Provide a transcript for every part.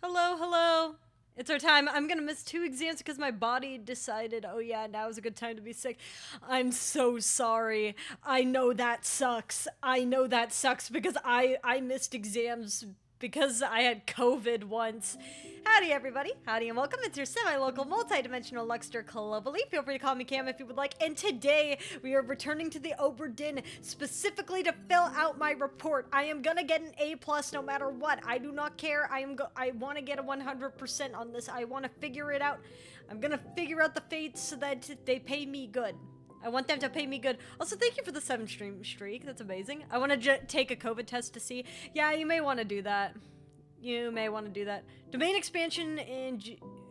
Hello, hello. It's our time. I'm gonna miss 2 exams because my body decided, oh yeah, now is a good time to be sick. I'm so sorry. I know that sucks. I know that sucks because I missed exams because I had COVID once. Howdy, everybody. Howdy and welcome. It's your semi-local, multi-dimensional Luxter globally. Feel free to call me Cam if you would like. And today, we are returning to the Obra Dinn specifically to fill out my report. I am gonna get an A+ no matter what. I do not care. I want to get a 100% on this. I want to figure it out. I'm gonna figure out the fates so that they pay me good. I want them to pay me good. Also, thank you for the 7 streak. That's amazing. I want to take a COVID test to see. Yeah, you may want to do that. You may want to do that. Domain expansion in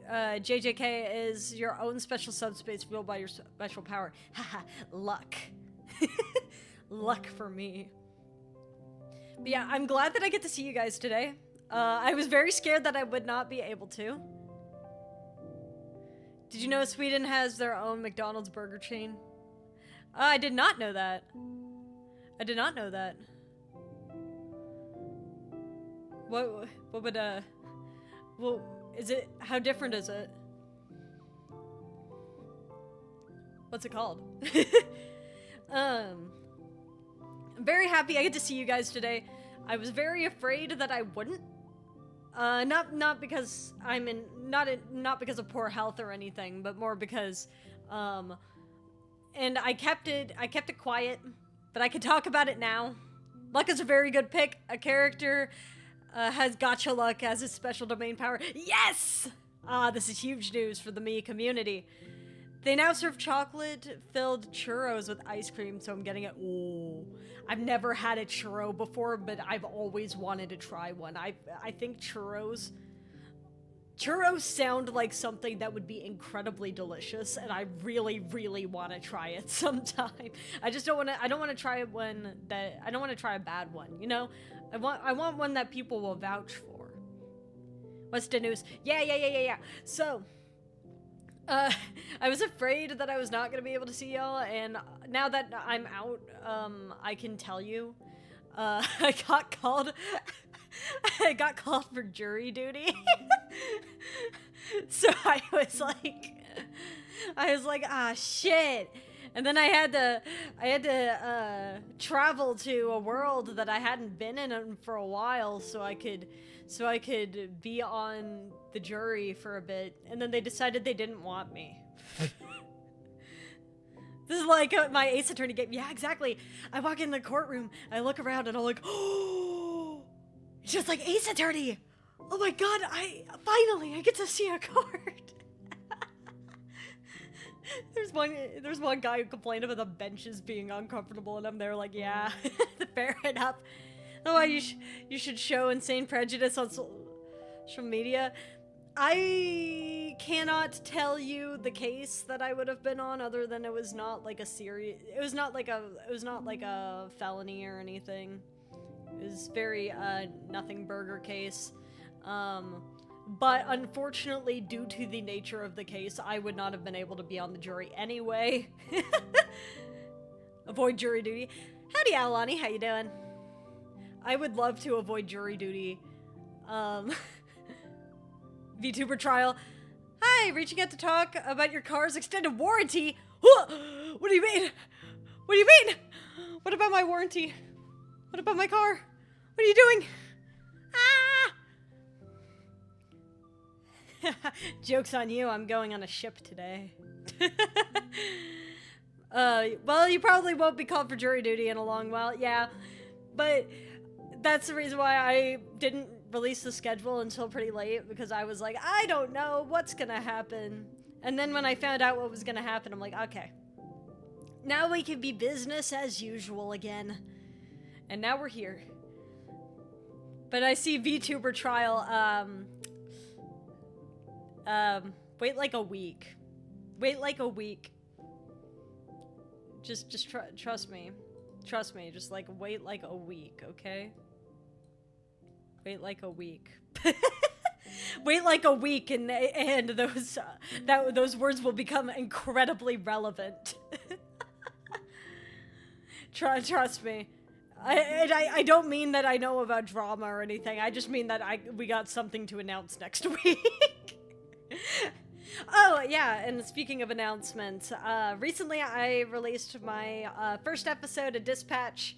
JJK is your own special subspace fueled by your special power. Haha, luck. Luck for me. But yeah, I'm glad that I get to see you guys today. I was very scared that I would not be able to. Did you know Sweden has their own McDonald's burger chain? I did not know that. I did not know that. What would, well, is it, how different is it? What's it called? I'm very happy I get to see you guys today. I was very afraid that I wouldn't. Not because I'm in, not because of poor health or anything, but more because, and I kept it quiet, but I can talk about it now. Luck is a very good pick. A character has gotcha luck as his special domain power. Yes! This is huge news for the me community. They now serve chocolate-filled churros with ice cream, so I'm getting it. Ooh. I've never had a churro before, but I've always wanted to try one. I think churros sound like something that would be incredibly delicious, and I really, really want to try it sometime. I don't want to try I don't want to try a bad one, you know? I want one that people will vouch for. What's the news? Yeah. So, I was afraid that I was not gonna be able to see y'all, and now that I'm out, I can tell you, I got called for jury duty. So I was like, ah, shit. And then I had to travel to a world that I hadn't been in for a while, so I could be on the jury for a bit. And then they decided they didn't want me. This is like my ace attorney game. Yeah, exactly. I walk in the courtroom, I look around, and I'm like, oh, it's just like ace attorney. Oh my god, finally I get to see a card. There's one guy who complained about the benches being uncomfortable, and I'm there like, yeah, fair enough. Otherwise, you should show insane prejudice on social media. I cannot tell you the case that I would have been on, other than it was not like a it was not like a felony or anything. It was very nothing burger case. But unfortunately, due to the nature of the case, I would not have been able to be on the jury anyway. Avoid jury duty. Howdy, Alani, how you doing? I would love to avoid jury duty. VTuber trial. Hi, reaching out to talk about your car's extended warranty. What do you mean? What do you mean? What about my warranty? What about my car? What are you doing? Joke's on you, I'm going on a ship today. Well, you probably won't be called for jury duty in a long while, yeah. But that's the reason why I didn't release the schedule until pretty late, because I was like, I don't know what's gonna happen. And then when I found out what was gonna happen, I'm like, okay. Now we can be business as usual again. And now we're here. But I see VTuber trial, wait like a week. Wait like a week. Just trust me. Trust me, just like wait like a week, okay? Wait like a week. Wait like a week, and those words will become incredibly relevant. Trust me. I don't mean that I know about drama or anything. I just mean that we got something to announce next week. Oh, yeah, and speaking of announcements, recently I released my first episode of Dispatch.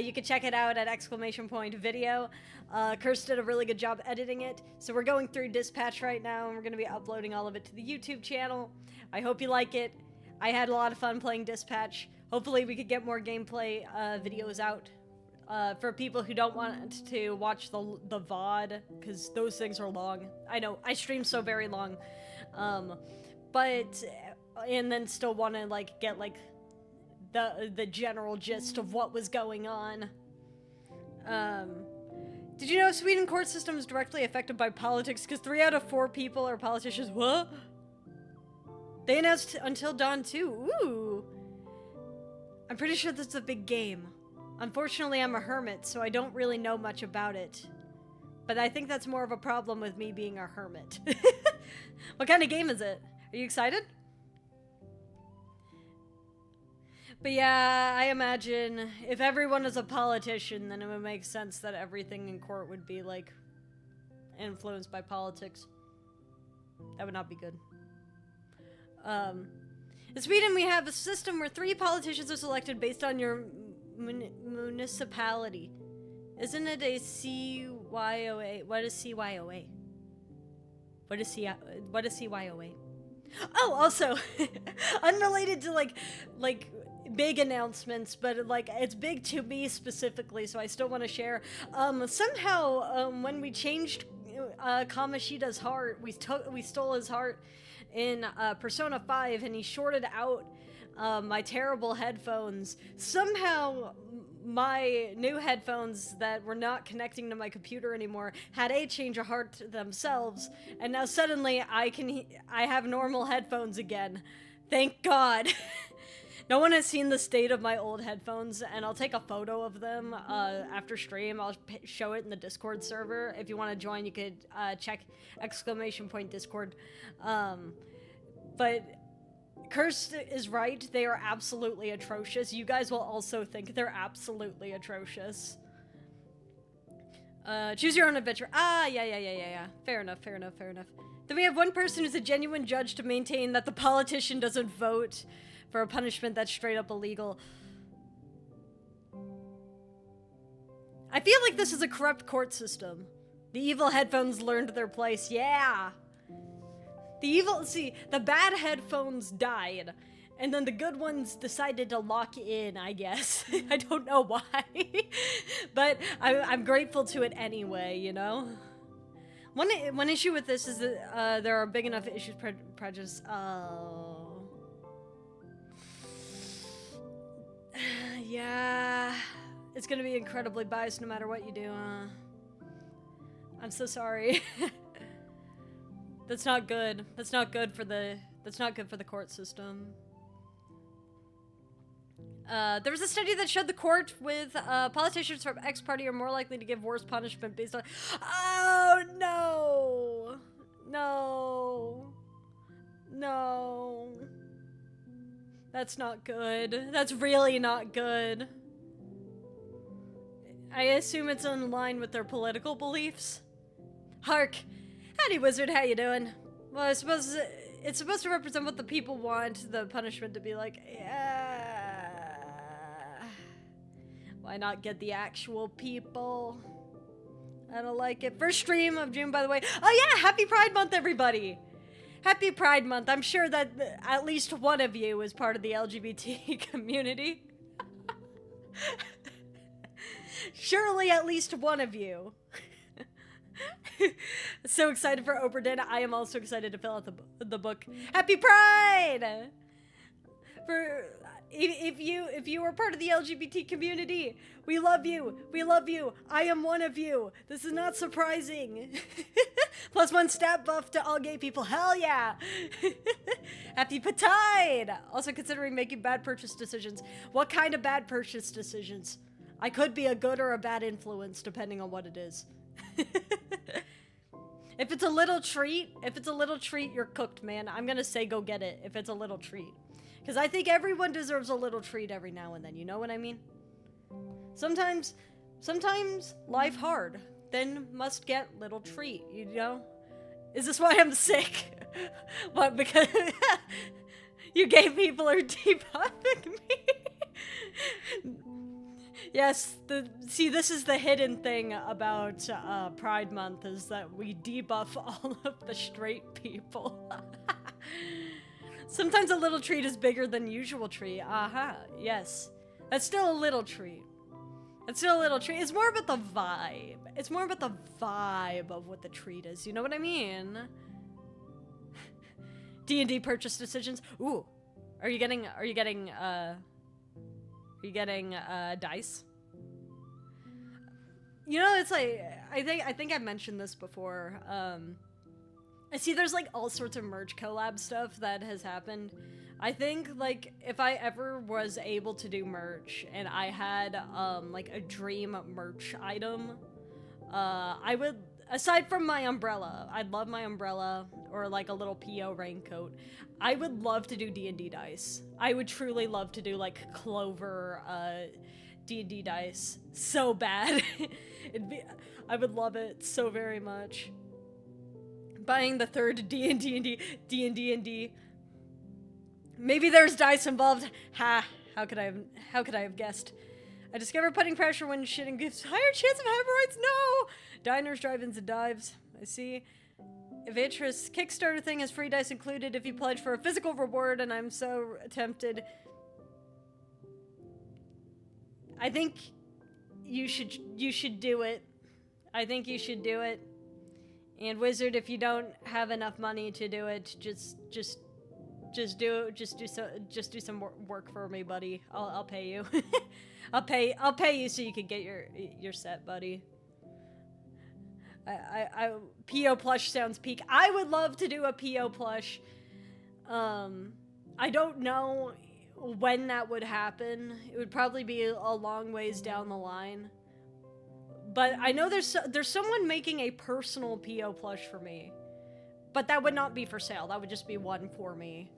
You can check it out at !video. Kirst did a really good job editing it, so we're going through Dispatch right now, and we're going to be uploading all of it to the YouTube channel. I hope you like it. I had a lot of fun playing Dispatch. Hopefully we could get more gameplay videos out for people who don't want to watch the VOD, because those things are long. I know, I stream so very long. But, and then still want to, like, get, like, the general gist of what was going on. Did you know Sweden court system is directly affected by politics? Because 3 out of 4 people are politicians. What? They announced Until Dawn too. Ooh. I'm pretty sure that's a big game. Unfortunately, I'm a hermit, so I don't really know much about it. But I think that's more of a problem with me being a hermit. What kind of game is it? Are you excited? But yeah, I imagine if everyone is a politician, then it would make sense that everything in court would be, like, influenced by politics. That would not be good. In Sweden, we have a system where 3 politicians are selected based on your municipality. Isn't it a CYOA? What is CYOA? What is CYOA? Oh, also, unrelated to, like, big announcements, but, like, it's big to me specifically, so I still want to share. Somehow, when we changed Kamoshida's heart, we stole his heart in Persona 5, and he shorted out my terrible headphones. Somehow, my new headphones that were not connecting to my computer anymore had a change of heart themselves, and now suddenly I have normal headphones again. Thank God. No one has seen the state of my old headphones, and I'll take a photo of them after stream. I'll show it in the Discord server. If you want to join, you could check !Discord. But Kirst is right. They are absolutely atrocious. You guys will also think they're absolutely atrocious. Choose your own adventure. Ah, yeah. Fair enough. Then we have one person who's a genuine judge to maintain that the politician doesn't vote for a punishment that's straight up illegal. I feel like this is a corrupt court system. The evil headphones learned their place. Yeah. The bad headphones died, and then the good ones decided to lock in, I guess. I don't know why. But I'm grateful to it anyway, you know? One issue with this is that there are big enough issues prejudice. Oh. Yeah. It's gonna be incredibly biased no matter what you do. I'm so sorry. That's not good. That's not good for the court system. There was a study that showed the court with politicians from X party are more likely to give worse punishment based on. Oh no! No. That's not good. That's really not good. I assume it's in line with their political beliefs. Hark! Howdy, wizard, how you doing? Well, I suppose it's supposed to represent what the people want the punishment to be like. Yeah. Why not get the actual people? I don't like it. First stream of June, by the way. Oh yeah, happy Pride Month, everybody! Happy Pride Month. I'm sure that at least one of you is part of the LGBT community. Surely at least one of you. So excited for Obra Dinn. I am also excited to fill out the book. Happy Pride! If you are part of the LGBT community, we love you. We love you. I am one of you. This is not surprising. +1 stat buff to all gay people. Hell yeah! Happy Patide! Also considering making bad purchase decisions. What kind of bad purchase decisions? I could be a good or a bad influence depending on what it is. If it's a little treat, you're cooked, man. I'm gonna say go get it if it's a little treat. Because I think everyone deserves a little treat every now and then, you know what I mean? Sometimes life hard, then must get little treat, you know? Is this why I'm sick? What, because you gay people are debuffing me? Yes, see, this is the hidden thing about Pride Month, is that we debuff all of the straight people. Sometimes a little treat is bigger than usual treat. Aha, yes. That's still a little treat. It's still a little treat. It's more about the vibe. It's more about the vibe of what the treat is. You know what I mean? D&D purchase decisions. Ooh, are you getting dice? You know, it's like, I think I mentioned this before. I see there's like all sorts of merch collab stuff that has happened. I think, like, if I ever was able to do merch and I had, like, a dream merch item, I would, aside from my umbrella, I'd love my umbrella, or, like, a little PO raincoat, I would love to do D&D dice. I would truly love to do, like, Clover, D&D dice so bad. I would love it so very much. Buying the third D&D. Maybe there's dice involved. Ha! How could I have guessed? I discovered putting pressure when shitting gives higher chance of hemorrhoids. No! Diners, drive-ins, and dives. I see. Evatrus Kickstarter thing has free dice included if you pledge for a physical reward, and I'm so tempted. I think you should do it. I think you should do it. And Wizard, if you don't have enough money to do it, just do some work for me, buddy. I'll pay you. I'll pay you so you can get your set, buddy. PO plush sounds peak. I would love to do a PO plush. I don't know when that would happen. It would probably be a long ways down the line. But I know there's someone making a personal PO plush for me. But that would not be for sale. That would just be one for me.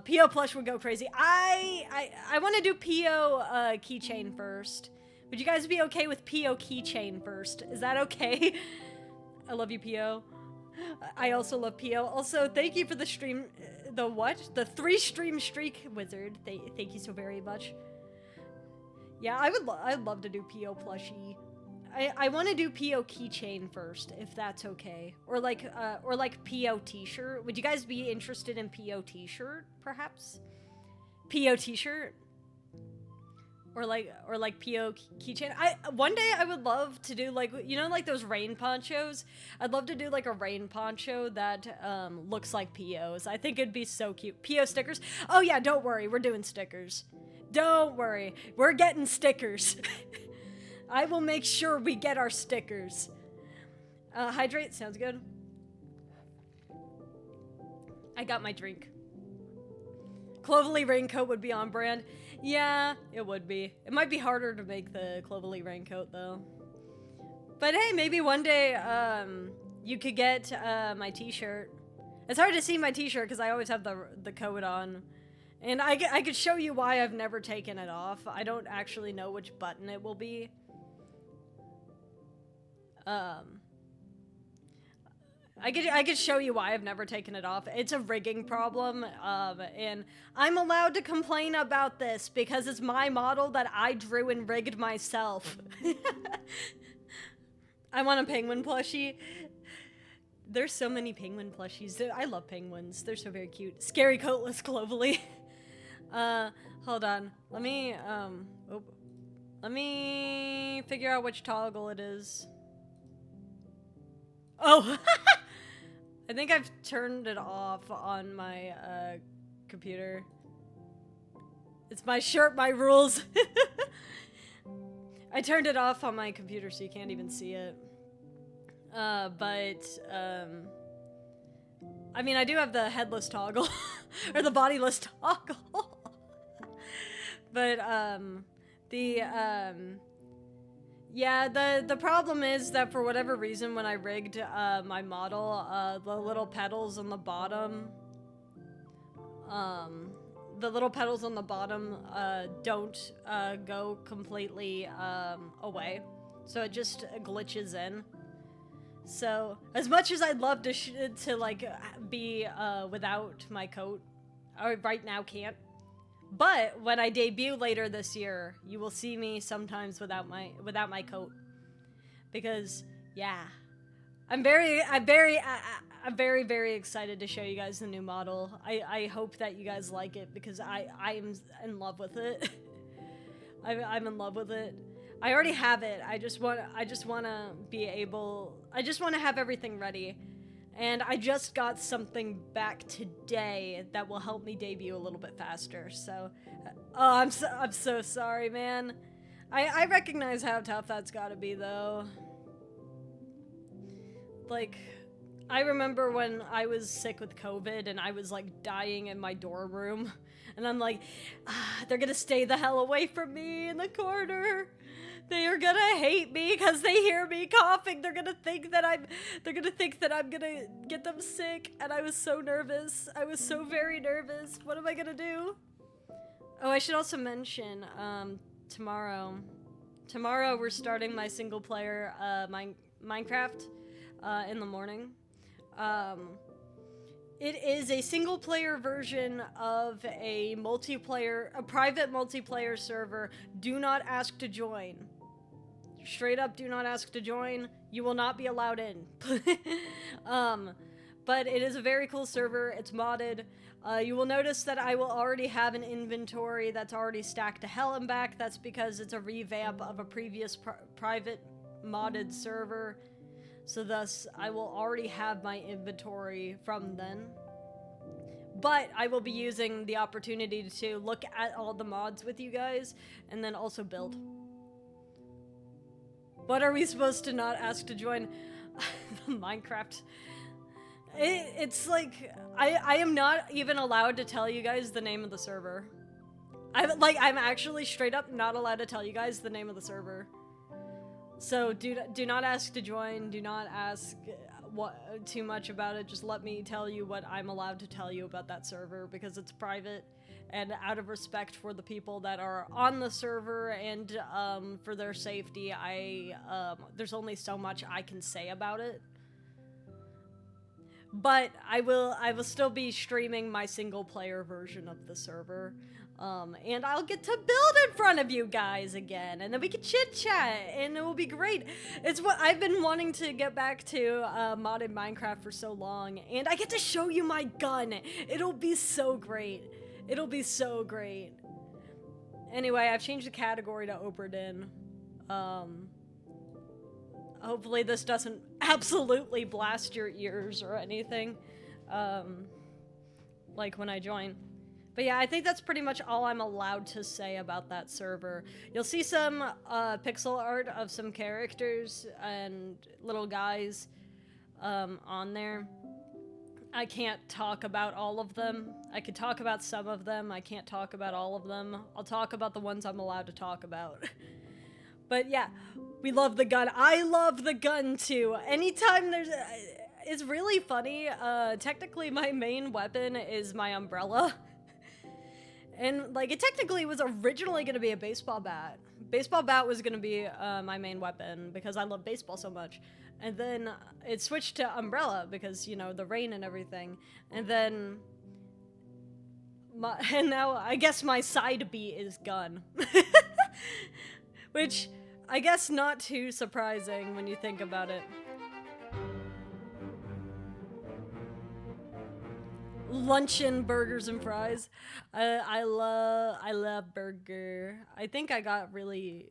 PO plush would go crazy. I want to do PO keychain first. Would you guys be okay with PO keychain first? Is that okay? I love you, PO. I also love PO. Also, thank you for the stream. The what? The 3-stream streak, Wizard. Thank you so very much. Yeah, I'd love to do PO plushie. I want to do PO keychain first, if that's okay. Or like PO t-shirt. Would you guys be interested in PO t-shirt, perhaps? PO t-shirt? Or like PO keychain. One day I would love to do, like, you know, like those rain ponchos? I'd love to do like a rain poncho that looks like POs. I think it'd be so cute. PO stickers? Oh yeah, don't worry, we're doing stickers. Don't worry, we're getting stickers. I will make sure we get our stickers. Hydrate, sounds good. I got my drink. Clovelly raincoat would be on brand. Yeah, it would be. It might be harder to make the Clovelly raincoat, though. But hey, maybe one day, you could get, my t-shirt. It's hard to see my t-shirt because I always have the coat on. And I could show you why I've never taken it off. I don't actually know which button it will be. I could show you why I've never taken it off. It's a rigging problem, and I'm allowed to complain about this because it's my model that I drew and rigged myself. I want a penguin plushie. There's so many penguin plushies. I love penguins. They're so very cute. Scary coatless Clovelly. Hold on. Let me figure out which toggle it is. Oh, I think I've turned it off on my computer. It's my shirt, my rules. I turned it off on my computer so you can't even see it. I mean, I do have the headless toggle, or the bodiless toggle. But, yeah, the problem is that for whatever reason, when I rigged my model, the little pedals on the bottom, the little petals on the bottom don't go completely away, so it just glitches in. So as much as I'd love to like be without my coat, I right now can't. But when I debut later this year, you will see me sometimes without my coat, because yeah, I'm very very excited to show you guys the new model. I hope that you guys like it, because I am in love with it. I'm in love with it. I already have it. I just want to be able. I just want to have everything ready, and I just got something back today that will help me debut a little bit faster. So, oh, I'm so sorry, man. I recognize how tough that's got to be, though. Like, I remember when I was sick with COVID and I was like dying in my dorm room, and I'm like, they're gonna stay the hell away from me in the corner. They are gonna hate me because they hear me coughing. They're gonna think that I'm gonna get them sick. And I was so nervous. I was so very nervous. What am I gonna do? Oh, I should also mention, tomorrow we're starting my single player, Minecraft, in the morning. It is a single player version of a private multiplayer server. Do not ask to join. Straight up, do not ask to join. You will not be allowed in. But it is a very cool server. It's modded. You will notice that I will already have an inventory that's already stacked to hell and back. That's because it's a revamp of a previous private modded server. So thus, I will already have my inventory from then. But I will be using the opportunity to look at all the mods with you guys, and then also build. What are we supposed to not ask to join? Minecraft. It's like, I am not even allowed to tell you guys the name of the server. I'm actually straight up not allowed to tell you guys the name of the server. So do not ask to join. Do not ask too much about it. Just let me tell you what I'm allowed to tell you about that server, because it's private, and out of respect for the people that are on the server and for their safety, there's only so much I can say about it. But I will still be streaming my single player version of the server. And I'll get to build in front of you guys again, and then we can chit chat, and it will be great. It's what I've been wanting to get back to modded Minecraft for so long, and I get to show you my gun. It'll be so great. It'll be so great. Anyway, I've changed the category to Obra Dinn. Hopefully this doesn't absolutely blast your ears or anything, like when I join. But yeah, I think that's pretty much all I'm allowed to say about that server. You'll see some pixel art of some characters and little guys on there. I can't talk about all of them. I could talk about some of them. I can't talk about all of them. I'll talk about the ones I'm allowed to talk about. But yeah, we love the gun. I love the gun too. Anytime there's... it's really funny. Technically, my main weapon is my umbrella. And, like, it technically was originally going to be a baseball bat. Baseball bat was going to be my main weapon because I love baseball so much. And then it switched to umbrella because, you know, the rain and everything. And then... and now, I guess my side B is gun. Which, I guess not too surprising when you think about it. Luncheon burgers and fries. I love burger. I think I got really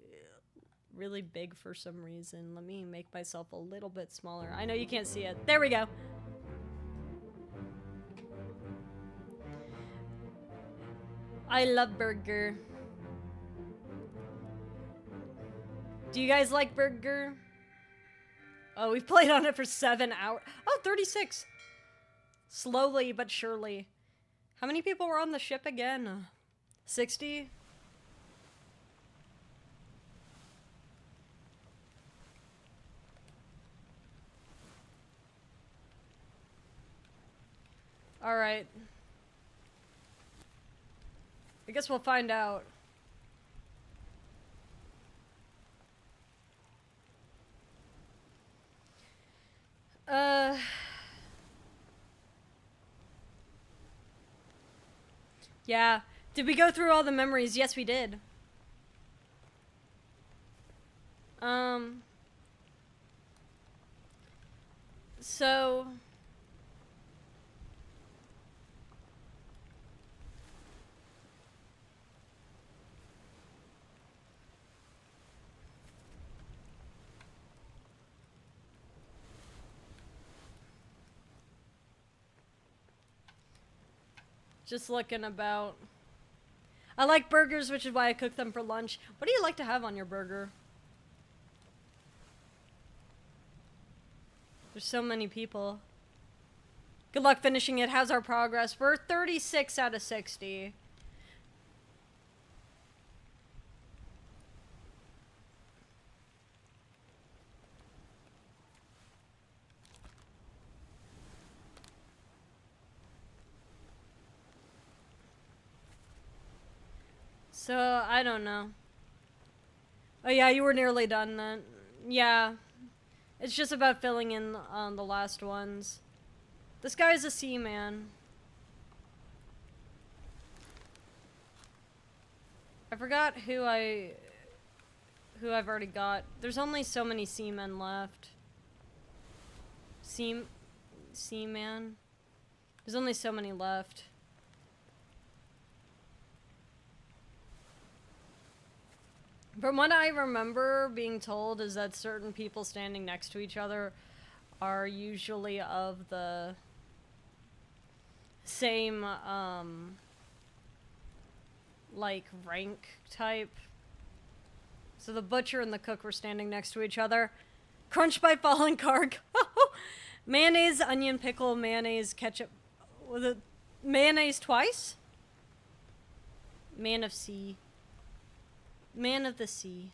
big for some reason. Let me make myself a little bit smaller. I know you can't see it. There we go. I love burger. Do you guys like burger? Oh, we've played on it for 7 hours. Oh, 36. Slowly but surely. How many people were on the ship again? 60? Alright. I guess we'll find out. Yeah. Did we go through all the memories? Yes, we did. So... Just looking about. I like burgers, which is why I cook them for lunch. What do you like to have on your burger? There's so many people. Good luck finishing it. How's our progress? We're 36 out of 60. So, I don't know. Oh yeah, you were nearly done then. Yeah. It's just about filling in on the last ones. This guy is a seaman. I forgot who I've already got. There's only so many seamen left. Seaman? There's only so many left. From what I remember being told is that certain people standing next to each other are usually of the same, like, rank type. So the butcher and the cook were standing next to each other. Crunched by falling cargo. Mayonnaise, onion, pickle, mayonnaise, ketchup. Was it mayonnaise twice? Man of sea. Man of the sea.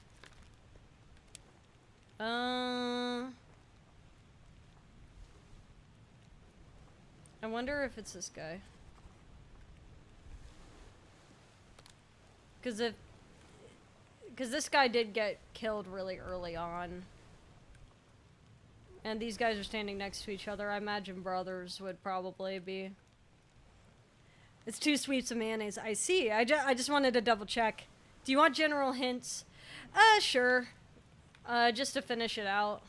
I wonder if it's this guy. Because this guy did get killed really early on. And these guys are standing next to each other. I imagine brothers would probably be. It's 2 sweeps of mayonnaise. I see. I just wanted to double check. Do you want general hints? Sure. Just to finish it out.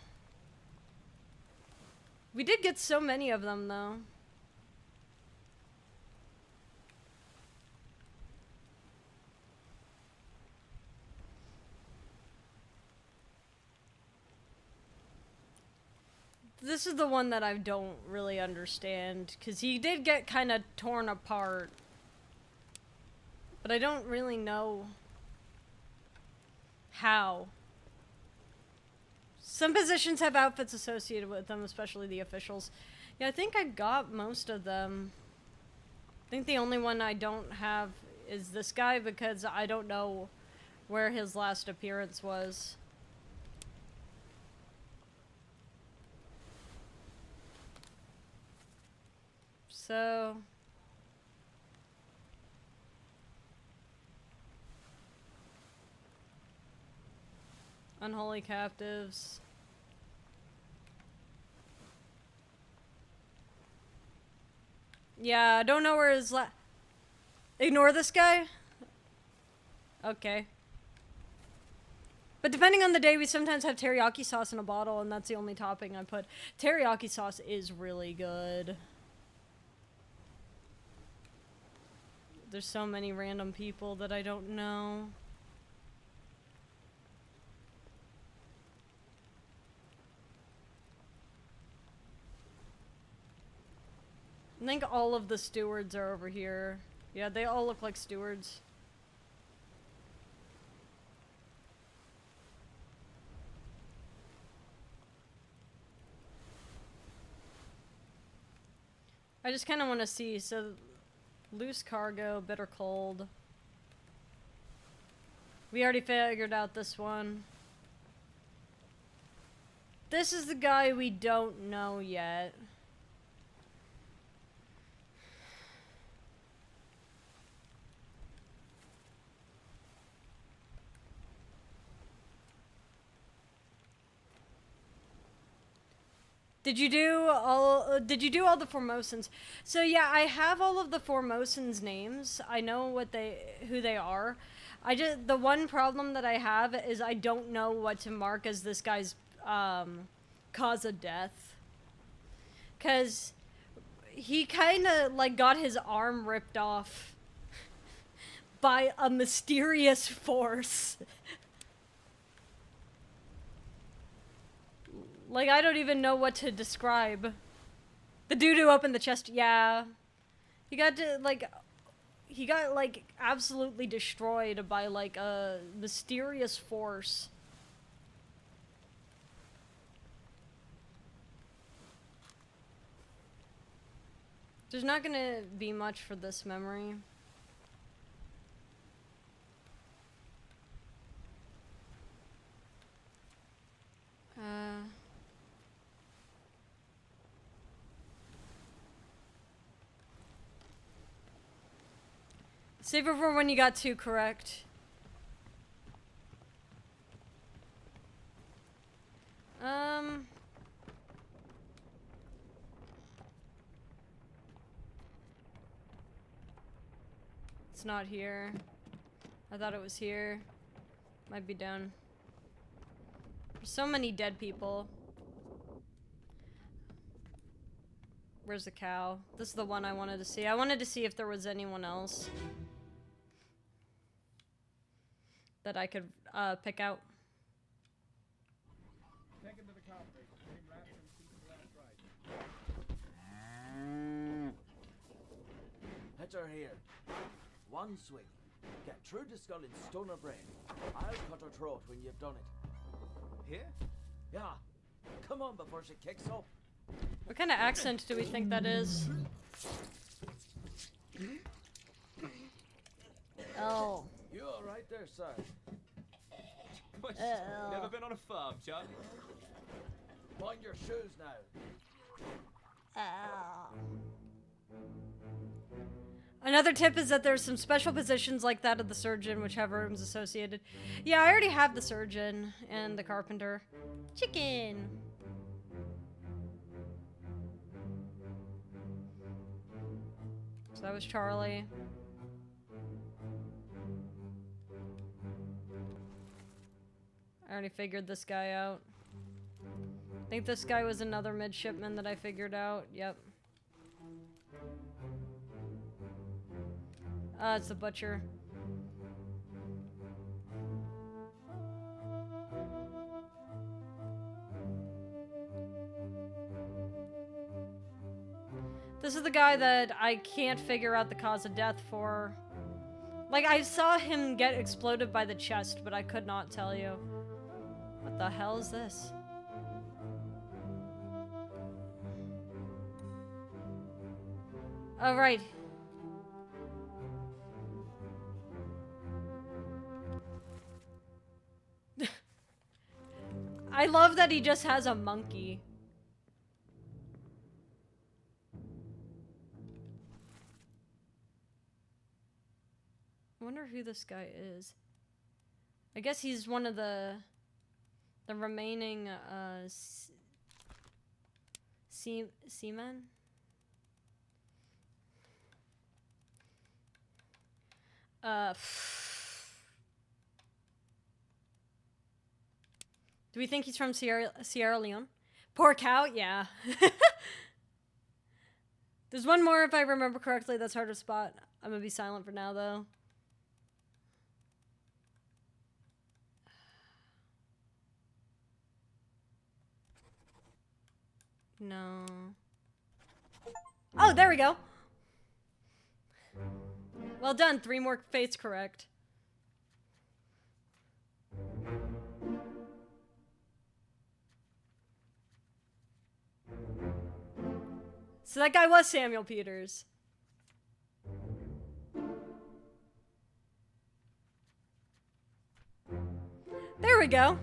We did get so many of them, though. This is the one that I don't really understand, because he did get kind of torn apart. But I don't really know how. Some positions have outfits associated with them, especially the officials. Yeah, I think I got most of them. I think the only one I don't have is this guy, because I don't know where his last appearance was. So... Unholy captives. Yeah, I don't know where his Ignore this guy? Okay. But depending on the day, we sometimes have teriyaki sauce in a bottle, and that's the only topping I put. Teriyaki sauce is really good. There's so many random people that I don't know. I think all of the stewards are over here. Yeah, they all look like stewards. I just kind of want to see. So, loose cargo, bitter cold. We already figured out this one. This is the guy we don't know yet. Did you do all the Formosans? So yeah, I have all of the Formosans' names. I know who they are. The one problem that I have is I don't know what to mark as this guy's cause of death. 'Cause he kind of like got his arm ripped off by a mysterious force. Like, I don't even know what to describe. The dude who opened the chest, yeah. He got absolutely destroyed by, like, a mysterious force. There's not gonna be much for this memory. Save it for when you got 2 correct. It's not here. I thought it was here. Might be down. There's so many dead people. Where's the cow? This is the one I wanted to see. I wanted to see if there was anyone else that I could pick out. Hit her here. One swing. Get through the skull and stone her brain. I'll cut her throat when you've done it. Here? Yeah. Come on before she kicks up. What kind of accent do we think that is? Oh. You all right there, sir? Never been on a farm, Charlie? Mind your shoes now. Another tip is that there's some special positions like that of the surgeon, which have rooms associated. Yeah, I already have the surgeon and the carpenter. Chicken! So that was Charlie. I already figured this guy out. I think this guy was another midshipman that I figured out. Yep. It's the butcher. This is the guy that I can't figure out the cause of death for. Like, I saw him get exploded by the chest, but I could not tell you. What the hell is this? Oh, right. I love that he just has a monkey. I wonder who this guy is. I guess he's one of the remaining seamen. Do we think he's from Sierra Leone? Poor cow? Yeah. There's one more if I remember correctly that's hard to spot. I'm gonna be silent for now though. No. Oh, there we go. Well done, 3 more fates correct. So that guy was Samuel Peters. There we go.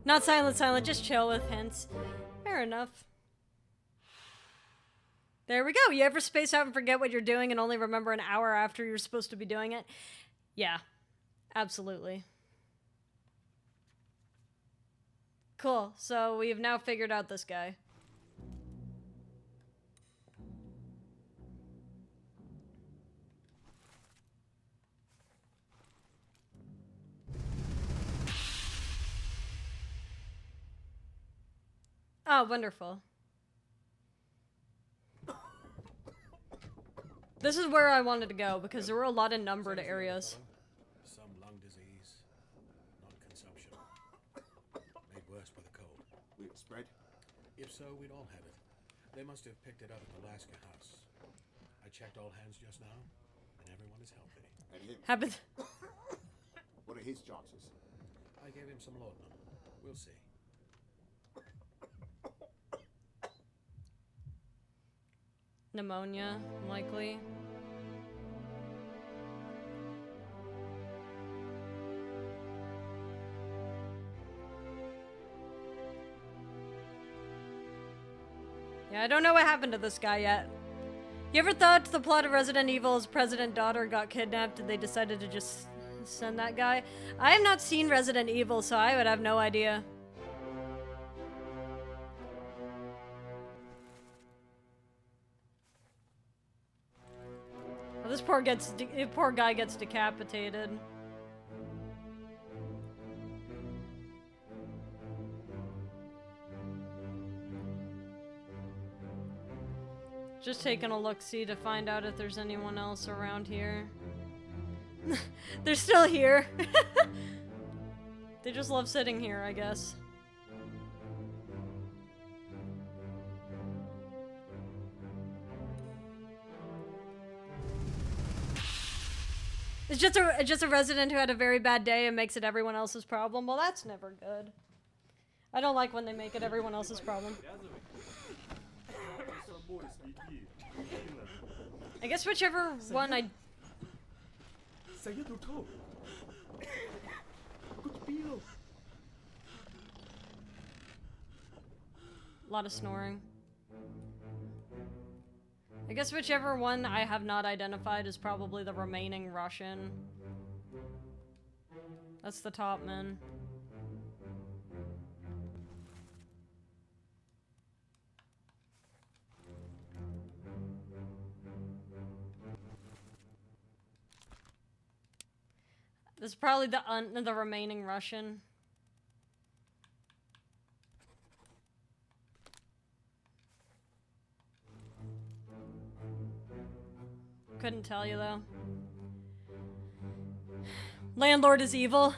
Not silent, just chill with hints. Fair enough. There we go. You ever space out and forget what you're doing and only remember an hour after you're supposed to be doing it? Yeah, absolutely. Cool. So we've now figured out this guy. Oh, wonderful. This is where I wanted to go because there were a lot of numbered areas. Some lung disease, not consumption. Made worse by the cold. Will it spread? If so, we'd all have it. They must have picked it up at the Alaska house. I checked all hands just now, and everyone is healthy. And him? Happened. What are his chances? I gave him some laudanum. We'll see. Pneumonia, likely. Yeah, I don't know what happened to this guy yet. You ever thought the plot of Resident Evil's president daughter got kidnapped and they decided to just send that guy? I have not seen Resident Evil, so I would have no idea. Oh, this poor guy gets decapitated. Just taking a look-see to find out if there's anyone else around here. They're still here. They just love sitting here, I guess. It's just a resident who had a very bad day and makes it everyone else's problem. Well, that's never good. I don't like when they make it everyone else's problem. I guess whichever one I... Saya tu tahu. Aku terpilih. A lot of snoring. I guess whichever one I have not identified is probably the remaining Russian. That's the top man. This is probably the remaining Russian. Couldn't tell you though. Landlord is evil.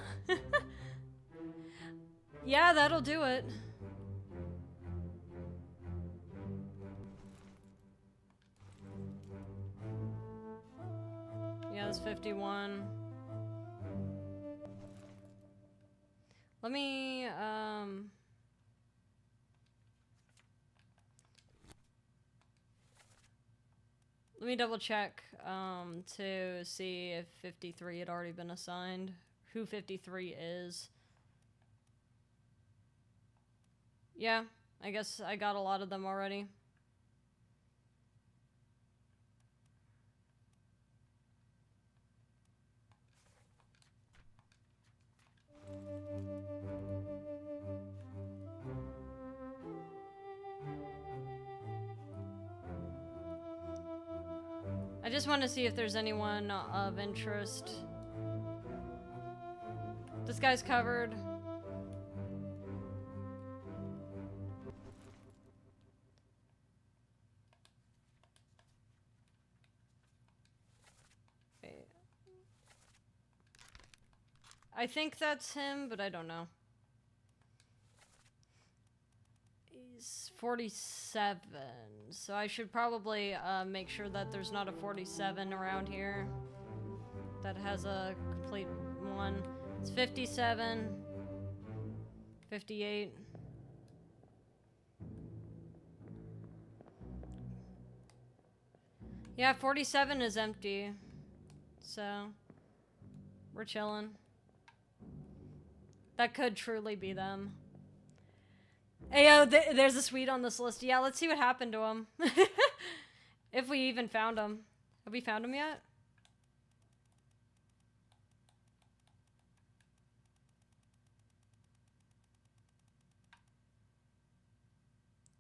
Yeah, that'll do it. Yeah, that's 51. Let me, let me double check, to see if 53 had already been assigned. Who 53 is. Yeah, I guess I got a lot of them already. I just want to see if there's anyone of interest. This guy's covered. Wait. I think that's him, but I don't know. He's 47, so I should probably make sure that there's not a 47 around here that has a complete one. It's 57, 58. Yeah, 47 is empty, so we're chilling. That could truly be them. Hey, yo, there's a suite on this list. Yeah, let's see what happened to him. If we even found him. Have we found him yet?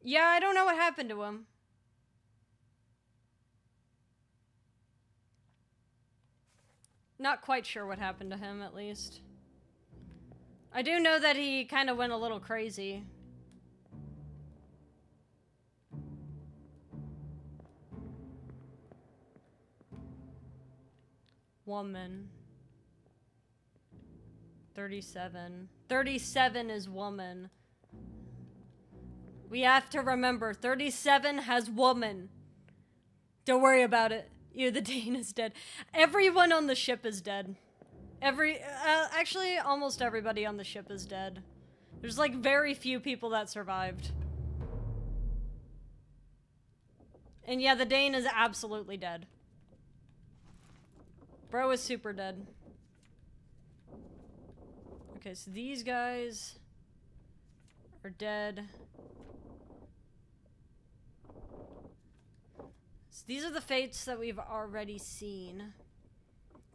Yeah, I don't know what happened to him. Not quite sure what happened to him, at least. I do know that he kind of went a little crazy. Woman. 37. 37 is woman. We have to remember, 37 has woman. Don't worry about it. The Dane is dead. Everyone on the ship is dead. Actually, almost everybody on the ship is dead. There's like very few people that survived. And yeah, the Dane is absolutely dead. Bro is super dead. Okay, so these guys are dead. So these are the fates that we've already seen.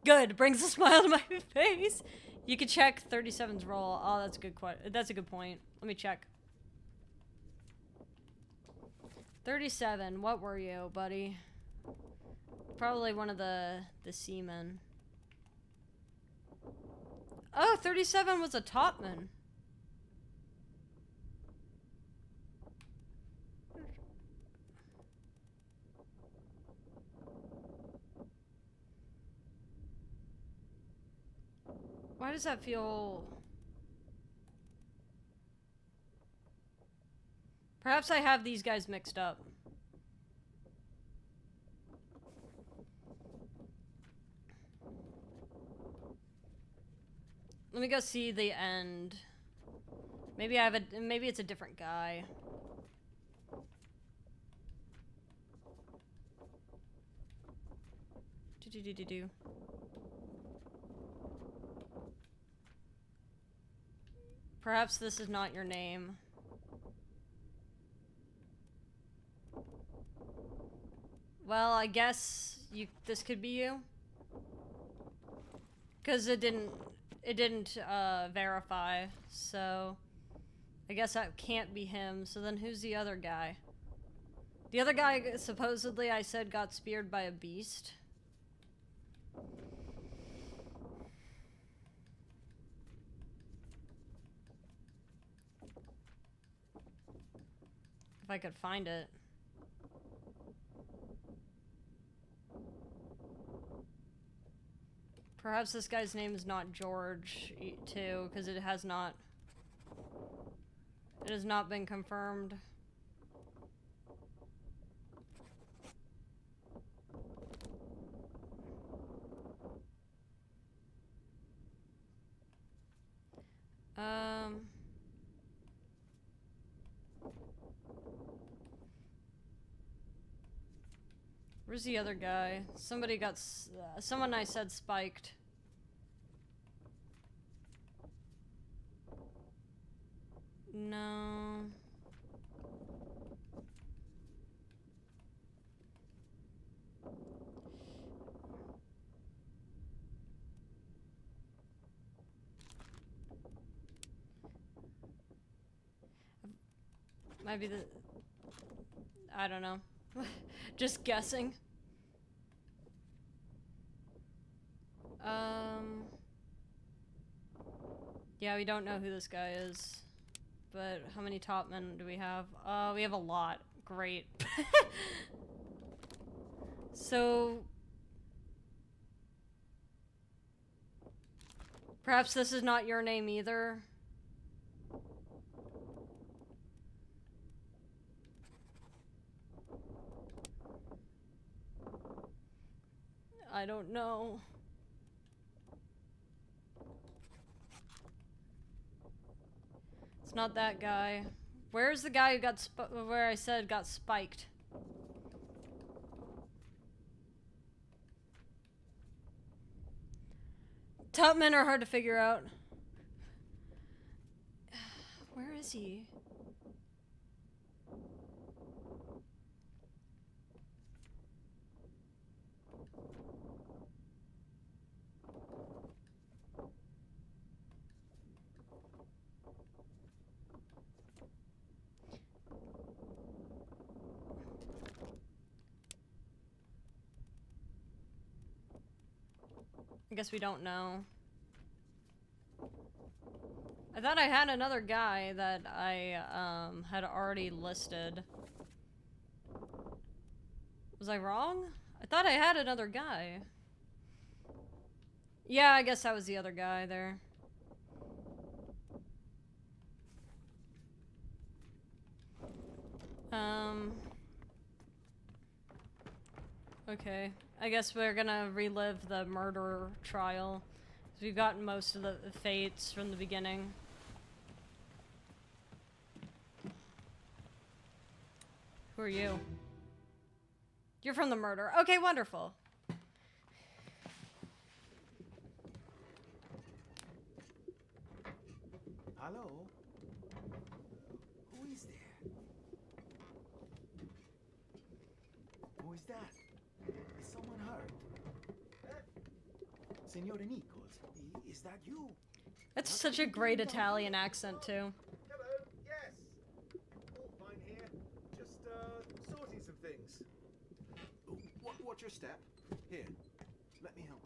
Good, brings a smile to my face. You can check 37's roll. Oh, that's a good that's a good point. Let me check. 37, what were you, buddy? Probably one of the seamen. Oh, 37 was a topman. Why does that feel... Perhaps I have these guys mixed up. Let me go see the end. Maybe maybe it's a different guy. Do. Perhaps this is not your name. Well, I guess this could be you. Cause it didn't verify, so I guess that can't be him. So then who's the other guy? The other guy supposedly I said got speared by a beast. If I could find it. Perhaps this guy's name is not George, too, because it has not been confirmed. Where's the other guy? Somebody got, someone I said spiked. No. Might be I don't know. Just guessing. Yeah, we don't know who this guy is. But how many top men do we have? We have a lot. Great. So... Perhaps this is not your name either. I don't know. It's not that guy. Where's the guy who got where I said got spiked? Top men are hard to figure out. Where is he? I guess we don't know. I thought I had another guy that I had already listed. Was I wrong? I thought I had another guy. Yeah, I guess that was the other guy there. Okay. I guess we're gonna relive the murder trial. 'Cause we've gotten most of the fates from the beginning. Who are you? You're from the murder. Okay, wonderful. Hello? Who is there? Who is that? Is someone hurt? Signore Nichols, is that you? That's such a great Italian accent, too. Hello, yes. All fine here. Just, sorting some things. Watch your step. Here, let me help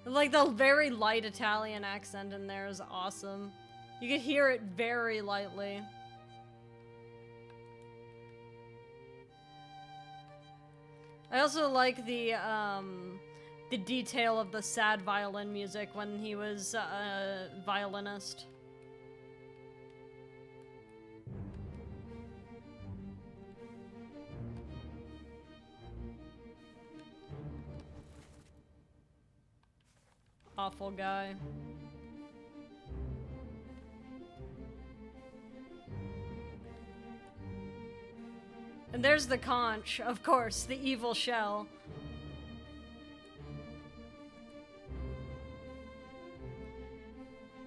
you. Like, the very light Italian accent in there is awesome. You can hear it very lightly. I also like the detail of the sad violin music when he was a violinist. Awful guy. And there's the conch, of course, the evil shell.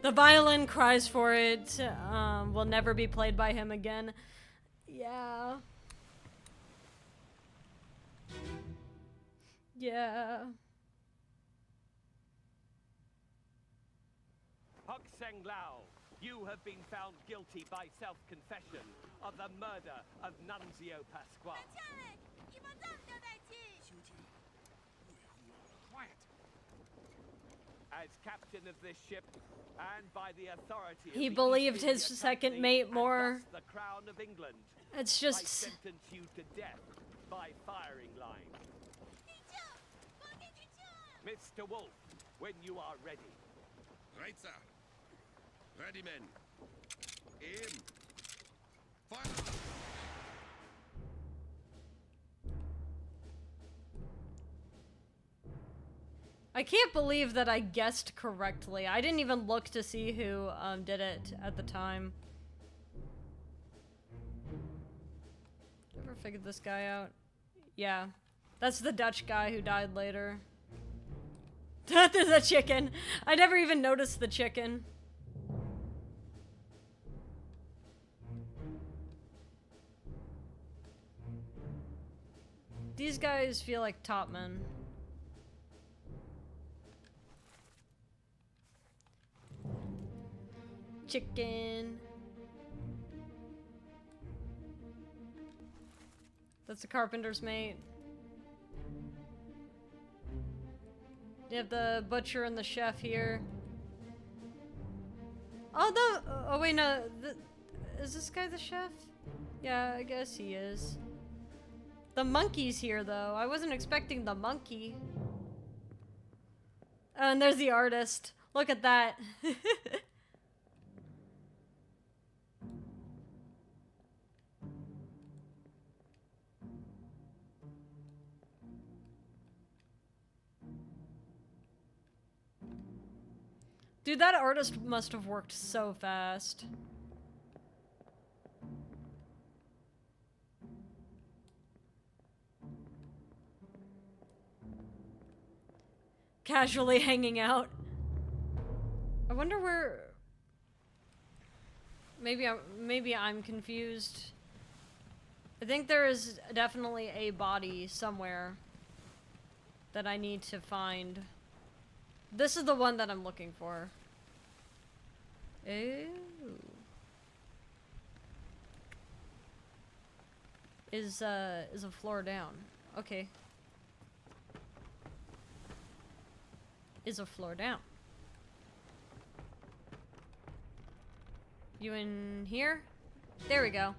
The violin cries for it, will never be played by him again. Yeah. Yeah. Hok Seng Lao, you have been found guilty by self-confession of the murder of Nunzio Pasquale. Quiet. As captain of this ship, and by the authority of He the believed East his India second Company, mate and more. thus the crown of England, It's I just... sentence you to death by firing line. Mr. Wolf, when you are ready. Right, sir. Ready, men. Aim. Fire! I can't believe that I guessed correctly. I didn't even look to see who did it at the time. Ever figured this guy out? Yeah. That's the Dutch guy who died later. There's a chicken. I never even noticed the chicken. These guys feel like top men. Chicken. That's the carpenter's mate. You have the butcher and the chef here. Oh, oh wait, no. Is this guy the chef? Yeah, I guess he is. The monkey's here, though. I wasn't expecting the monkey. Oh, and there's the artist. Look at that. Dude, that artist must have worked so fast. Casually hanging out. I wonder where... Maybe I'm confused. I think there is definitely a body somewhere that I need to find. This is the one that I'm looking for. Ooh. Is a floor down. okay. Is a floor down. You in here? There we go.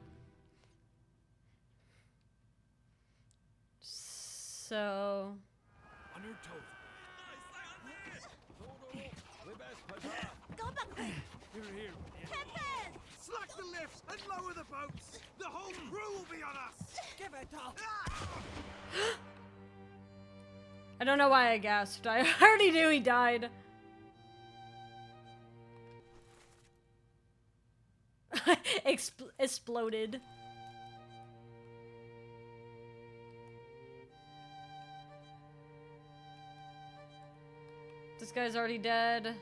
So... On your toes. We best put her. Go back quick! Here. Pepe! Slack the lifts and lower the boats. The whole crew will be on us. Give it up! I don't know why I gasped. I already knew he died. Exploded. This guy's already dead.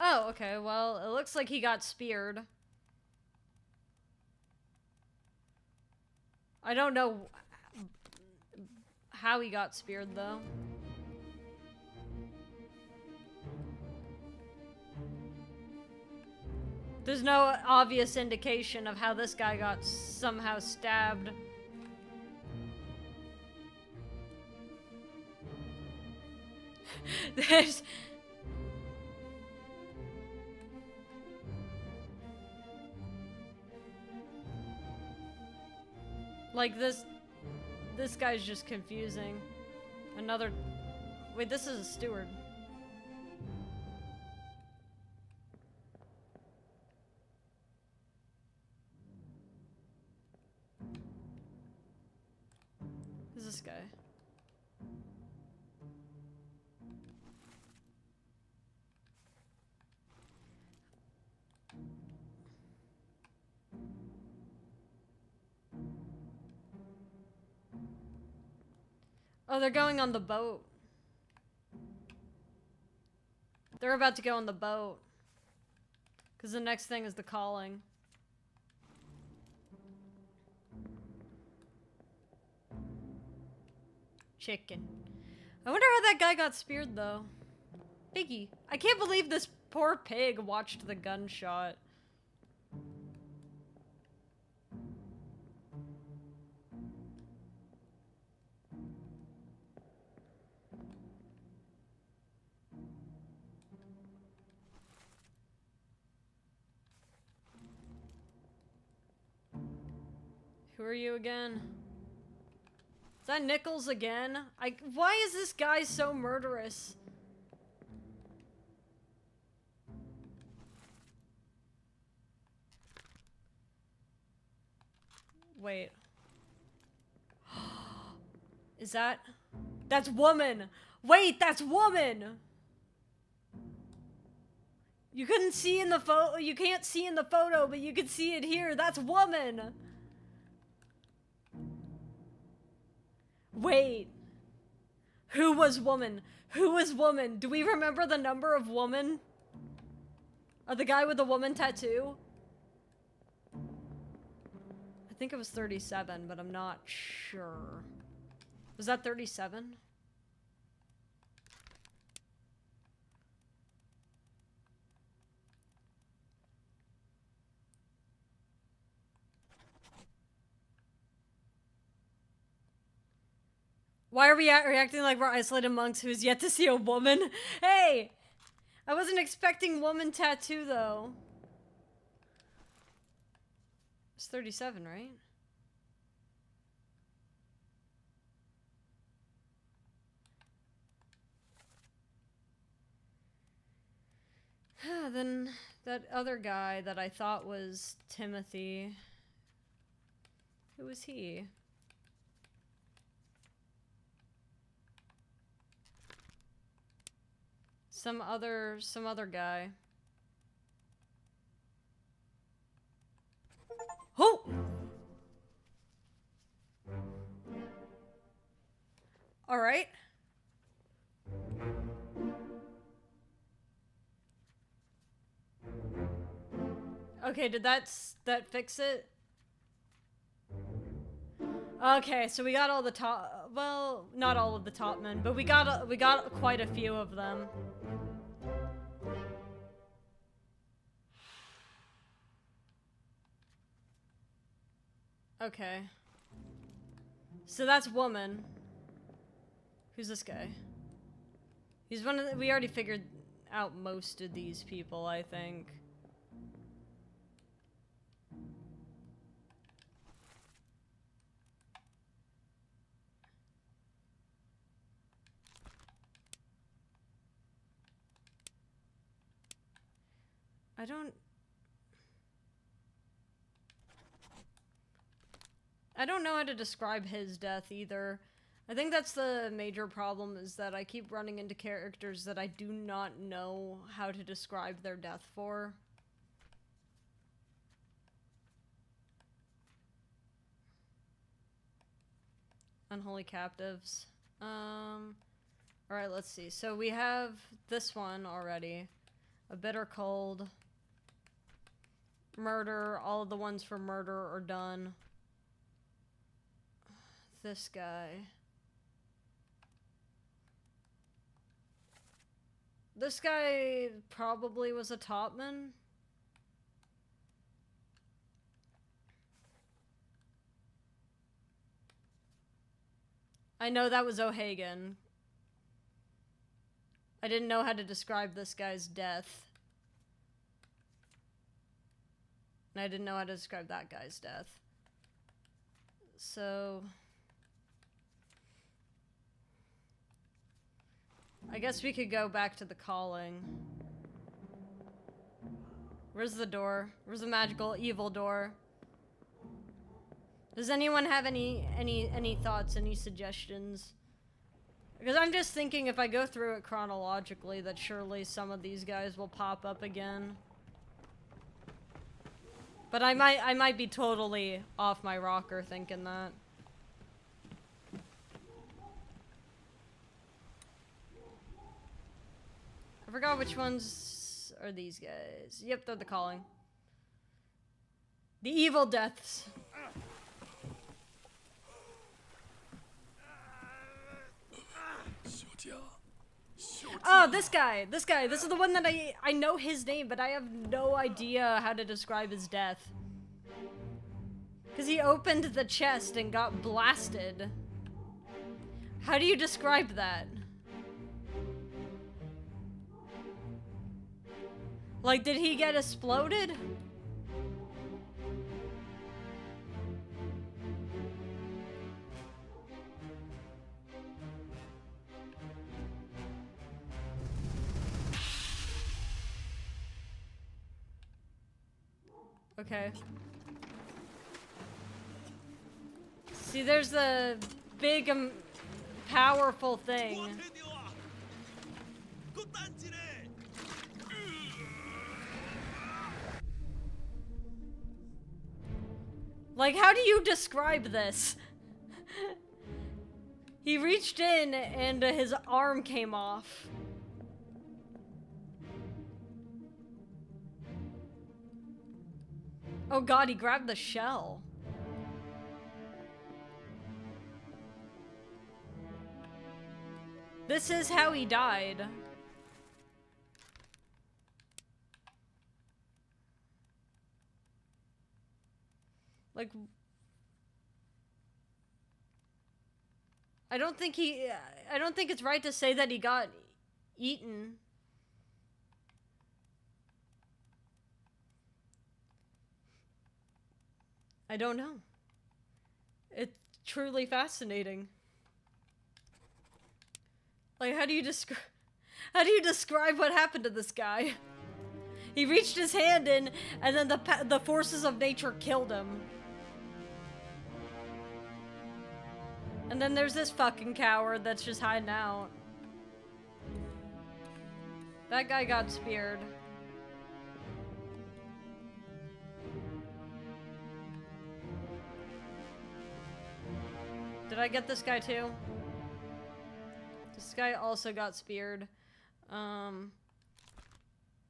Oh, okay, well, it looks like he got speared. I don't know how he got speared, though. There's no obvious indication of how this guy got somehow stabbed. There's... Like, this guy's just confusing. Another... Wait, this is a steward. Who's this guy? Oh, they're going on the boat. They're about to go on the boat. Because the next thing is the calling. Chicken. I wonder how that guy got speared, though. Piggy. I can't believe this poor pig watched the gunshot. Who are you again? Is that Nichols again? Why is this guy so murderous? Wait. Is that... That's woman! Wait, that's woman! You couldn't see in the photo, you can't see in the photo, but you can see it here. That's woman! Wait. Who was woman? Who was woman? Do we remember the number of woman? Or the guy with the woman tattoo? I think it was 37, but I'm not sure. Was that 37? Why are we reacting like we're isolated monks who's yet to see a woman? Hey! I wasn't expecting woman tattoo, though. It's 37, right? Then that other guy that I thought was Timothy. Who was he? Some other guy. Oh! All right. Okay, did that fix it? Okay, so we got all the top, well, not all of the top men, but we got quite a few of them. Okay. So that's woman. Who's this guy? He's one of the, we already figured out most of these people, I think. I don't know how to describe his death either. I think that's the major problem, is that I keep running into characters that I do not know how to describe their death for. Unholy captives. Alright, let's see. So we have this one already. A bitter cold. Murder. All of the ones for murder are done. This guy. This guy probably was a topman. I know that was O'Hagan. I didn't know how to describe this guy's death. And I didn't know how to describe that guy's death. So I guess we could go back to the calling. Where's the door? Where's the magical evil door? Does anyone have any thoughts, any suggestions? Because I'm just thinking if I go through it chronologically that surely some of these guys will pop up again. But I might be totally off my rocker thinking that. I forgot which ones are these guys. Yep, they're the calling. The evil deaths. Oh, this guy. This is the one that I know his name, but I have no idea how to describe his death. Because he opened the chest and got blasted. How do you describe that? Like, did he get exploded? Okay. See, there's the big, powerful thing. Like, how do you describe this? He reached in and his arm came off. Oh god, he grabbed the shell. This is how he died. Like, I don't think it's right to say that he got eaten. I don't know. It's truly fascinating. Like, how do you describe what happened to this guy? He reached his hand in, and then the forces of nature killed him. And then there's this fucking coward that's just hiding out. That guy got speared. Did I get this guy too? This guy also got speared.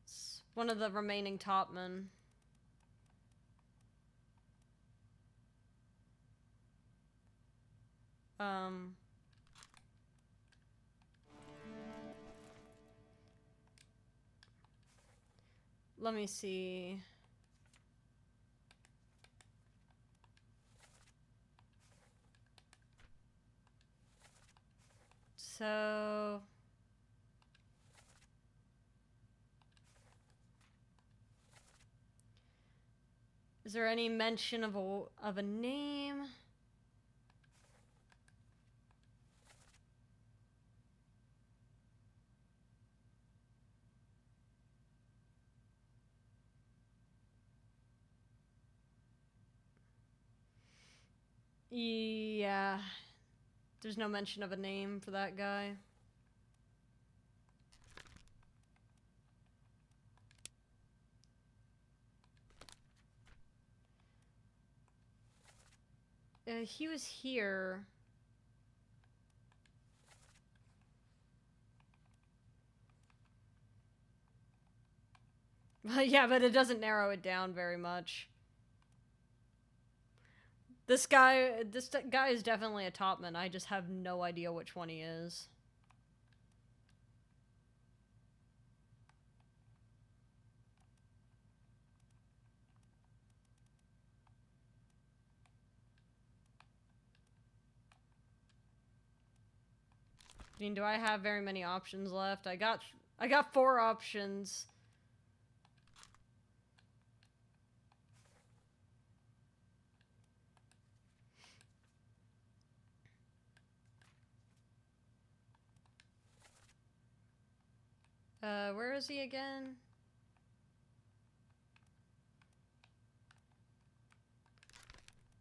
It's one of the remaining topmen. Let me see. Is there any mention of a name? Yeah. There's no mention of a name for that guy. He was here. Yeah, but it doesn't narrow it down very much. This guy is definitely a topman. I just have no idea which one he is. I mean, do I have very many options left? I got 4 options. Where is he again?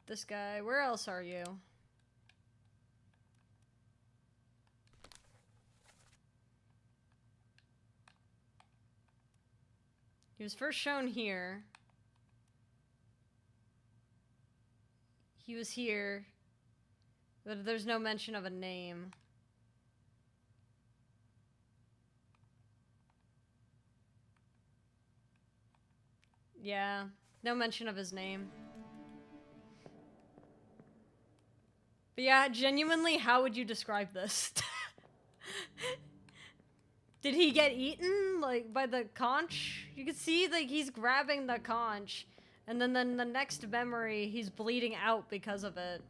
This guy. Where else are you? He was first shown here. He was here. But there's no mention of a name. Yeah, no mention of his name. But yeah, genuinely, how would you describe this? Did he get eaten, like, by the conch? You can see, like, he's grabbing the conch. And then the next memory, he's bleeding out because of it.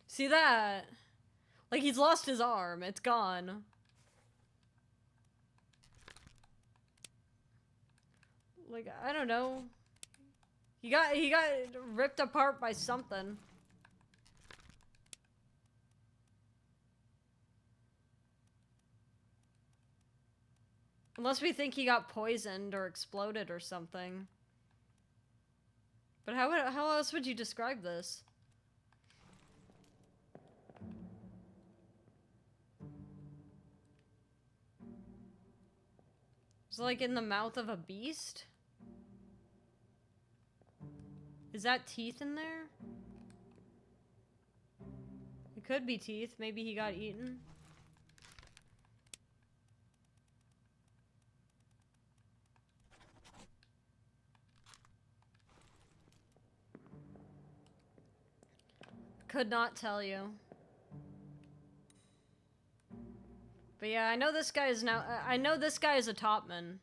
See that? Like, he's lost his arm. It's gone. Like, I don't know. He got ripped apart by something. Unless we think he got poisoned or exploded or something. But how else would you describe this? It's like in the mouth of a beast? Is that teeth in there? It could be teeth. Maybe he got eaten. Could not tell you. But yeah, I know this guy is now. I know this guy is a topman.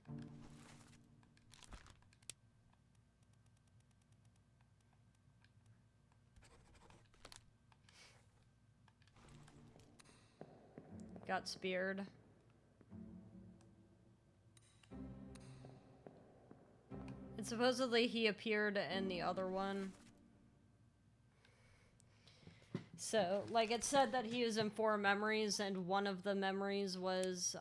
Got speared. And supposedly he appeared in the other one. So, like, it said that he was in 4 memories, and one of the memories was,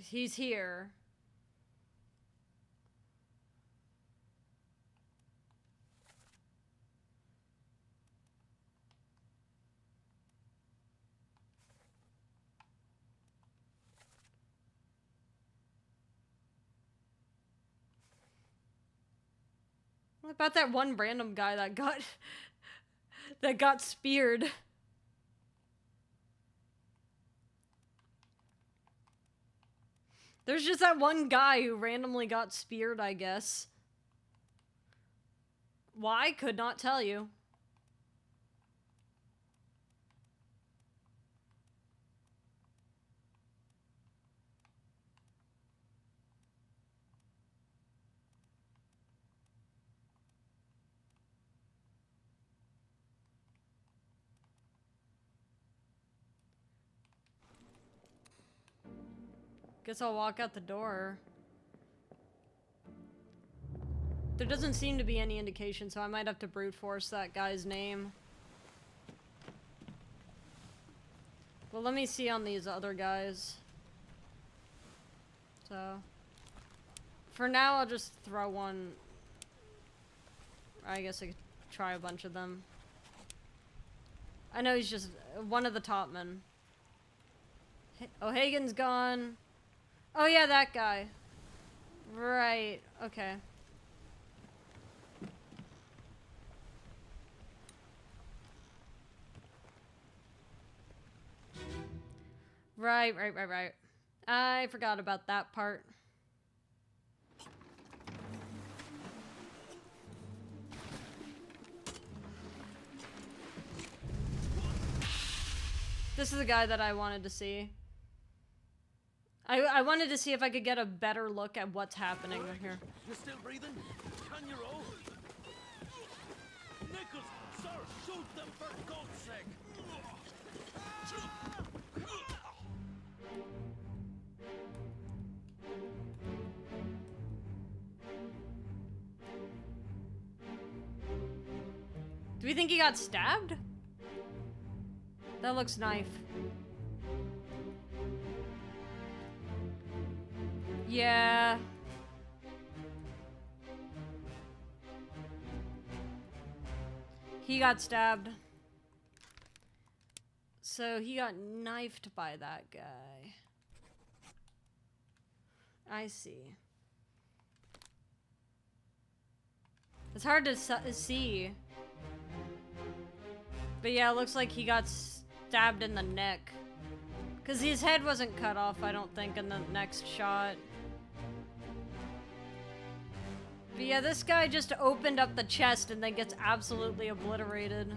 he's here. What about that one random guy that got speared? There's just that one guy who randomly got speared, I guess. Why? Could not tell you. Guess I'll walk out the door. There doesn't seem to be any indication, so I might have to brute force that guy's name. Well, let me see on these other guys. So, for now, I'll just throw one. I guess I could try a bunch of them. I know he's just one of the top men. O'Hagan's gone. Oh yeah, that guy. Right, okay. Right. I forgot about that part. This is the guy that I wanted to see. I wanted to see if I could get a better look at what's happening here. You're still breathing? Can you roll? Nichols, sir, shoot them for God's sake! Do we think he got stabbed? That looks knife. Yeah. He got stabbed. So he got knifed by that guy. I see. It's hard to see. But yeah, it looks like he got stabbed in the neck. Because his head wasn't cut off, I don't think, in the next shot. But yeah, this guy just opened up the chest and then gets absolutely obliterated.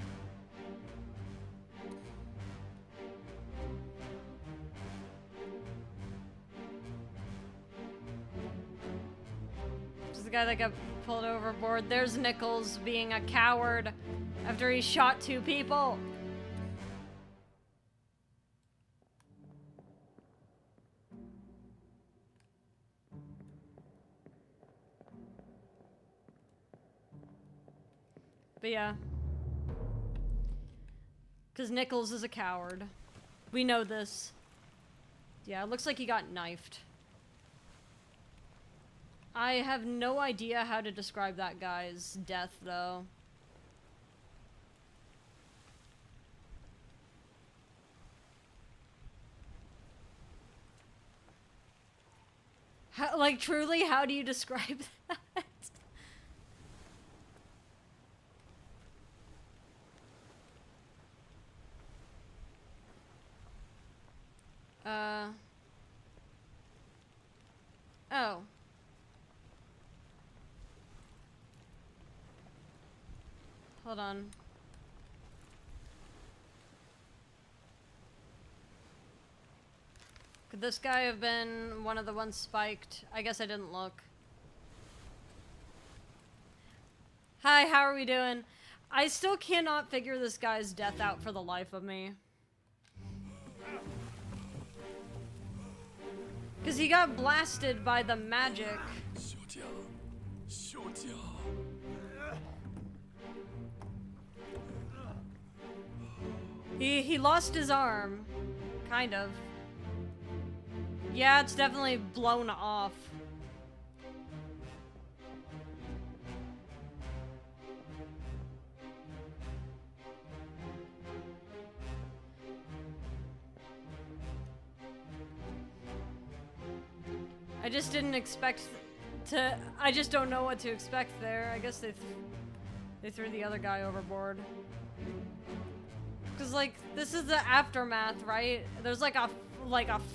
This is the guy that got pulled overboard. There's Nichols being a coward after he shot 2 people. But yeah. Because Nichols is a coward. We know this. Yeah, it looks like he got knifed. I have no idea how to describe that guy's death, though. How, like, truly, how do you describe that? Oh. Hold on. Could this guy have been one of the ones spiked? I guess I didn't look. Hi, how are we doing? I still cannot figure this guy's death out for the life of me. Because he got blasted by the magic. He lost his arm. Kind of. Yeah, it's definitely blown off. I just didn't expect to... I just don't know what to expect there. I guess they threw the other guy overboard. Because, like, this is the aftermath, right? There's like a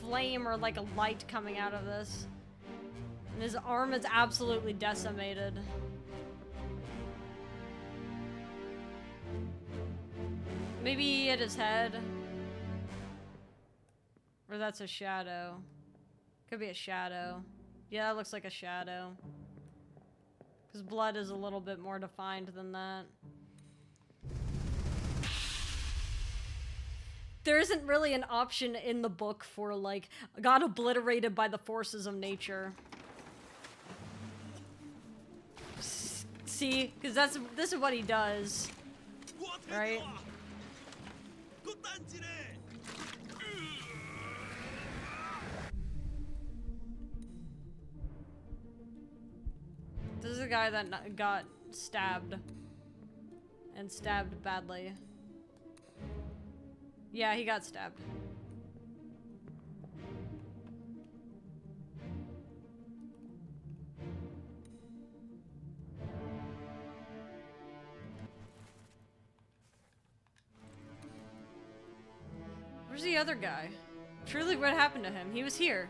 flame or like a light coming out of this. And his arm is absolutely decimated. Maybe he hit his head. Or that's a shadow. Could be a shadow. Yeah, it looks like a shadow. Because blood is a little bit more defined than that. There isn't really an option in the book for, like, got obliterated by the forces of nature. See? Because this is what he does. Right? This is a guy that got stabbed. And stabbed badly. Yeah, he got stabbed. Where's the other guy? Truly, what happened to him? He was here.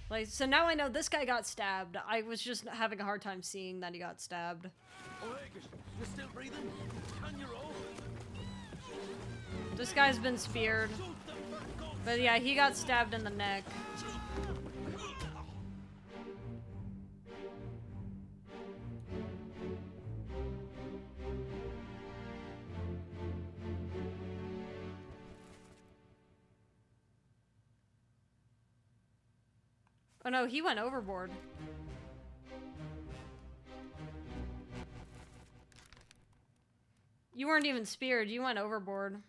Like, so now I know this guy got stabbed. I was just having a hard time seeing that he got stabbed. You're still breathing? Can you roll? This guy's been speared. But yeah, he got stabbed in the neck. Oh no, he went overboard. You weren't even speared, you went overboard.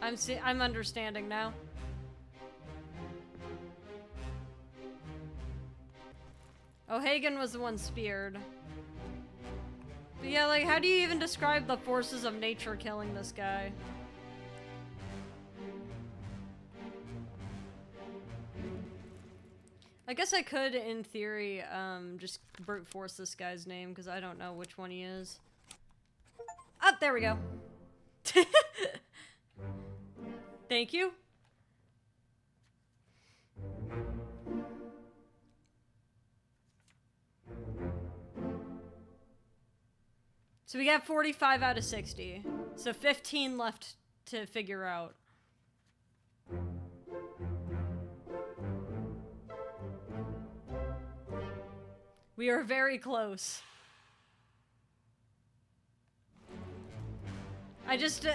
I'm understanding now. Oh, Hagen was the one speared. But yeah, like, how do you even describe the forces of nature killing this guy? I guess I could, in theory, just brute force this guy's name, because I don't know which one he is. Oh, there we go. Thank you. So we got 45 out of 60. So 15 left to figure out. We are very close. I just...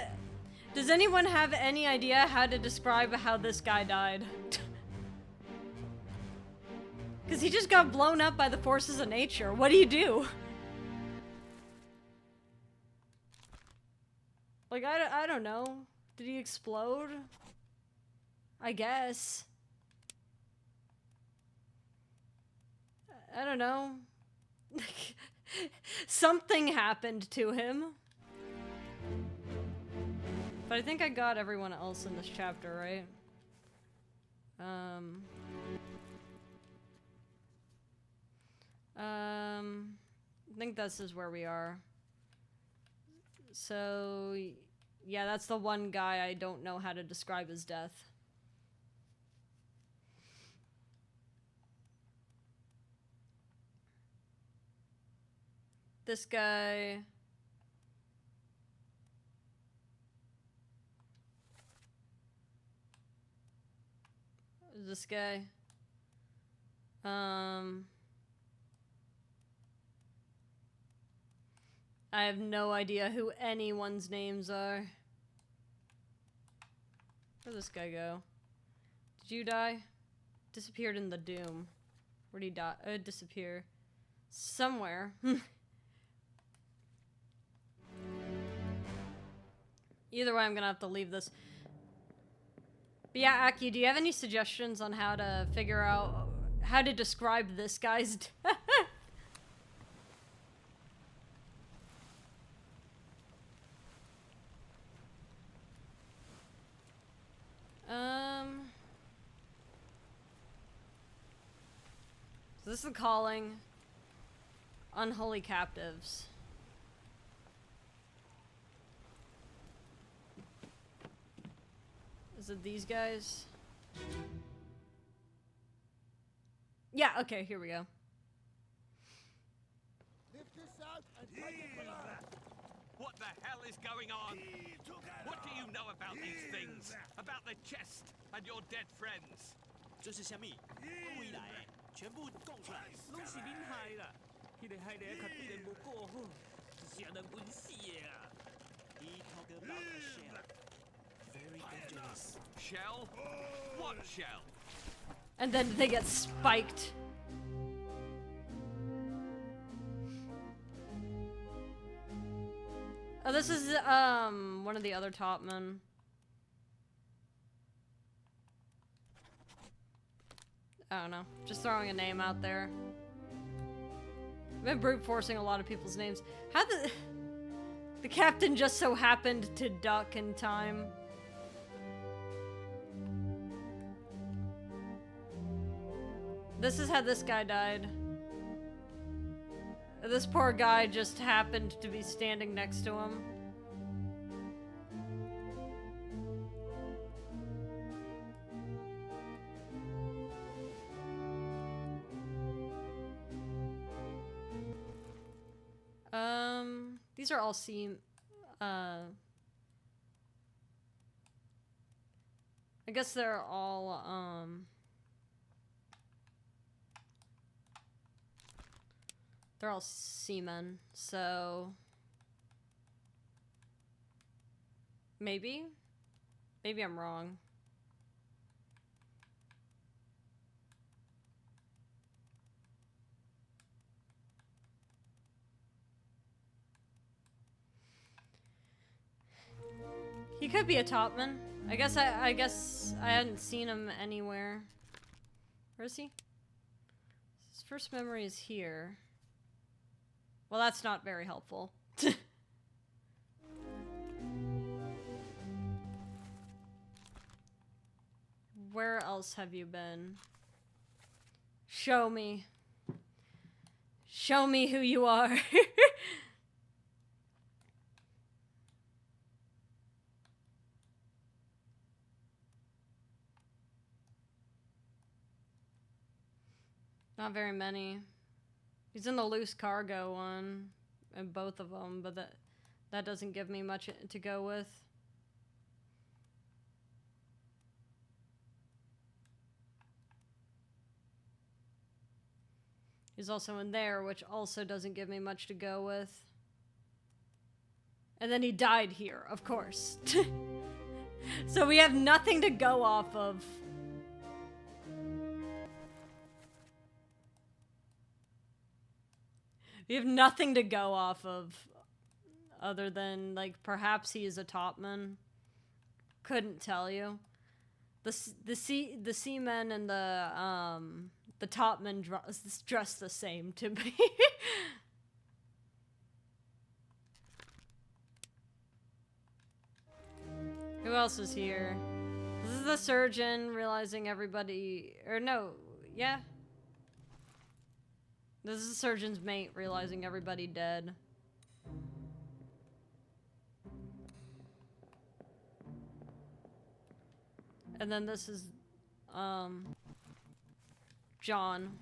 does anyone have any idea how to describe how this guy died? Because he just got blown up by the forces of nature. What do you do? Like, I don't know. Did he explode? I guess. I don't know. Something happened to him. But I think I got everyone else in this chapter, right? I think this is where we are. So, yeah, that's the one guy I don't know how to describe his death. This guy... This guy. I have no idea who anyone's names are. Where'd this guy go? Did you die? Disappeared in the doom. Where'd he die? Disappear. Somewhere. Either way, I'm gonna have to leave this. But yeah, Aki, do you have any suggestions on how to figure out how to describe this guy's death? So this is the calling. Unholy captives. Is it these guys? Yeah, okay, here we go. Lift this out and take it below. What the hell is going on? What do you know about these things? About the chest and your dead friends? 这是虾米？我回来的，全部讲出来，拢是恁害啦！迄个害的较对人无顾好，是啥人温死的啊？He talk about a shell, very dangerous. Shell? What shell? And then they get spiked. Oh, this is one of the other topmen. I don't know. Just throwing a name out there. I've been brute forcing a lot of people's names. How the captain just so happened to duck in time. This is how this guy died. This poor guy just happened to be standing next to him. These are all I guess they're all, they're all seamen, so maybe I'm wrong. He could be a topman. I guess I hadn't seen him anywhere. Where is he? His first memory is here. Well, that's not very helpful. Where else have you been? Show me. Show me who you are. Not very many. He's in the loose cargo one, and both of them, but that doesn't give me much to go with. He's also in there, which also doesn't give me much to go with. And then he died here, of course. So we have nothing to go off of. We have nothing to go off of other than, like, perhaps he is a topman. Couldn't tell you. The seamen and the topmen dress the same to me. Who else is here? This is the surgeon realizing everybody, or no, yeah. This is the surgeon's mate realizing everybody dead. And then this is, John.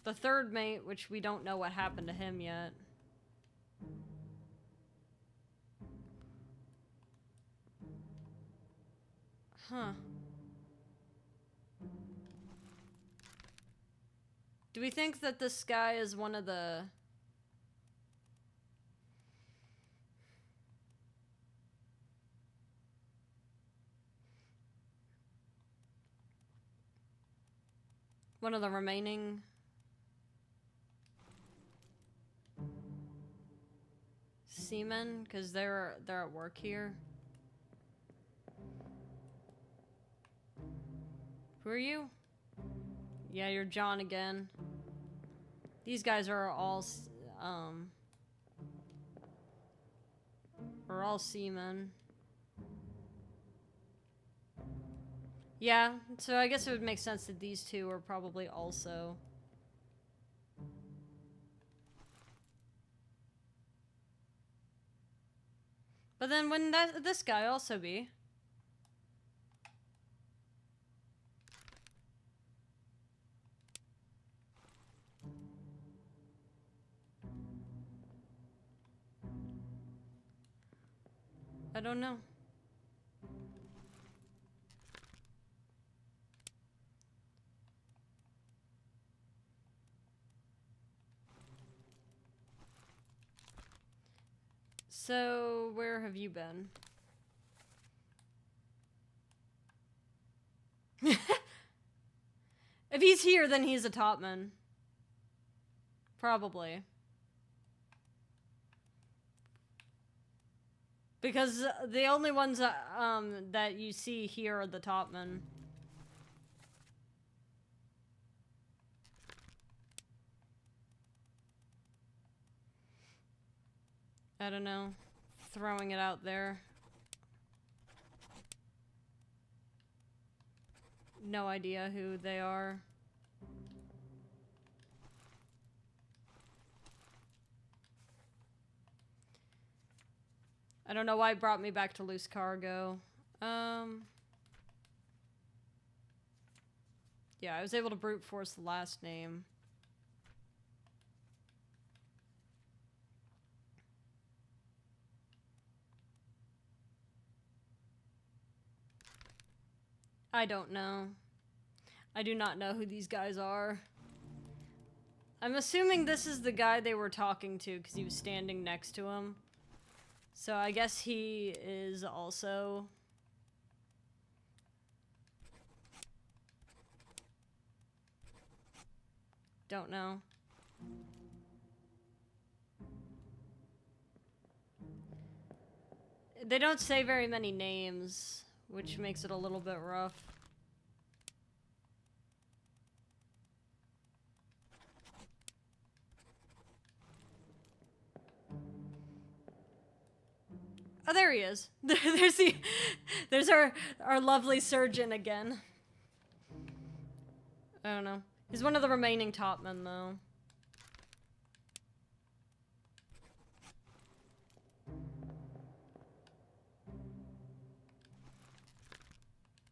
The third mate, which we don't know what happened to him yet. Huh. Do we think that this guy is one of the... one of the remaining... seamen? Because they're at work here. Who are you? Yeah, you're John again. These guys are all seamen. Yeah, so I guess it would make sense that these two are probably also. But then wouldn't this guy also be? don't know. So, where have you been? If he's here, then he's a topman. Probably. Because the only ones that you see here are the topmen. I don't know. Throwing it out there. No idea who they are. I don't know why it brought me back to loose cargo. Yeah, I was able to brute force the last name. I don't know. I do not know who these guys are. I'm assuming this is the guy they were talking to because he was standing next to him. So I guess he is also... Don't know. They don't say very many names, which makes it a little bit rough. Oh, there he is. There's our lovely surgeon again. I don't know. He's one of the remaining topmen, though.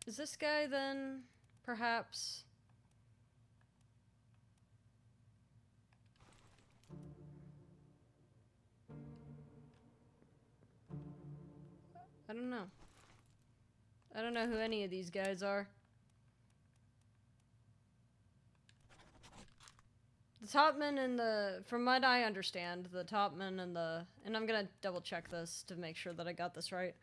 Is this guy then, perhaps? I don't know. I don't know who any of these guys are. The topman and the, from what I understand, the topman and the, and I'm gonna double check this to make sure that I got this right.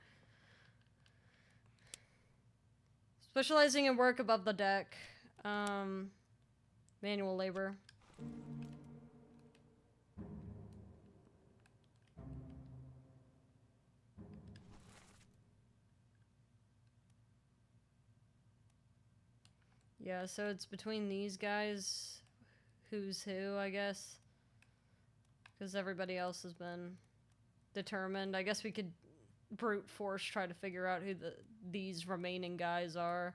Specializing in work above the deck, manual labor. Yeah, so it's between these guys, who's who, I guess. Because everybody else has been determined. I guess we could brute force try to figure out who these remaining guys are.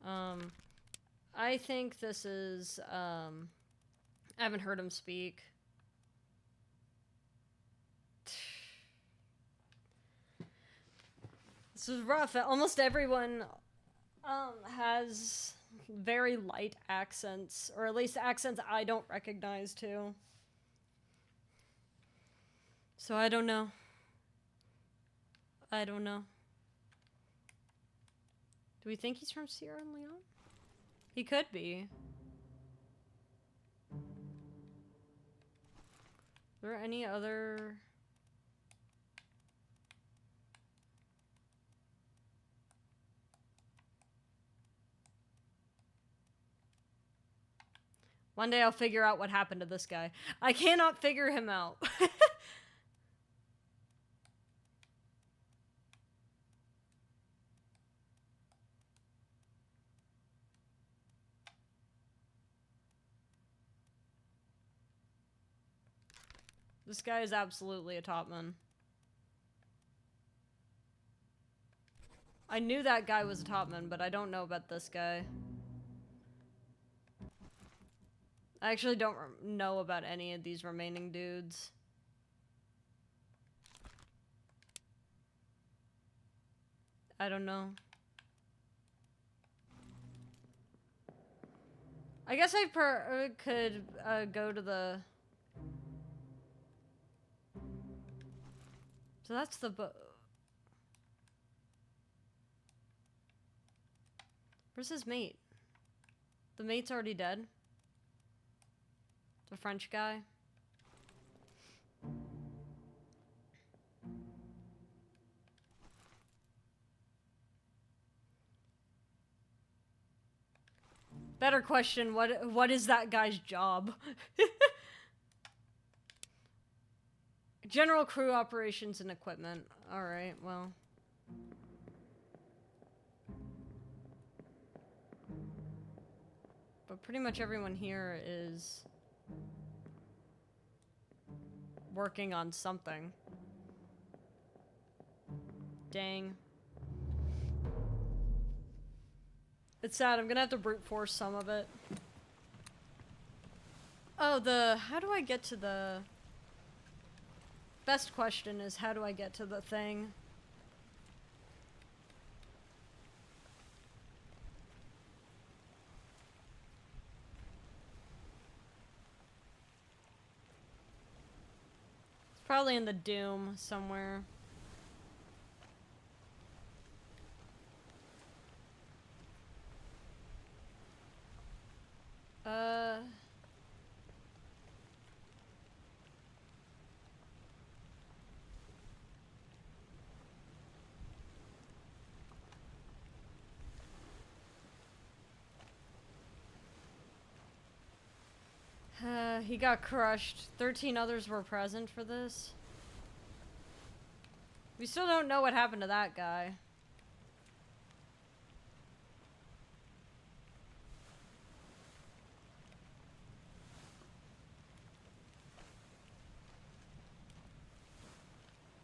I think this is, I haven't heard him speak. This is rough. Almost everyone has very light accents, or at least accents I don't recognize too. So I don't know. I don't know. Do we think he's from Sierra Leone? He could be. Are there any other... One day I'll figure out what happened to this guy. I cannot figure him out. This guy is absolutely a topman. I knew that guy was a topman, but I don't know about this guy. I actually don't know about any of these remaining dudes. I don't know. I guess I could go to the... So that's the Where's his mate? The mate's already dead. The French guy. Better question, what is that guy's job? General crew operations and equipment. Alright, well. But pretty much everyone here is working on something. Dang. It's sad, I'm gonna have to brute force some of it. Oh, how do I get to the... Best question is, how do I get to the thing? It's probably in the Doom somewhere. He got crushed. 13 others were present for this. We still don't know what happened to that guy.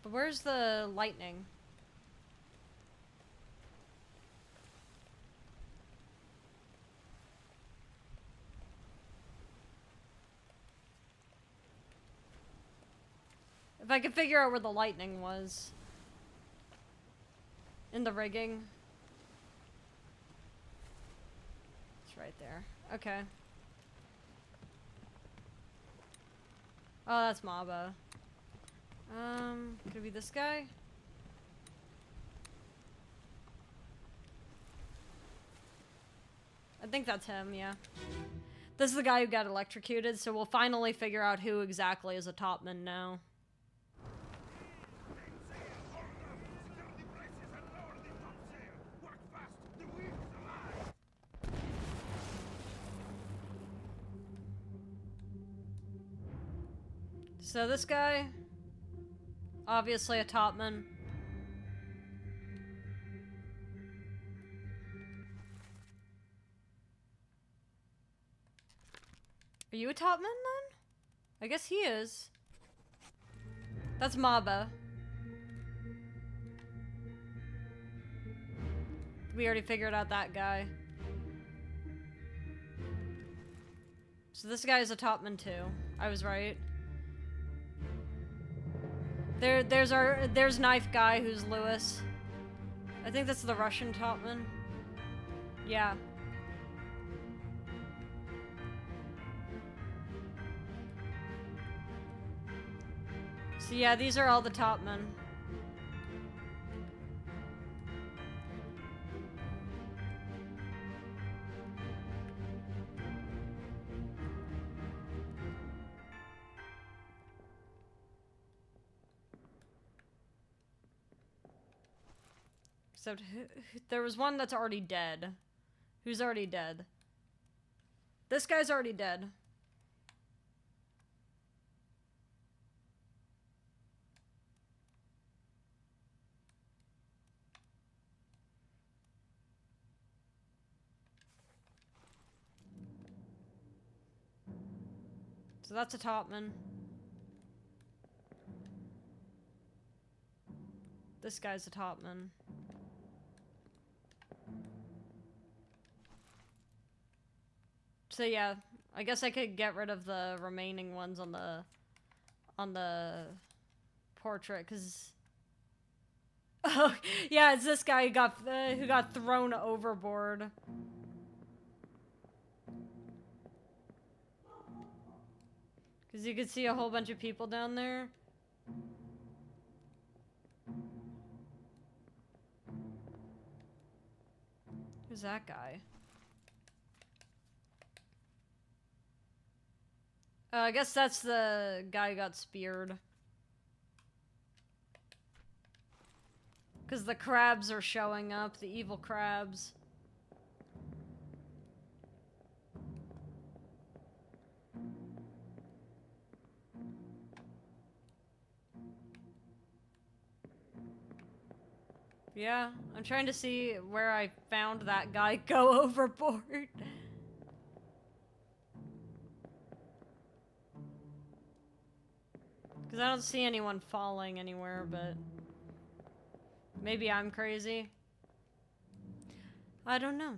But where's the lightning? If I could figure out where the lightning was. In the rigging. It's right there. Okay. Oh, that's Maba. Could it be this guy? I think that's him, yeah. This is the guy who got electrocuted, so we'll finally figure out who exactly is a topman now. So this guy, obviously a topman. Are you a topman then? I guess he is. That's Maba. We already figured out that guy. So this guy is a topman too. I was right. There's knife guy who's Lewis. I think that's the Russian topman. Yeah. So yeah, these are all the topmen. Except there was one that's already dead. Who's already dead? This guy's already dead. So that's a topman. This guy's a topman. So yeah, I guess I could get rid of the remaining ones on the portrait, cause oh yeah, it's this guy who got thrown overboard. Cause you could see a whole bunch of people down there. Who's that guy? I guess that's the guy who got speared. Because the crabs are showing up, the evil crabs. Yeah, I'm trying to see where I found that guy go overboard. Because I don't see anyone falling anywhere, but maybe I'm crazy. I don't know.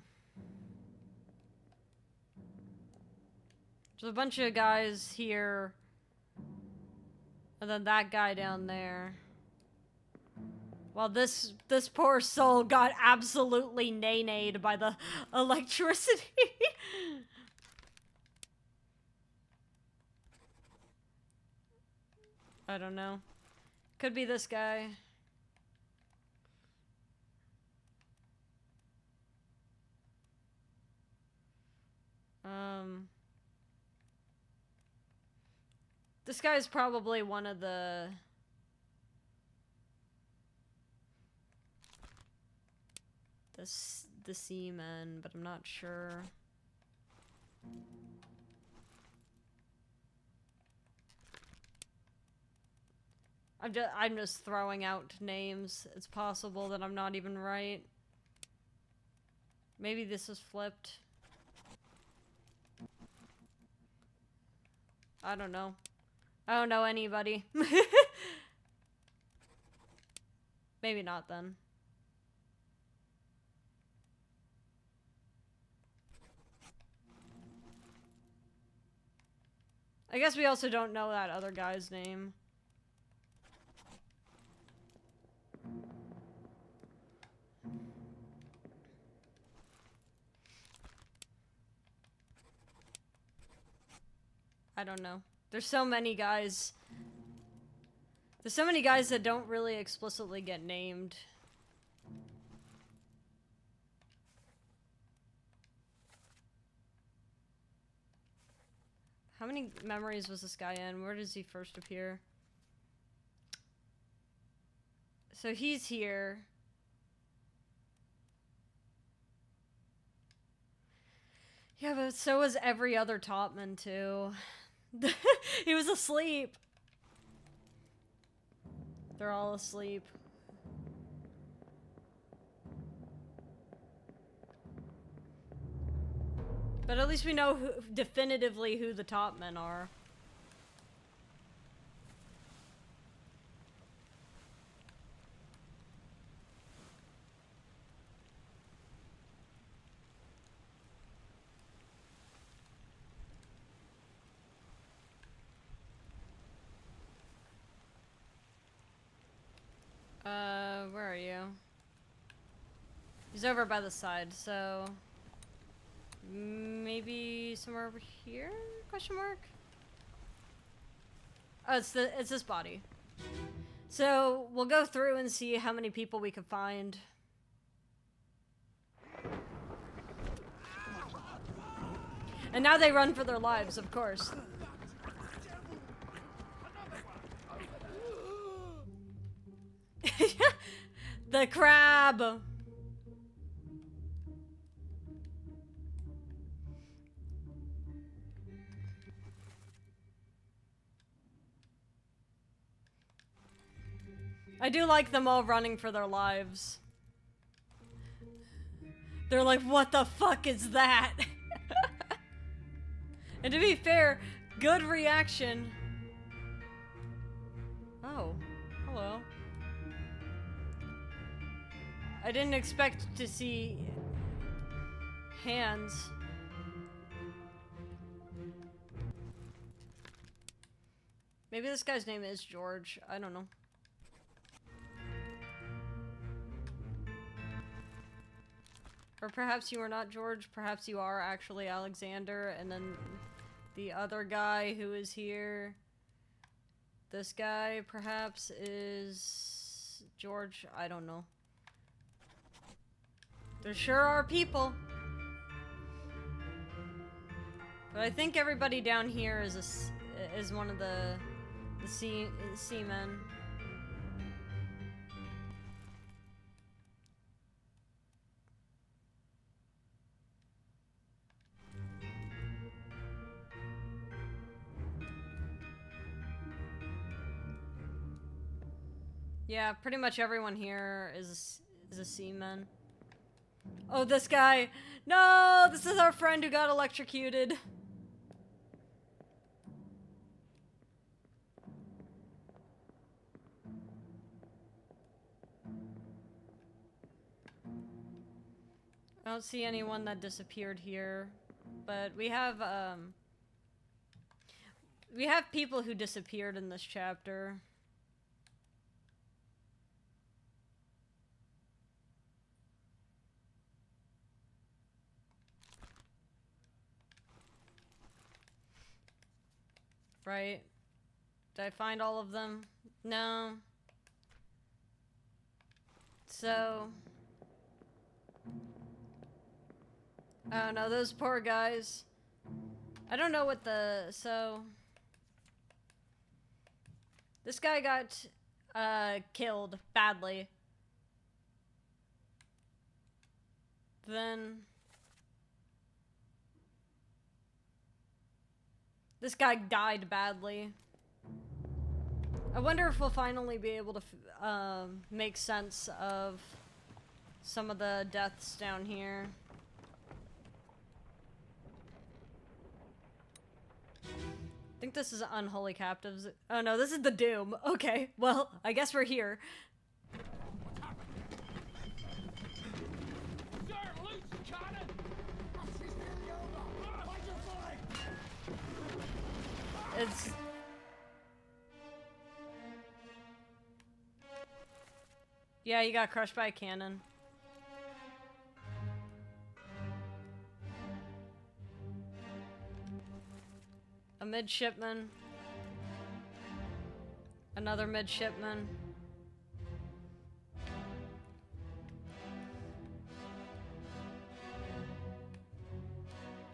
There's a bunch of guys here, and then that guy down there. Well, this poor soul got absolutely nay-nayed by the electricity. I don't know. Could be this guy. This guy's probably one of the seamen, but I'm not sure. I'm just throwing out names. It's possible that I'm not even right. Maybe this is flipped. I don't know. I don't know anybody. Maybe not then. I guess we also don't know that other guy's name. I don't know. There's so many guys. There's so many guys that don't really explicitly get named. How many memories was this guy in? Where does he first appear? So he's here. Yeah, but so was every other topman too. He was asleep. They're all asleep. But at least we know definitively who the topmen are. Where are you? He's over by the side, so maybe somewhere over here? Question mark? Oh, it's this body. So we'll go through and see how many people we can find. And now they run for their lives, of course. The crab. I do like them all running for their lives. They're like, what the fuck is that? And to be fair, good reaction. Oh, hello. I didn't expect to see hands. Maybe this guy's name is George. I don't know. Or perhaps you are not George. Perhaps you are actually Alexander. And then the other guy who is here, this guy perhaps is George. I don't know. There sure are people. But I think everybody down here is one of the seamen. Yeah, pretty much everyone here is a seaman. Oh, this guy. No, this is our friend who got electrocuted. I don't see anyone that disappeared here, but we have people who disappeared in this chapter. Right? Did I find all of them? No. So... oh no, those poor guys. I don't know what the... so... this guy got, killed badly. Then... this guy died badly. I wonder if we'll finally be able to make sense of some of the deaths down here. I think this is Unholy Captives. Oh no, this is the Doom. Okay, well, I guess we're here. It's... yeah, you got crushed by a cannon. A midshipman. Another midshipman.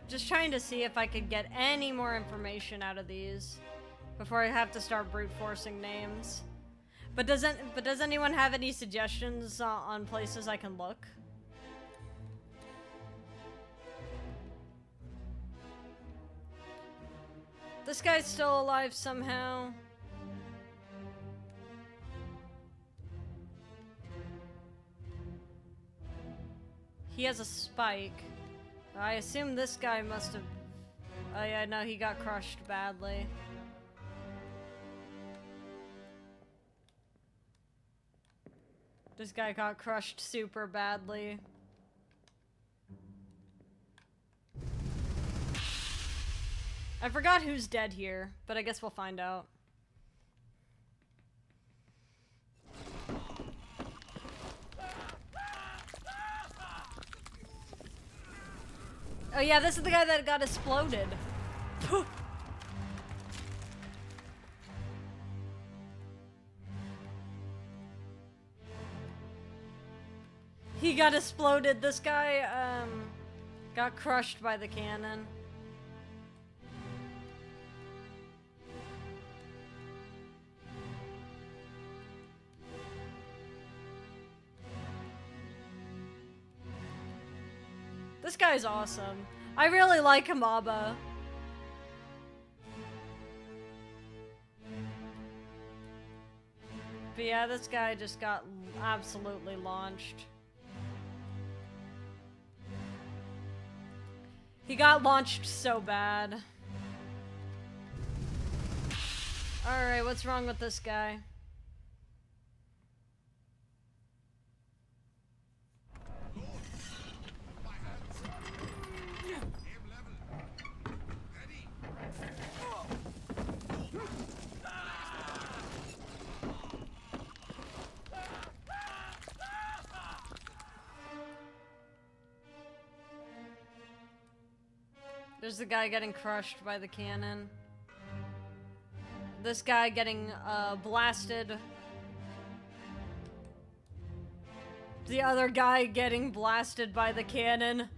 Just trying to see if I could get any more information out of these before I have to start brute forcing names. But does anyone have any suggestions on places I can look? This guy's still alive somehow. He has a spike. I assume this guy must have... oh yeah, no, he got crushed badly. This guy got crushed super badly. I forgot who's dead here, but I guess we'll find out. Oh yeah, this is the guy that got exploded. He got exploded. This guy, got crushed by the cannon. This guy's awesome. I really like Hamaba. But yeah, this guy just got absolutely launched. He got launched so bad. Alright, what's wrong with this guy? There's the guy getting crushed by the cannon. This guy getting blasted. The other guy getting blasted by the cannon.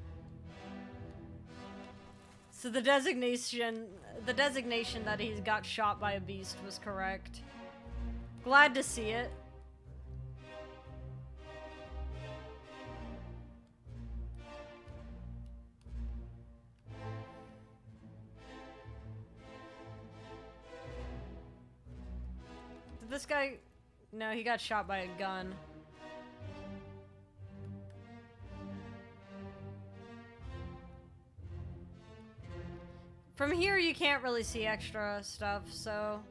So the designation that he got shot by a beast was correct. Glad to see it. Did this guy... No, he got shot by a gun. From here, you can't really see extra stuff, so...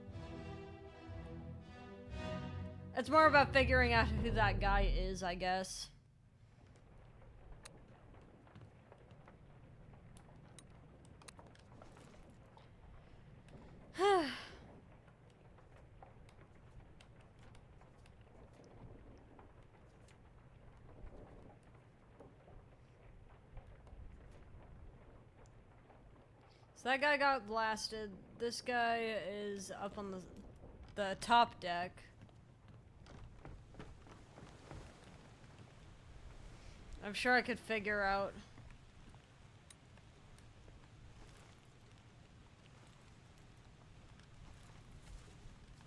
It's more about figuring out who that guy is, I guess. So that guy got blasted. This guy is up on the top deck. I'm sure I could figure out.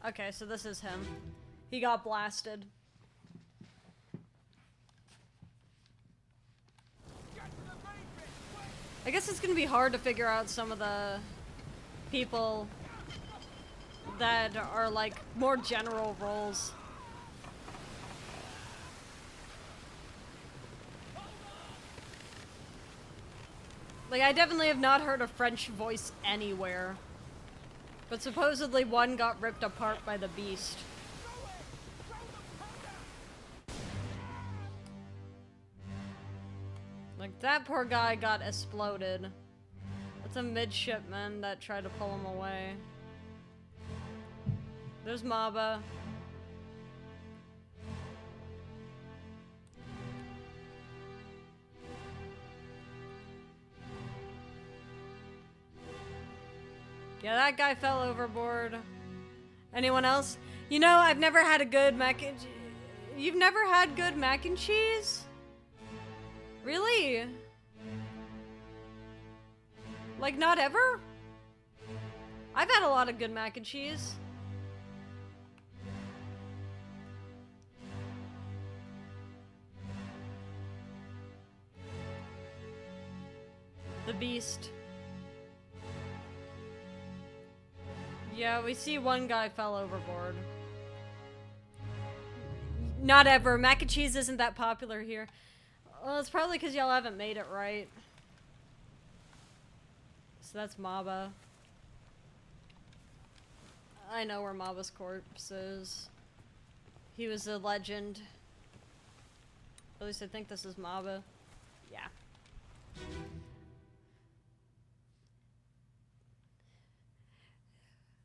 Okay, so this is him. He got blasted. I guess it's gonna be hard to figure out some of the people that are like more general roles. Like, I definitely have not heard a French voice anywhere. But supposedly one got ripped apart by the beast. Like, that poor guy got exploded. That's a midshipman that tried to pull him away. There's Maba. Yeah, that guy fell overboard. Anyone else? You know, I've never had a good mac and... You've never had good mac and cheese? Really? Like, not ever? I've had a lot of good mac and cheese. The beast. Yeah, we see one guy fell overboard. Not ever. Mac and cheese isn't that popular here. Well, it's probably because y'all haven't made it right. So that's Maba. I know where Maba's corpse is. He was a legend. At least I think this is Maba. Yeah.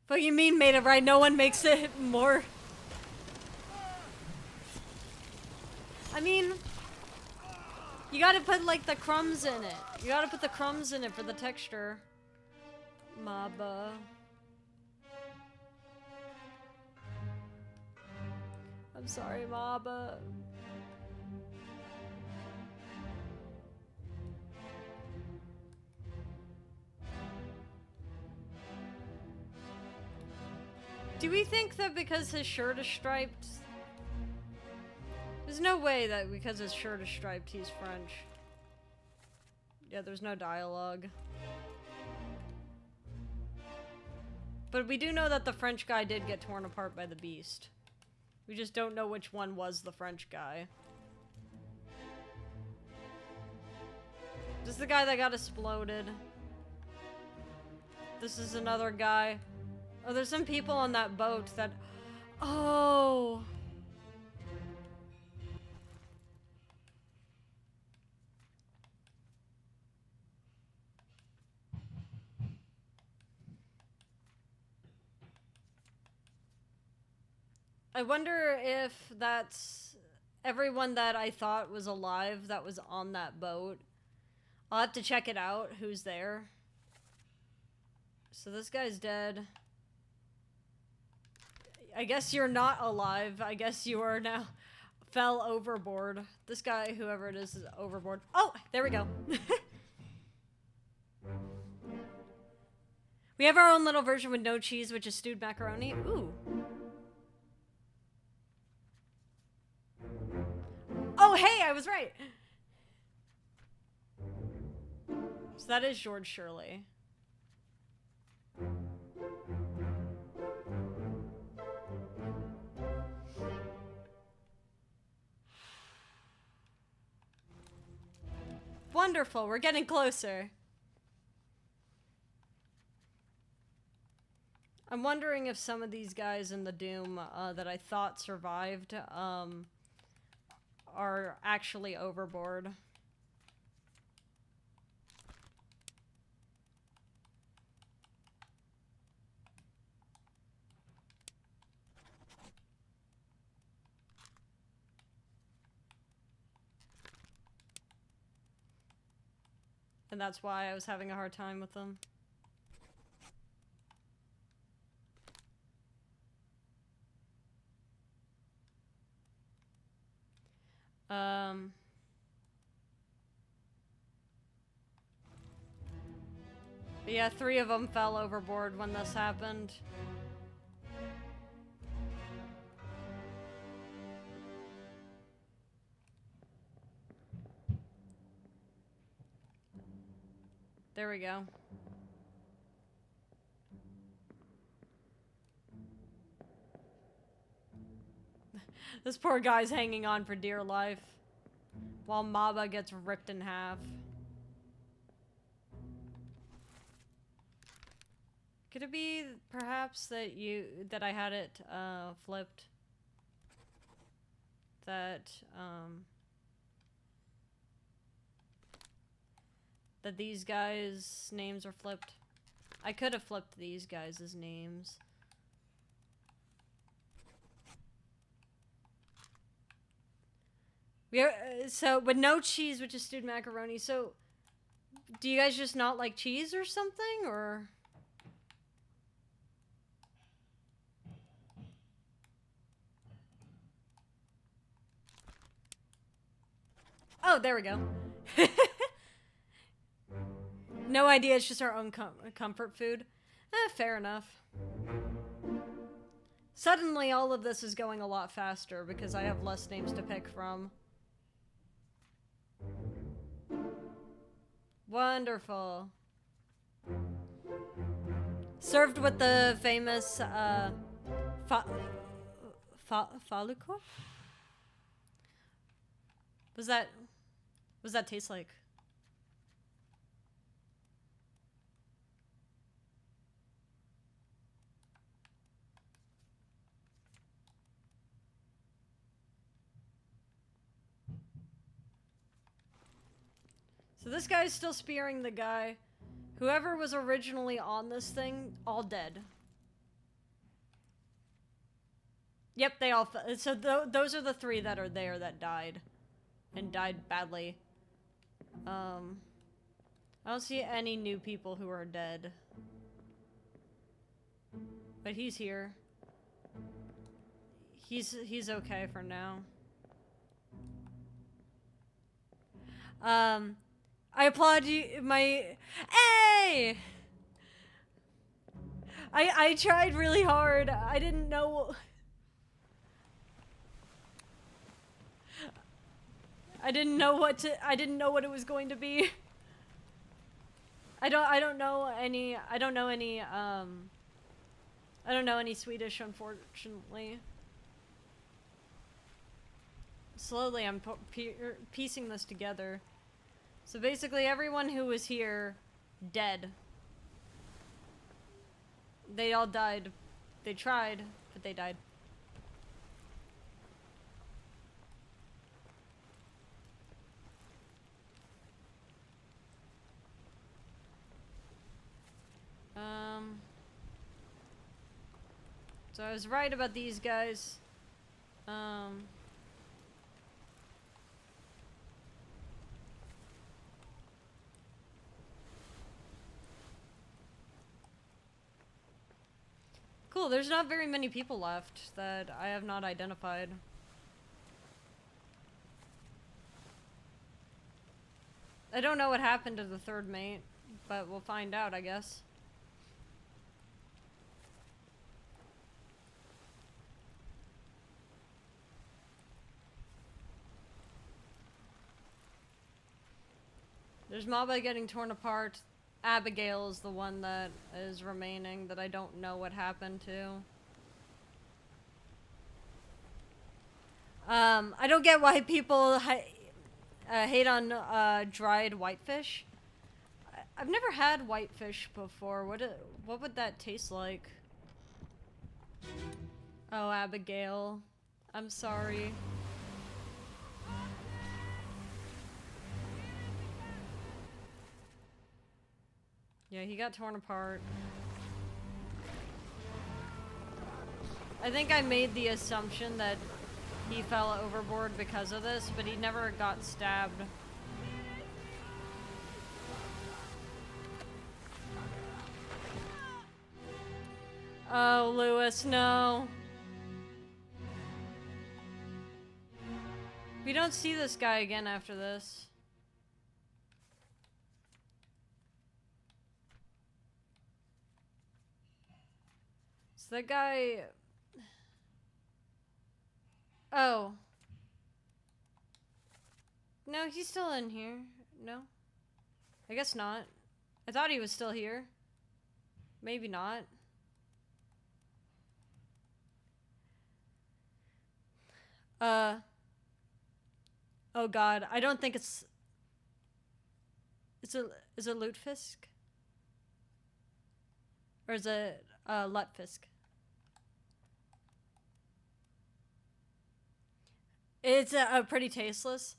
But you mean made it right? No one makes it more... I mean... You gotta put, like, the crumbs in it. You gotta put the crumbs in it for the texture. Maba. I'm sorry, Maba. Do we think that because his shirt is striped... There's no way that because his shirt is striped, he's French. Yeah, there's no dialogue. But we do know that the French guy did get torn apart by the beast. We just don't know which one was the French guy. This is the guy that got exploded. This is another guy. Oh, there's some people on that boat that... Oh! I wonder if that's everyone that I thought was alive that was on that boat. I'll have to check it out, who's there. So this guy's dead. I guess you're not alive. I guess you are now fell overboard. This guy, whoever it is overboard. Oh, there we go. We have our own little version with no cheese, which is stewed macaroni. Ooh. Oh, hey, I was right. So that is George Shirley. Wonderful, we're getting closer. I'm wondering if some of these guys in the Doom that I thought survived are actually overboard. And that's why I was having a hard time with them. But yeah, 3 of them fell overboard when this happened. There we go. This poor guy's hanging on for dear life while Maba gets ripped in half. Could it be perhaps that I had it flipped? That these guys' names are flipped. I could have flipped these guys' names. We are, so, with no cheese, which is stewed macaroni. So, do you guys just not like cheese or something, or? Oh, there we go. No idea, it's just our own comfort food. Fair enough. Suddenly, all of this is going a lot faster because I have less names to pick from. Wonderful. Served with the famous, faluko? What does that taste like? So this guy's still spearing the guy. Whoever was originally on this thing, all dead. Yep, they all so those are the 3 that are there that died. And died badly. I don't see any new people who are dead. But he's here. He's okay for now. I applaud you, Hey! I tried really hard. I didn't know... I didn't know what it was going to be. I don't know any Swedish, unfortunately. Slowly, I'm piecing this together. So basically, everyone who was here, dead. They all died. They tried, but they died. So I was right about these guys. Cool, there's not very many people left that I have not identified. I don't know what happened to the third mate, but we'll find out, I guess. There's Maba getting torn apart. Abigail is the one that is remaining that I don't know what happened to. I don't get why people hate on dried whitefish. I've never had whitefish before. What would that taste like? Oh, Abigail. I'm sorry. Yeah, he got torn apart. I think I made the assumption that he fell overboard because of this, but he never got stabbed. Oh, Lewis, no. We don't see this guy again after this. So that guy... Oh. No, he's still in here. No? I guess not. I thought he was still here. Maybe not. Oh god, I don't think it's... Is it lutefisk? Or is it, lutefisk? It's pretty tasteless.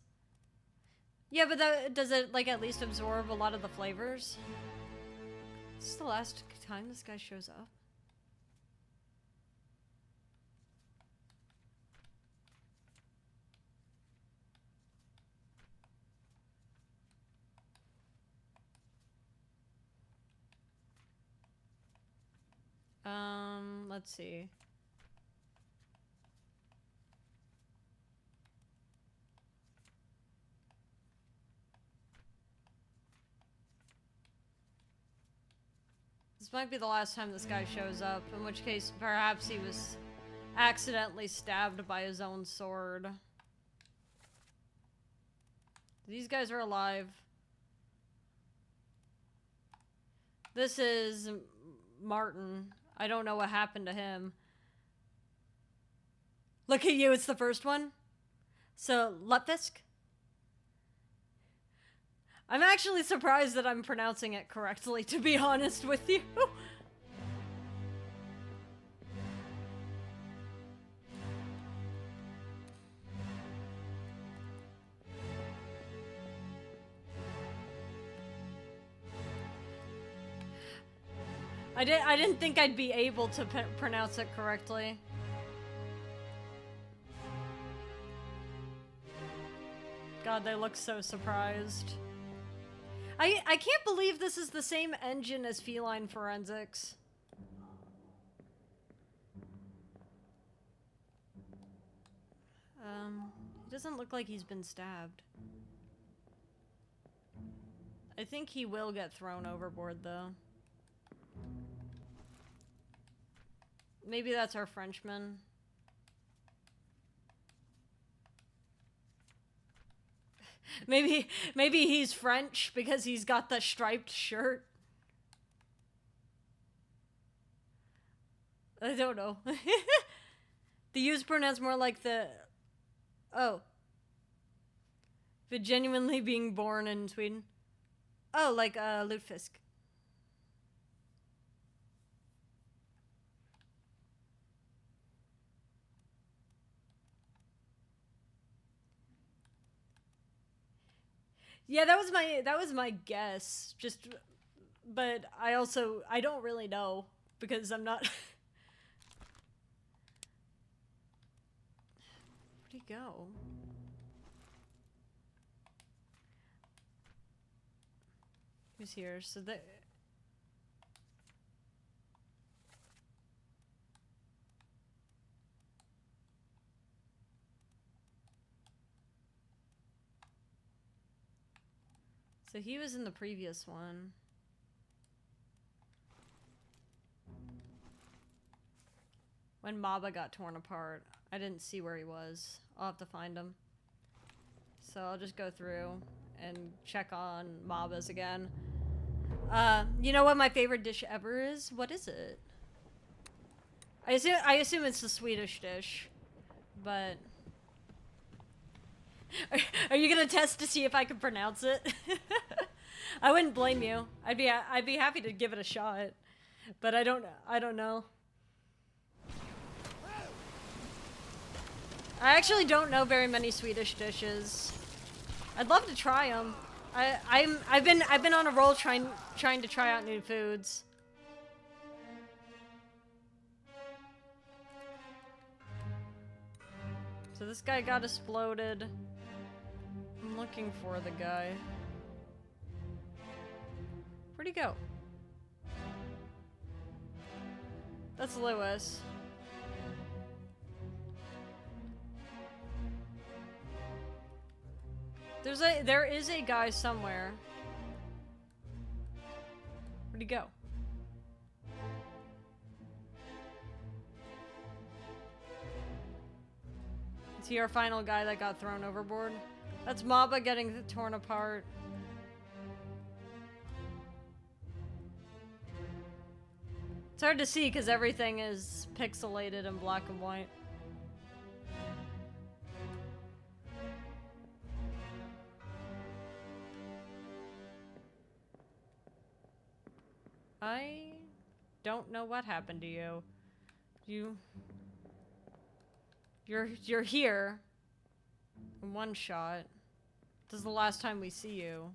Yeah, but does it, like, at least absorb a lot of the flavors? This is the last time this guy shows up. Let's see. This might be the last time this guy shows up, in which case perhaps he was accidentally stabbed by his own sword. These guys are alive. This is Martin. I don't know what happened to him. Look at you, it's the first one. So, Lutefisk? I'm actually surprised that I'm pronouncing it correctly, to be honest with you. I didn't think I'd be able to pronounce it correctly. God, they look so surprised. I can't believe this is the same engine as Feline Forensics. It doesn't look like he's been stabbed. I think he will get thrown overboard, though. Maybe that's our Frenchman. Maybe he's French because he's got the striped shirt. I don't know. The use pronounce more like the... Oh. For genuinely being born in Sweden. Oh, like lutefisk. Yeah, that was my guess. Just, but I don't really know because I'm not. Where'd he go? Who's here? So that. So he was in the previous one. When Maba got torn apart. I didn't see where he was. I'll have to find him. So I'll just go through and check on Mabas again. You know what my favorite dish ever is? What is it? I assume it's the Swedish dish. But... Are you gonna test to see if I can pronounce it? I wouldn't blame you. I'd be happy to give it a shot. But I don't know. I actually don't know very many Swedish dishes. I'd love to try them. I've been on a roll trying to try out new foods. So this guy got exploded. I'm looking for the guy. Where'd he go? That's Lewis. There is a guy somewhere. Where'd he go? Is he our final guy that got thrown overboard? That's Maba getting torn apart. It's hard to see because everything is pixelated in black and white. I don't know what happened to you. You're here in one shot. This is the last time we see you.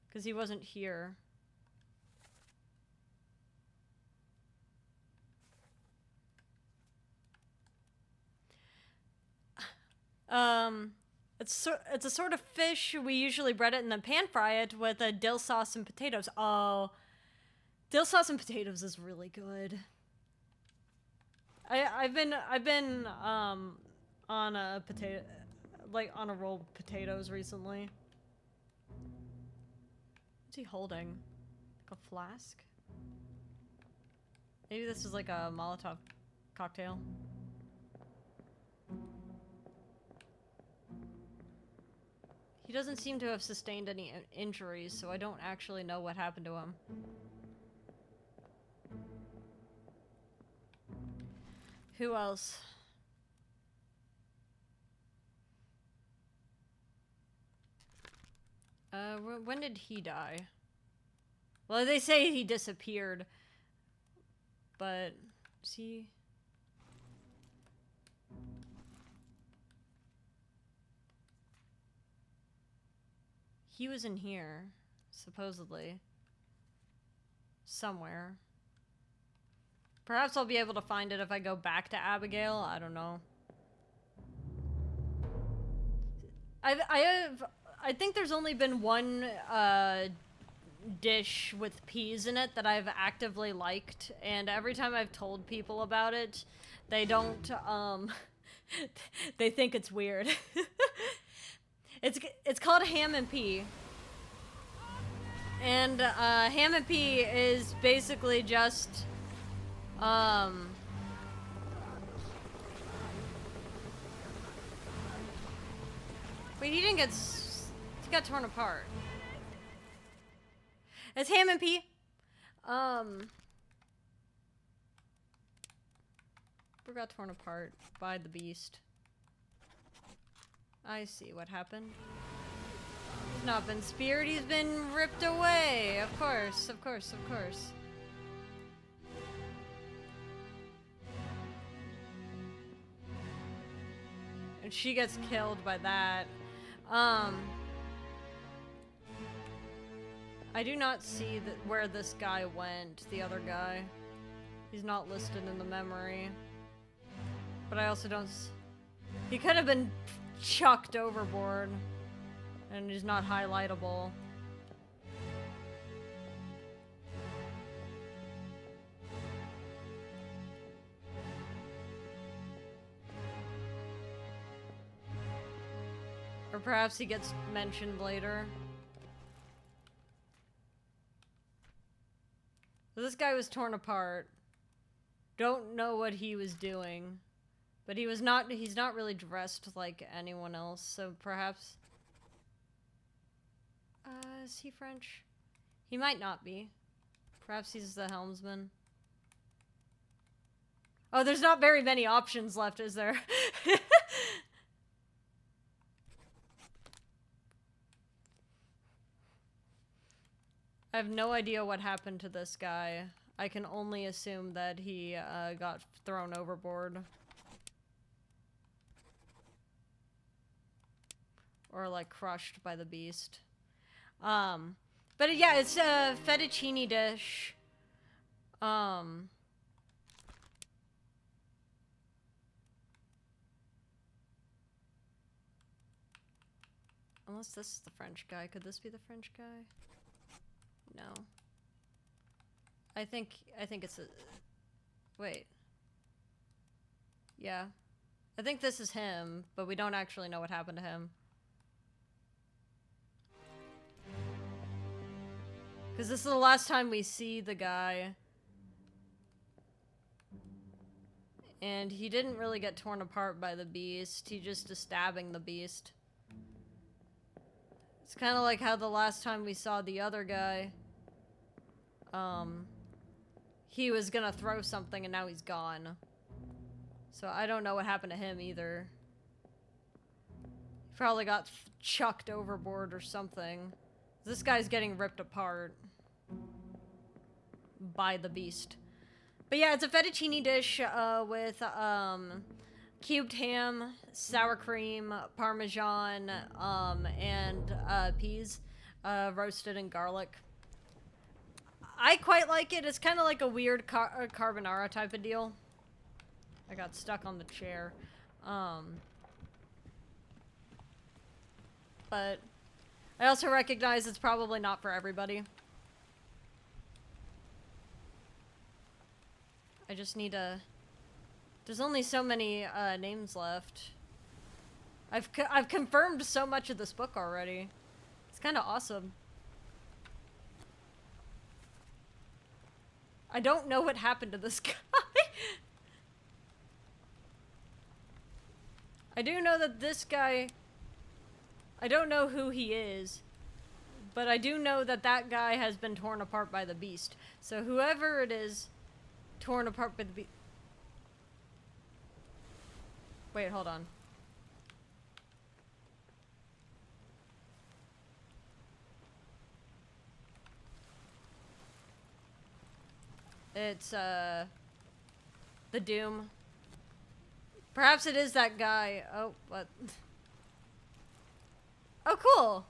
Because he wasn't here. It's a sort of fish. We usually bread it and then pan fry it with a dill sauce and potatoes. Oh, dill sauce and potatoes is really good. I've been on a potato, like on a roll of potatoes recently. What's he holding? Like a flask? Maybe this is like a Molotov cocktail. He doesn't seem to have sustained any injuries, so I don't actually know what happened to him. Who else? When did he die? Well, they say he disappeared. But, see... He was in here, supposedly. Somewhere. Perhaps I'll be able to find it if I go back to Abigail. I don't know. I think there's only been one dish with peas in it that I've actively liked, and every time I've told people about it, they don't they think it's weird. It's called ham and pea. And ham and pea is basically just wait, he didn't get he got torn apart. It's ham and pea. We got torn apart by the beast. I see what happened. He's not been speared, he's been ripped away. Of course, of course, of course. And she gets killed by that. I do not see where this guy went, the other guy. He's not listed in the memory. But I also don't... He could have been chucked overboard. And he's not highlightable. Or perhaps he gets mentioned later. So this guy was torn apart. Don't know what he was doing. But he's not really dressed like anyone else, so perhaps... is he French? He might not be. Perhaps he's the helmsman. Oh, there's not very many options left, is there? I have no idea what happened to this guy. I can only assume that he got thrown overboard. Or like crushed by the beast. But yeah, it's a fettuccine dish. Unless this is the French guy. Could this be the French guy? No. I think it's a... Wait. Yeah. I think this is him, but we don't actually know what happened to him. Because this is the last time we see the guy. And he didn't really get torn apart by the beast. He just is stabbing the beast. It's kind of like how the last time we saw the other guy, he was gonna throw something and now he's gone. So I don't know what happened to him either. He probably got chucked overboard or something. This guy's getting ripped apart by the beast. But yeah, it's a fettuccine dish with cubed ham, sour cream, parmesan, and peas roasted in garlic. I quite like it. It's kind of like a weird carbonara type of deal. I got stuck on the chair. But I also recognize it's probably not for everybody. I just need a... There's only so many names left. I've confirmed so much of this book already. It's kind of awesome. I don't know what happened to this guy. I do know that this guy... I don't know who he is. But I do know that that guy has been torn apart by the beast. So whoever it is, torn apart by the beast... Wait, hold on. It's, the Doom. Perhaps it is that guy. Oh, what? Oh, cool!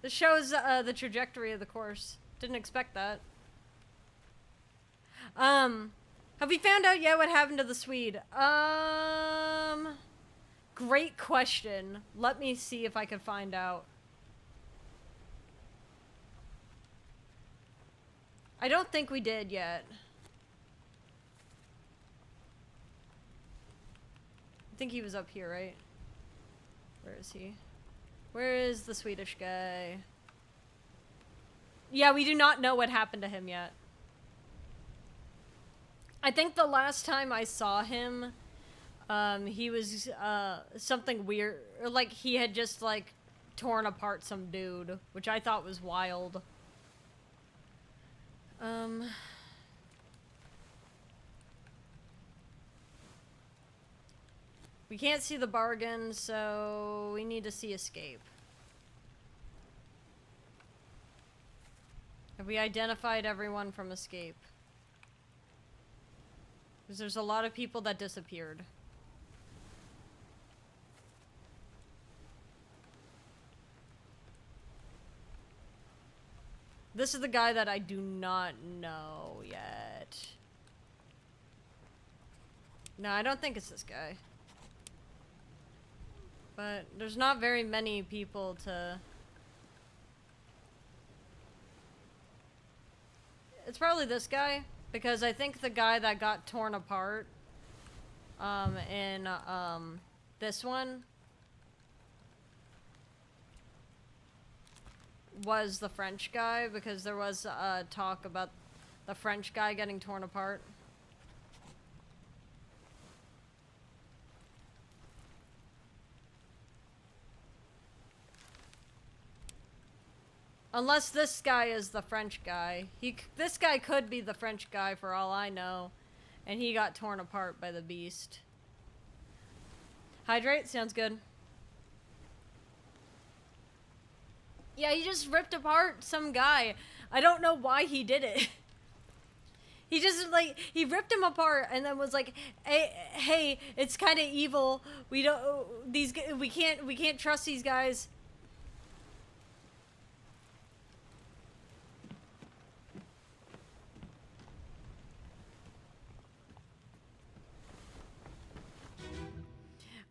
This shows, the trajectory of the course. Didn't expect that. Have we found out yet what happened to the Swede? Great question. Let me see if I can find out. I don't think we did yet. I think he was up here, right? Where is he? Where is the Swedish guy? Yeah, we do not know what happened to him yet. I think the last time I saw him, he was, something weird. Like, he had just, like, torn apart some dude, which I thought was wild. We can't see the bargain, so we need to see escape. Have we identified everyone from escape? Because there's a lot of people that disappeared. This is the guy that I do not know yet. No, I don't think it's this guy. But there's not very many people to... It's probably this guy, because I think the guy that got torn apart in this one was the French guy, because there was talk about the French guy getting torn apart. Unless this guy is the French guy. This guy could be the French guy for all I know. And he got torn apart by the beast. Hydrate? Sounds good. Yeah, he just ripped apart some guy. I don't know why he did it. He just, like, he ripped him apart and then was like, hey, it's kind of evil. We can't trust these guys.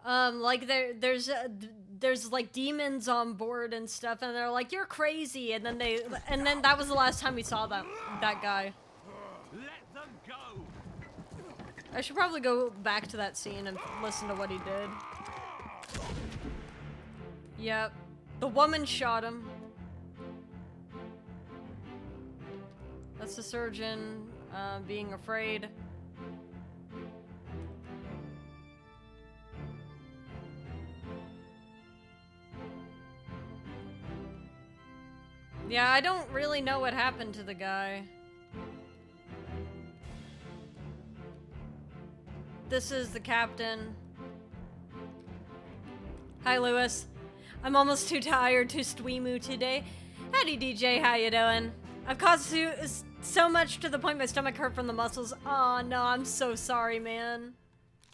Like there's like demons on board and stuff, and they're like, you're crazy, and then that was the last time we saw that guy. Let them go. I should probably go back to that scene and listen to what he did. Yep. The woman shot him. That's the surgeon, being afraid. Yeah, I don't really know what happened to the guy. This is the captain. Hi, Lewis. I'm almost too tired to streamu today. Howdy, DJ. How you doing? I've caused so much to the point my stomach hurt from the muscles. Aw, no, I'm so sorry, man.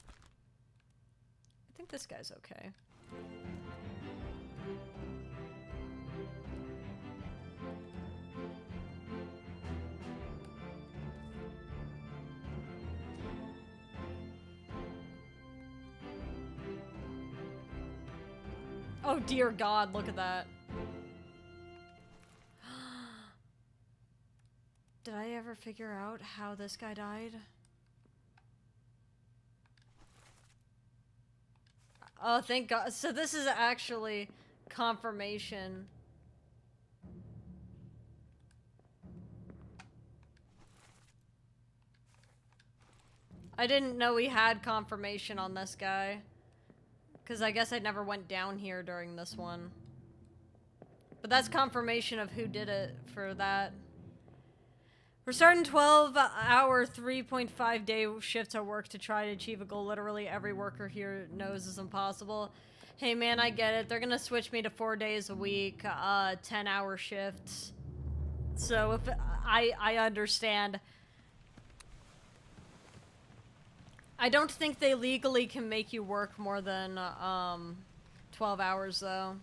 I think this guy's okay. Oh dear God, look at that. Did I ever figure out how this guy died? Oh, thank God. So this is actually confirmation. I didn't know we had confirmation on this guy. Because I guess I never went down here during this one. But that's confirmation of who did it for that. We're starting 12-hour, 3.5-day shifts at work to try to achieve a goal literally every worker here knows is impossible. Hey man, I get it. They're gonna switch me to 4 days a week, 10-hour shifts. So if I understand. I don't think they legally can make you work more than 12 hours though.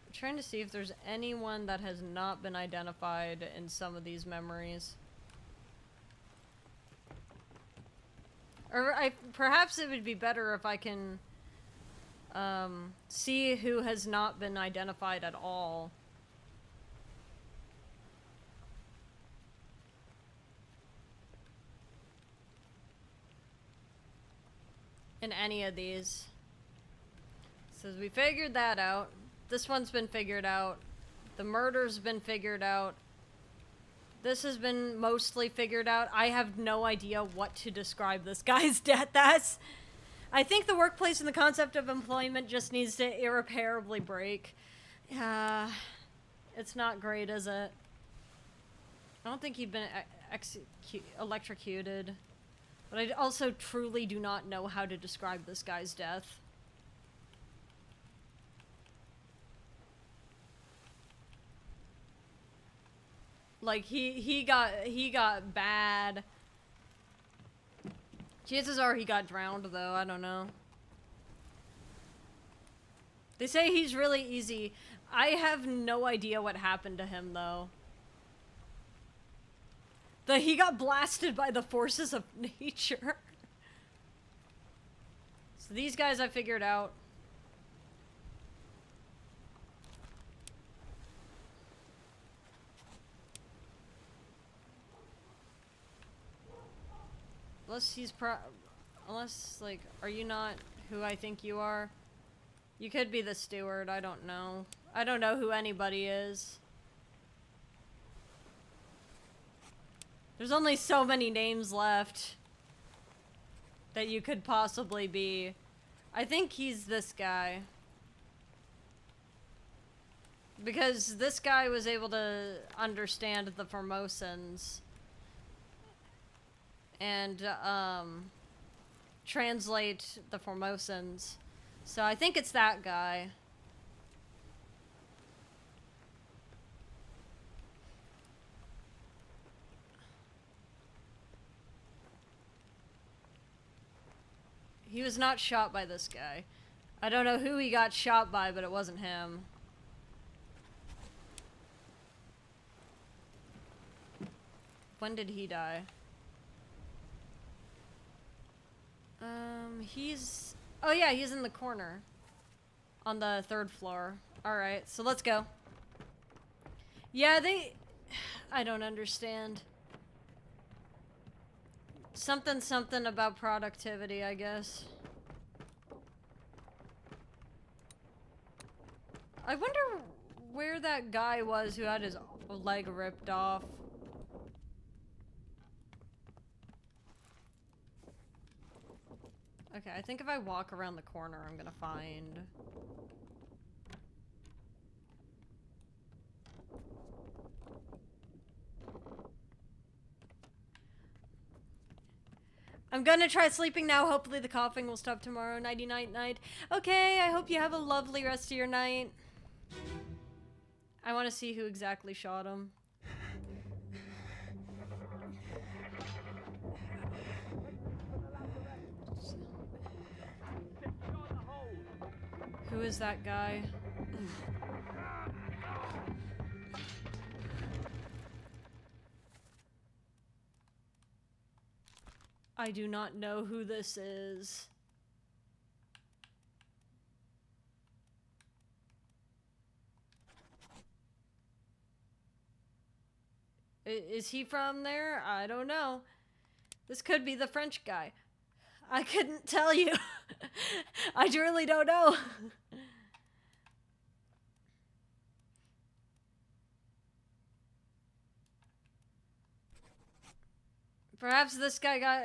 I'm trying to see if there's anyone that has not been identified in some of these memories. Or perhaps it would be better if I can see who has not been identified at all. In any of these. So we figured that out. This one's been figured out. The murder's been figured out. This has been mostly figured out. I have no idea what to describe this guy's death as. I think the workplace and the concept of employment just needs to irreparably break. It's not great, is it? I don't think he'd been electrocuted. But I also truly do not know how to describe this guy's death. Like, he got bad. Chances are he got drowned, though. I don't know. They say he's really easy. I have no idea what happened to him, though. He got blasted by the forces of nature. So these guys I figured out. Unless, like, are you not who I think you are? You could be the steward, I don't know. I don't know who anybody is. There's only so many names left that you could possibly be. I think he's this guy. Because this guy was able to understand the Formosans. And, translate the Formosans. So I think it's that guy. He was not shot by this guy. I don't know who he got shot by, but it wasn't him. When did he die? He's... Oh yeah, he's in the corner. On the 3rd floor. Alright, so let's go. Yeah, they... I don't understand. Something about productivity, I guess. I wonder where that guy was who had his leg ripped off. Okay, I think if I walk around the corner, I'm gonna find... I'm gonna try sleeping now. Hopefully the coughing will stop tomorrow. Nighty night night. Okay, I hope you have a lovely rest of your night. I want to see who exactly shot him. Who is that guy? I do not know who this is. Is he from there? I don't know. This could be the French guy. I couldn't tell you. I really don't know. Perhaps this guy got...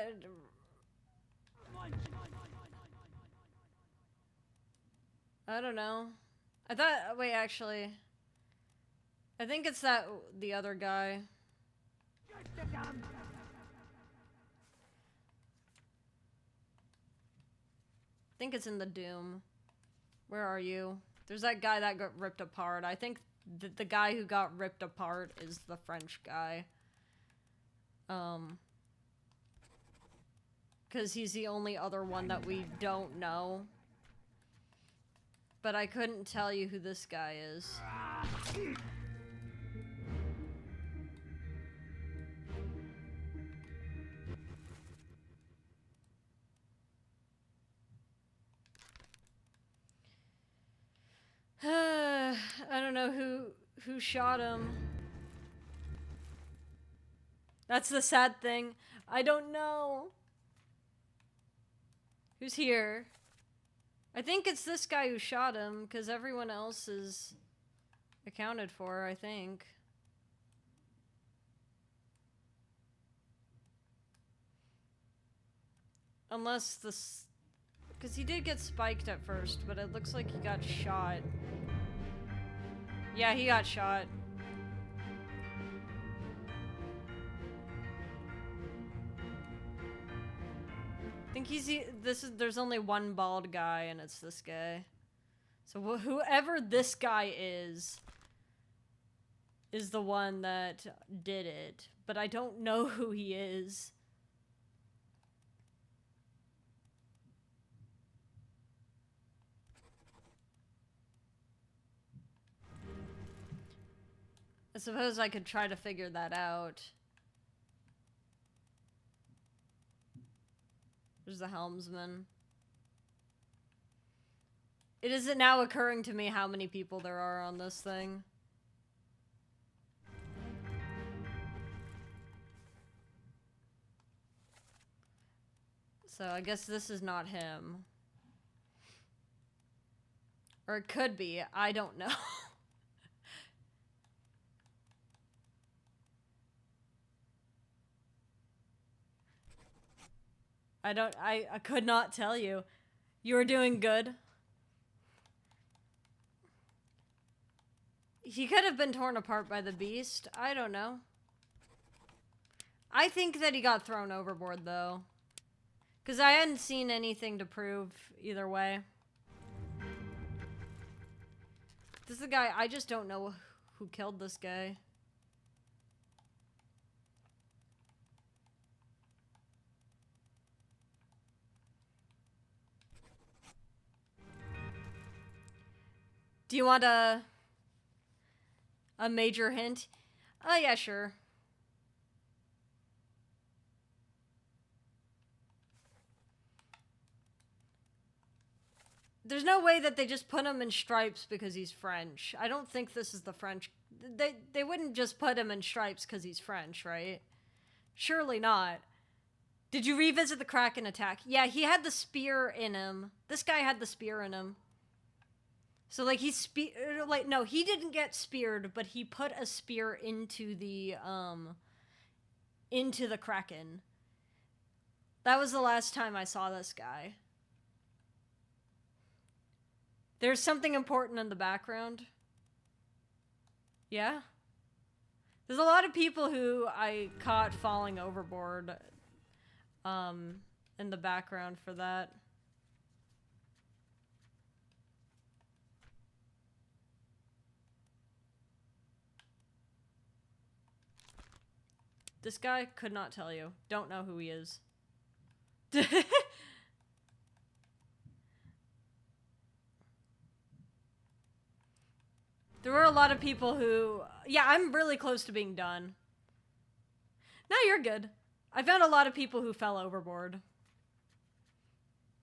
I don't know. I thought... Wait, actually... I think it's the other guy. I think it's in the Doom. Where are you? There's that guy that got ripped apart. I think the guy who got ripped apart is the French guy. Because he's the only other one that we don't know. But I couldn't tell you who this guy is. I don't know who shot him. That's the sad thing. I don't know. Who's here? I think it's this guy who shot him, because everyone else is accounted for, I think. Unless this... Because he did get spiked at first, but it looks like he got shot. Yeah, he got shot. I think there's only one bald guy, and it's this guy. So whoever this guy is the one that did it. But I don't know who he is. I suppose I could try to figure that out. There's the helmsman. It isn't now occurring to me how many people there are on this thing. So I guess this is not him. Or it could be. I don't know. I could not tell you. You were doing good. He could have been torn apart by the beast. I don't know. I think that he got thrown overboard, though. Because I hadn't seen anything to prove either way. This is the guy, I just don't know who killed this guy. Do you want a major hint? Oh, yeah, sure. There's no way that they just put him in stripes because he's French. I don't think this is the French. They wouldn't just put him in stripes because he's French, right? Surely not. Did you revisit the Kraken attack? Yeah, he had the spear in him. This guy had the spear in him. So, like, no, he didn't get speared, but he put a spear into the Kraken. That was the last time I saw this guy. There's something important in the background. Yeah? There's a lot of people who I caught falling overboard in the background for that. This guy could not tell you. Don't know who he is. There were a lot of people who... Yeah, I'm really close to being done. No, you're good. I found a lot of people who fell overboard.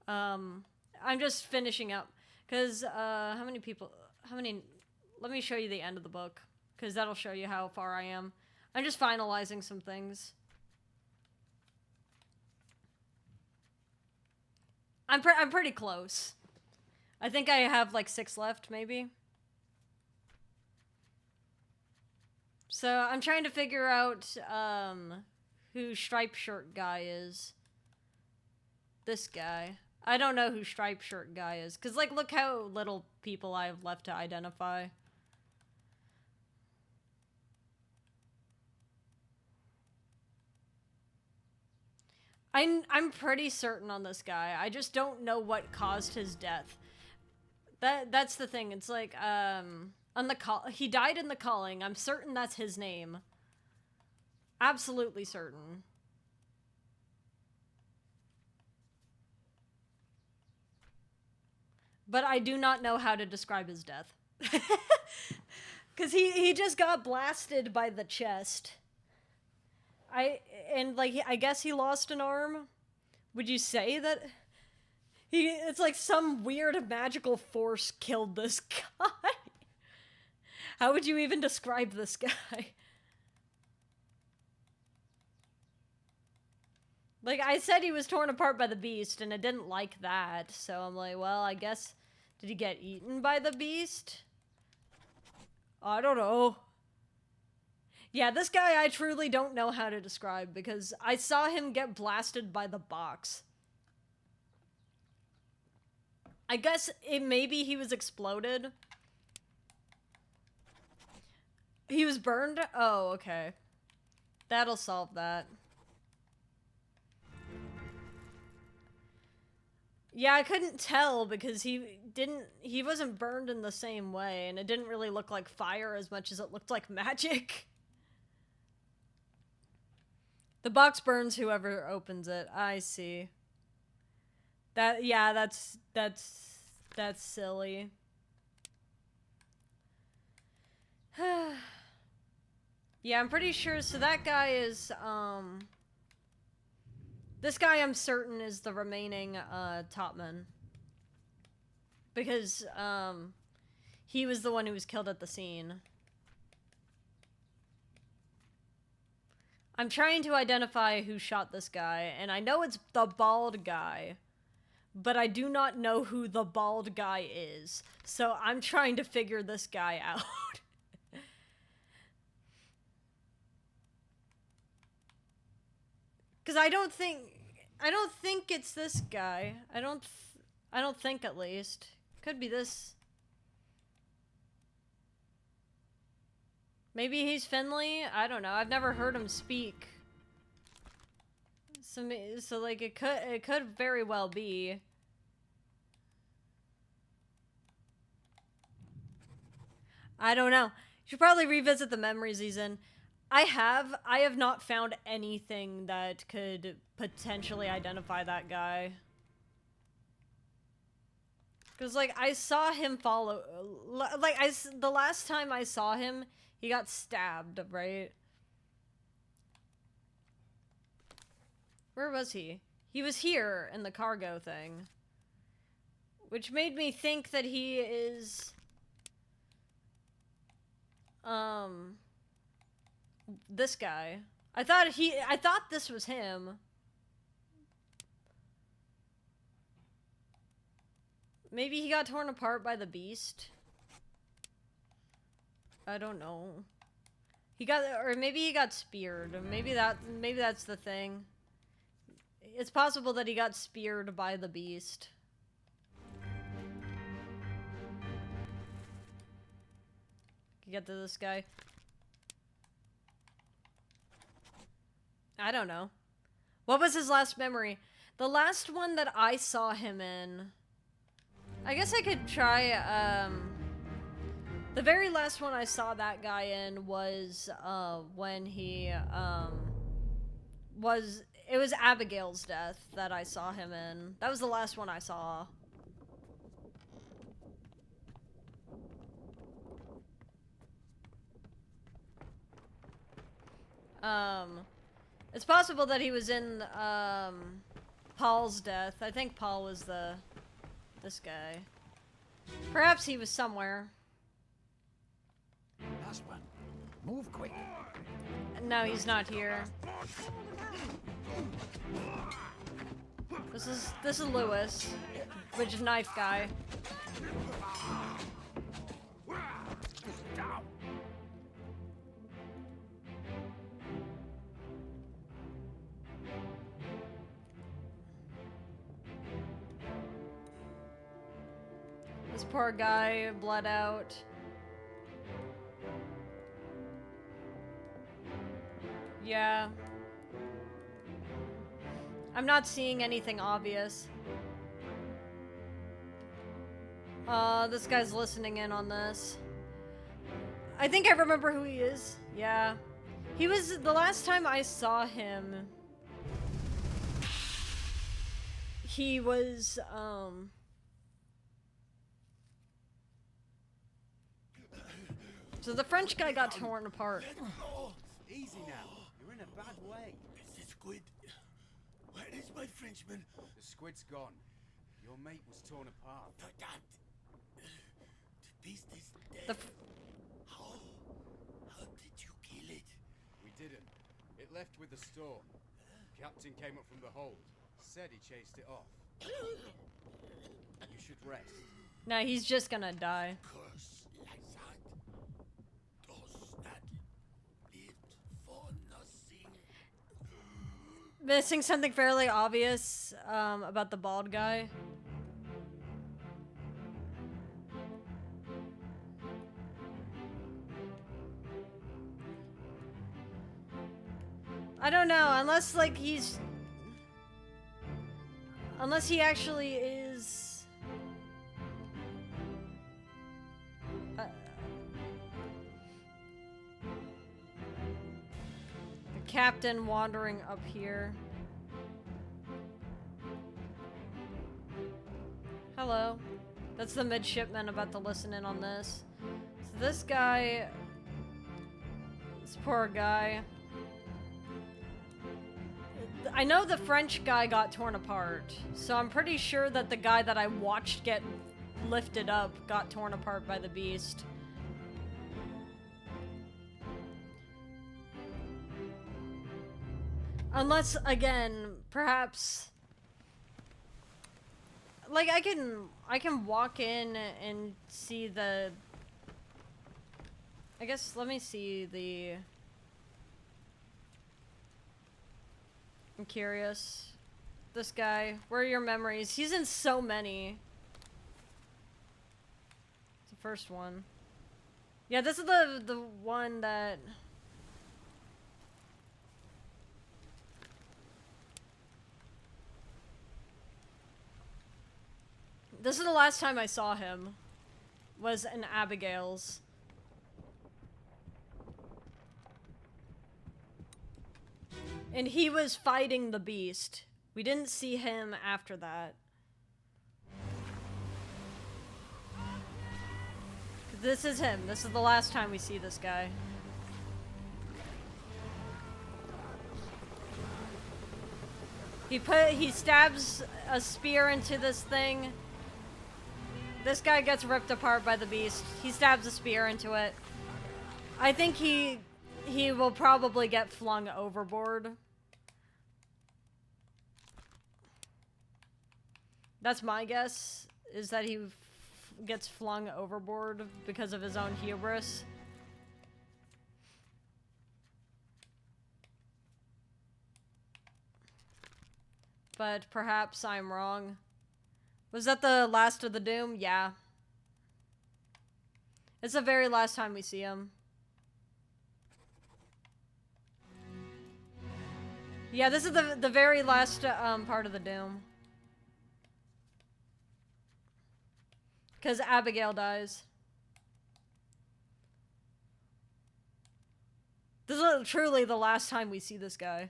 I'm just finishing up. Because, how many people... Let me show you the end of the book. Because that'll show you how far I am. I'm just finalizing some things. I'm pretty close. I think I have like 6 left, maybe. So I'm trying to figure out who Striped Shirt Guy is. This guy. I don't know who Striped Shirt Guy is. Because, like, look how little people I have left to identify. I'm pretty certain on this guy. I just don't know what caused his death. That's the thing. It's like, on the he died in the Calling. I'm certain that's his name. Absolutely certain. But I do not know how to describe his death. Because he just got blasted by the chest. I guess he lost an arm. Would you say that it's like some weird magical force killed this guy? How would you even describe this guy? Like, I said he was torn apart by the beast, and I didn't like that, so I'm like, well, I guess, did he get eaten by the beast? I don't know. Yeah, this guy I truly don't know how to describe because I saw him get blasted by the box. I guess maybe he was exploded. He was burned? Oh, okay. That'll solve that. Yeah, I couldn't tell because he wasn't burned in the same way, and it didn't really look like fire as much as it looked like magic. The box burns whoever opens it. I see. Yeah, that's silly. Yeah, I'm pretty sure, so that guy is, this guy I'm certain is the remaining, topman. Because, he was the one who was killed at the scene. I'm trying to identify who shot this guy, and I know it's the bald guy. but I do not know who the bald guy is. So I'm trying to figure this guy out. Cuz I don't think it's this guy. I don't think, at least. Could be this. Maybe he's Finley? I don't know. I've never heard him speak. So like it could very well be. I don't know. You should probably revisit the memories he's in. I have not found anything that could potentially identify that guy. Cause like I saw him follow, like the last time I saw him, he got stabbed, right? Where was he? He was here in the cargo thing. Which made me think that he is... this guy. I thought this was him. Maybe he got torn apart by the beast. I don't know. Or maybe he got speared. Maybe that's the thing. It's possible that he got speared by the beast. Can you get to this guy? I don't know. What was his last memory? The last one that I saw him in... I guess I could try, the very last one I saw that guy in was, when he, it was Abigail's death that I saw him in. That was the last one I saw. It's possible that he was in, Paul's death. I think Paul was this guy. Perhaps he was somewhere. Last one. Move quick. No, he's not here. This is Lewis, which knife guy. This poor guy, bled out. Yeah. I'm not seeing anything obvious. This guy's listening in on this. I think I remember who he is. Yeah. He was, the last time I saw him, he was, so the French guy got torn apart. Easy now. You're in a bad way. It's the squid. Where is my Frenchman? The squid's gone. Your mate was torn apart. Verdammt. The beast is The dead. How did you kill it? We didn't. It left with the storm. Captain came up from the hold. Said he chased it off. You should rest. No, he's just gonna die. Curse like that does not live for nothing. Missing something fairly obvious, about the bald guy. I don't know, unless, like, unless he actually is... the captain wandering up here. Hello. That's the midshipman about to listen in on this. So this guy... This poor guy... I know the French guy got torn apart, so I'm pretty sure that the guy that I watched get lifted up got torn apart by the beast. Unless, again, perhaps... like, I can walk in and see the... I guess, let me see the... I'm curious. This guy, where are your memories? He's in so many. It's the first one. Yeah, this is the one that... This is the last time I saw him. Was in Abigail's. And he was fighting the beast. We didn't see him after that. This is him. This is the last time we see this guy. He stabs a spear into this thing. This guy gets ripped apart by the beast. He stabs a spear into it. I think he will probably get flung overboard. That's my guess, is that he gets flung overboard because of his own hubris. But perhaps I'm wrong. Was that the last of the Doom? Yeah. It's the very last time we see him. Yeah, this is the very last part of the Doom. Because Abigail dies. This is truly the last time we see this guy.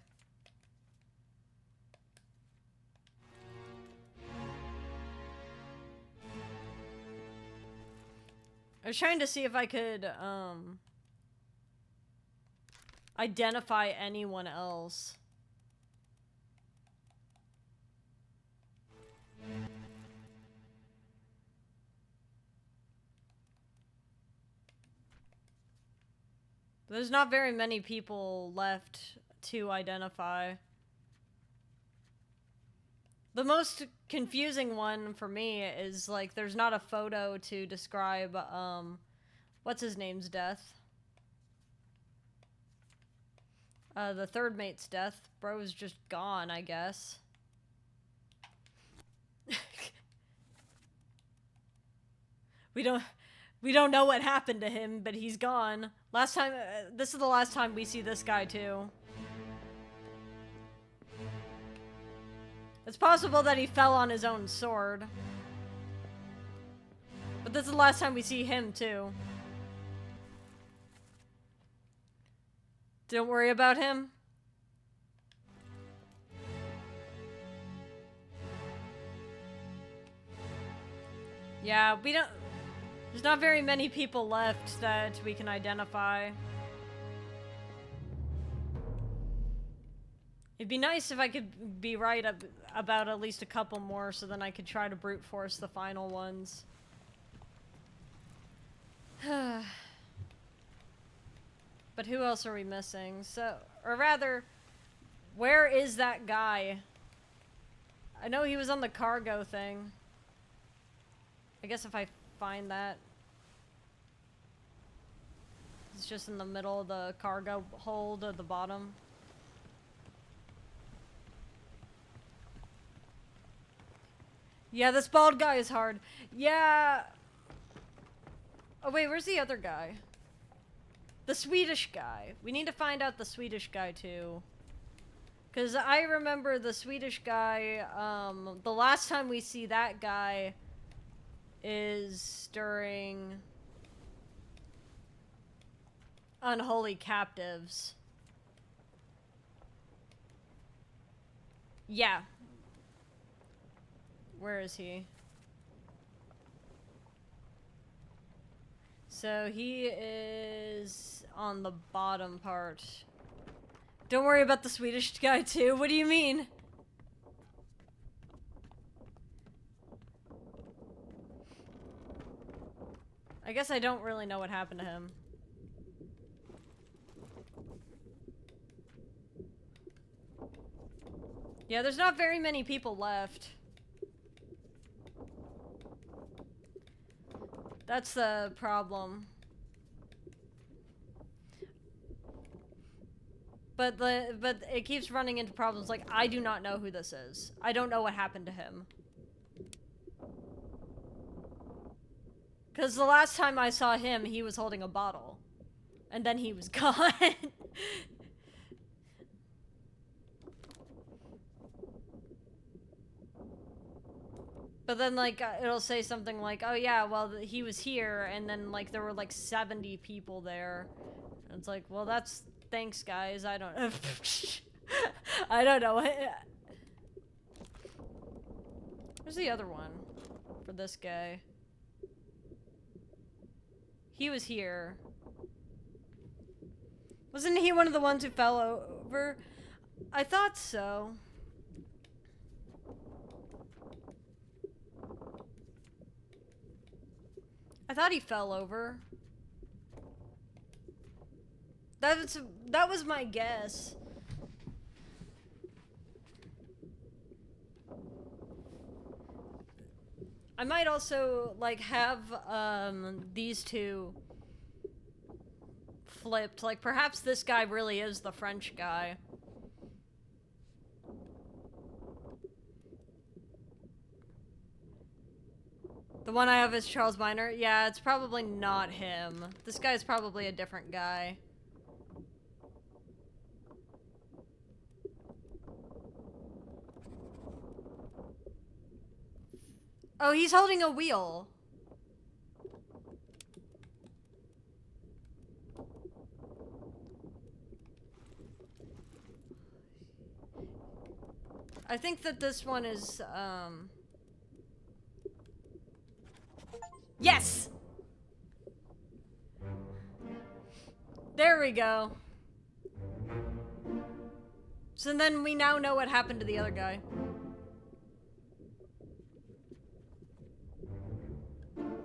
I was trying to see if I could, identify anyone else. There's not very many people left to identify. The most confusing one for me is, like, there's not a photo to describe, what's his name's death? The third mate's death. Bro's just gone, I guess. We don't know what happened to him, but he's gone. Last time, this is the last time we see this guy, too. It's possible that he fell on his own sword. But this is the last time we see him, too. Don't worry about him. Yeah, we don't... There's not very many people left that we can identify. It'd be nice if I could be right about at least a couple more, so then I could try to brute force the final ones. But who else are we missing? So, or rather, where is that guy? I know he was on the cargo thing. I guess if I find that. It's just in the middle of the cargo hold at the bottom. Yeah, this bald guy is hard. Yeah. Oh wait, where's the other guy? The Swedish guy. We need to find out the Swedish guy too. Because I remember the Swedish guy, the last time we see that guy is during Unholy Captives. Yeah. Where is he? So he is on the bottom part. Don't worry about the Swedish guy too. What do you mean? I guess I don't really know what happened to him. Yeah, there's not very many people left. That's the problem. But it keeps running into problems. Like, I do not know who this is. I don't know what happened to him. Because the last time I saw him, he was holding a bottle. And then he was gone. But then, like, it'll say something like, oh yeah, well, he was here, and then, like, there were, like, 70 people there. And it's like, well, that's... Thanks, guys. I don't know. I don't know. Where's the other one? For this guy. He was here. Wasn't he one of the ones who fell over? I thought so. I thought he fell over. That was my guess. I might also, like, have, these two flipped. Like, perhaps this guy really is the French guy. The one I have is Charles Minor. Yeah, it's probably not him. This guy's probably a different guy. Oh, he's holding a wheel. I think that this one is, Yes! There we go. So then we now know what happened to the other guy.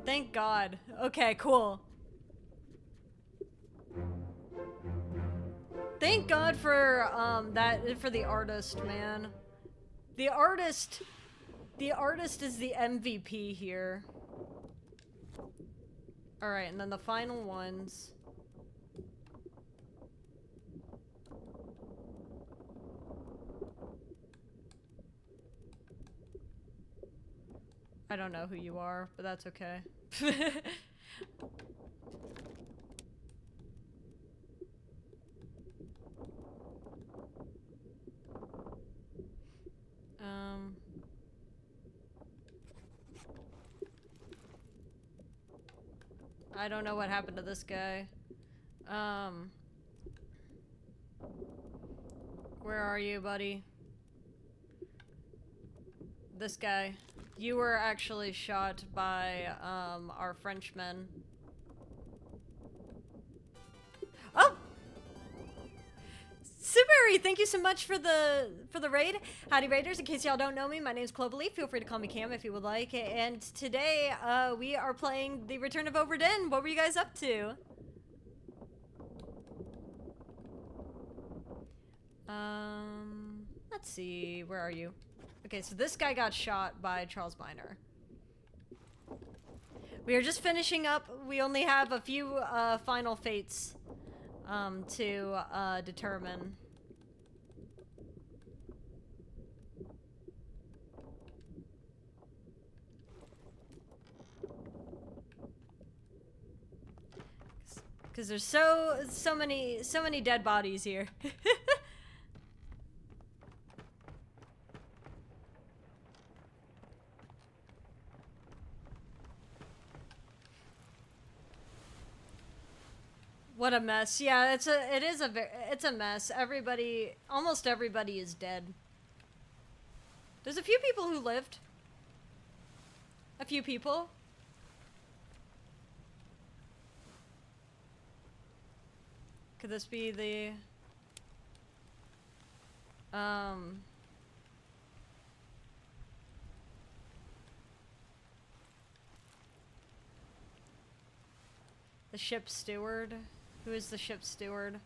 Thank God. Okay, cool. Thank God for, for the artist, man. The artist is the MVP here. Alright, and then the final ones. I don't know who you are, but that's okay. I don't know what happened to this guy. Where are you, buddy? This guy. You were actually shot by, our Frenchmen. Oh! Subaru, thank you so much for the raid. Howdy Raiders, in case y'all don't know me, my name's Cloverleaf. Feel free to call me Cam if you would like. And today, we are playing The Return of Obra Dinn. What were you guys up to? Let's see, where are you? Okay, so this guy got shot by Charles Minor. We are just finishing up. We only have a few, final fates, to, determine. Because there's so many dead bodies here. What a mess. Yeah, it's a mess. Almost everybody is dead. There's a few people who lived. A few people. Could this be the ship's steward? Who is the ship's steward?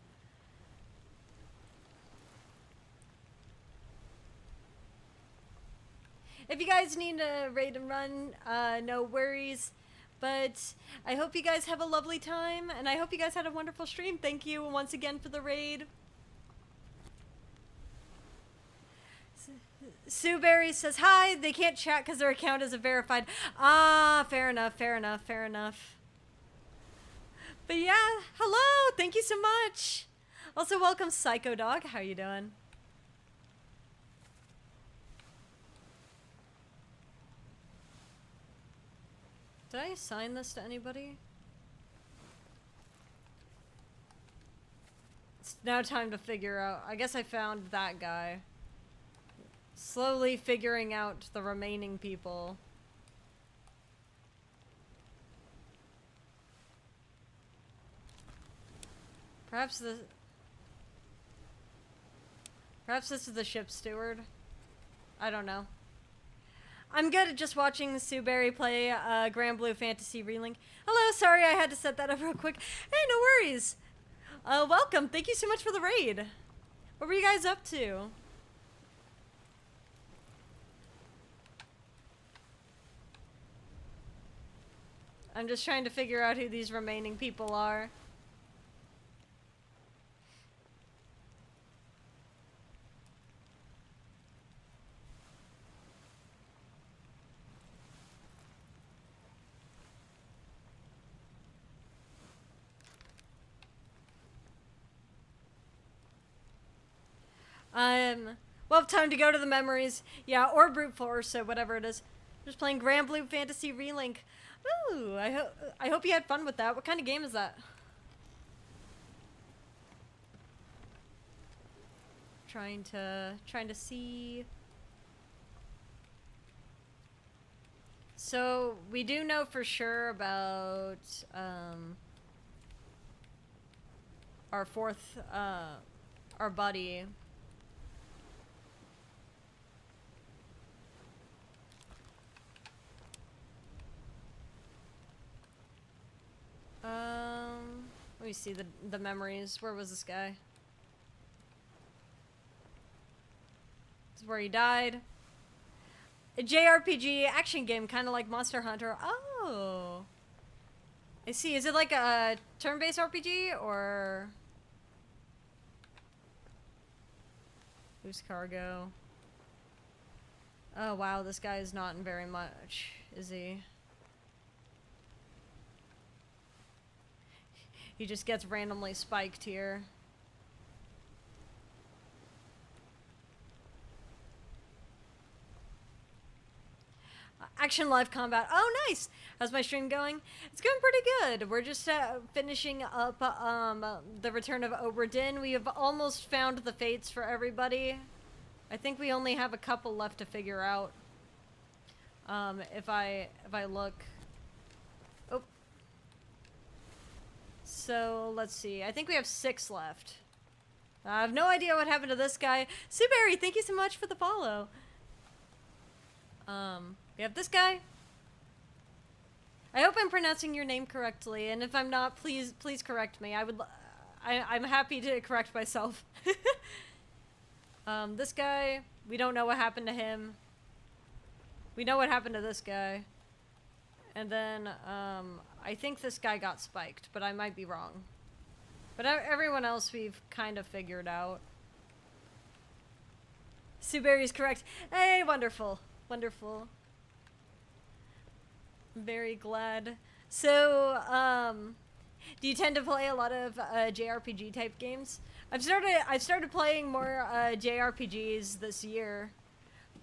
If you guys need a raid and run, no worries. But I hope you guys have a lovely time, and I hope you guys had a wonderful stream. Thank you once again for the raid. Sue Berry says, hi, they can't chat because their account isn't verified. Ah, fair enough, fair enough, fair enough. But yeah, hello, thank you so much. Also, welcome Psycho Dog, how you doing? Did I assign this to anybody? It's now time to figure out. I guess I found that guy. Slowly figuring out the remaining people. Perhaps this is the ship steward. I don't know. I'm good at just watching Sue Berry play Grand Blue Fantasy Relink. Hello, sorry I had to set that up real quick. Hey, no worries. Welcome. Thank you so much for the raid. What were you guys up to? I'm just trying to figure out who these remaining people are. Well, time to go to the memories. Yeah, or brute force, or whatever it is. Just playing Grand Blue Fantasy Relink. Ooh, I hope you had fun with that. What kind of game is that? Trying to see. So we do know for sure about our fourth our buddy. Let me see the memories. Where was this guy? This is where he died. A JRPG action game, kind of like Monster Hunter. Oh. I see. Is it like a turn-based RPG or... Who's cargo? Oh wow, this guy is not in very much, is he? He just gets randomly spiked here. Action live combat. Oh, nice! How's my stream going? It's going pretty good. We're just finishing up the return of Obra Dinn. We have almost found the fates for everybody. I think we only have a couple left to figure out. If I look. Oh. So let's see. I think we have 6 left. I have no idea what happened to this guy. Sue Berry, thank you so much for the follow. We have this guy. I hope I'm pronouncing your name correctly, and if I'm not, please correct me. I'm happy to correct myself. This guy, we don't know what happened to him. We know what happened to this guy. And then, I think this guy got spiked, but I might be wrong. But everyone else we've kind of figured out. Sue Berry's correct. Hey, wonderful. Wonderful. I'm very glad. So, do you tend to play a lot of JRPG type games? I've started playing more JRPGs this year,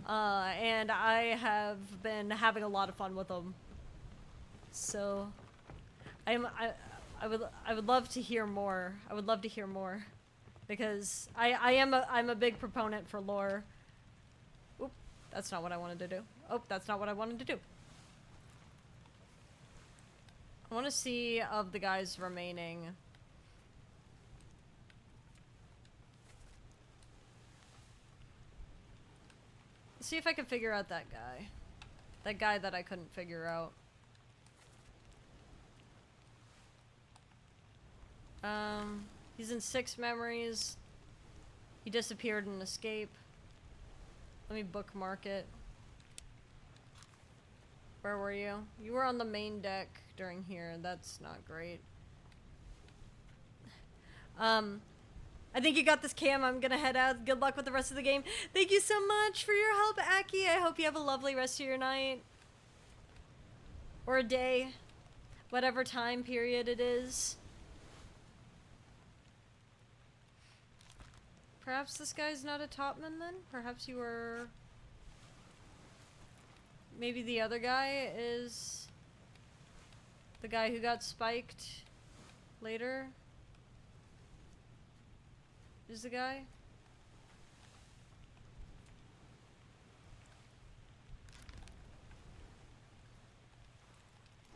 and I have been having a lot of fun with them. So, I would love to hear more. I would love to hear more, because I'm a big proponent for lore. Oop, that's not what I wanted to do. Oh, that's not what I wanted to do. I want to see of the guys remaining. Let's see if I can figure out that guy. That guy that I couldn't figure out. He's in 6 memories. He disappeared in escape. Let me bookmark it. Where were you? You were on the main deck during here. That's not great. I think you got this, Cam. I'm gonna head out. Good luck with the rest of the game. Thank you so much for your help, Aki. I hope you have a lovely rest of your night. Or a day. Whatever time period it is. Perhaps this guy's not a topman then? Perhaps you were... Maybe the other guy is... the guy who got spiked later? Is the guy?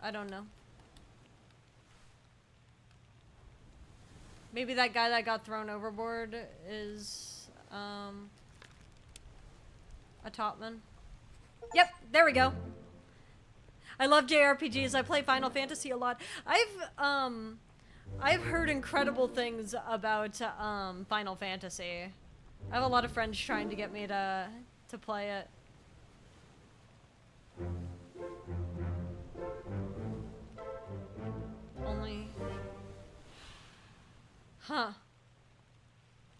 I don't know. Maybe that guy that got thrown overboard is a topman. Yep, there we go. I love JRPGs. I play Final Fantasy a lot. I've heard incredible things about Final Fantasy. I have a lot of friends trying to get me to play it. Only... Huh.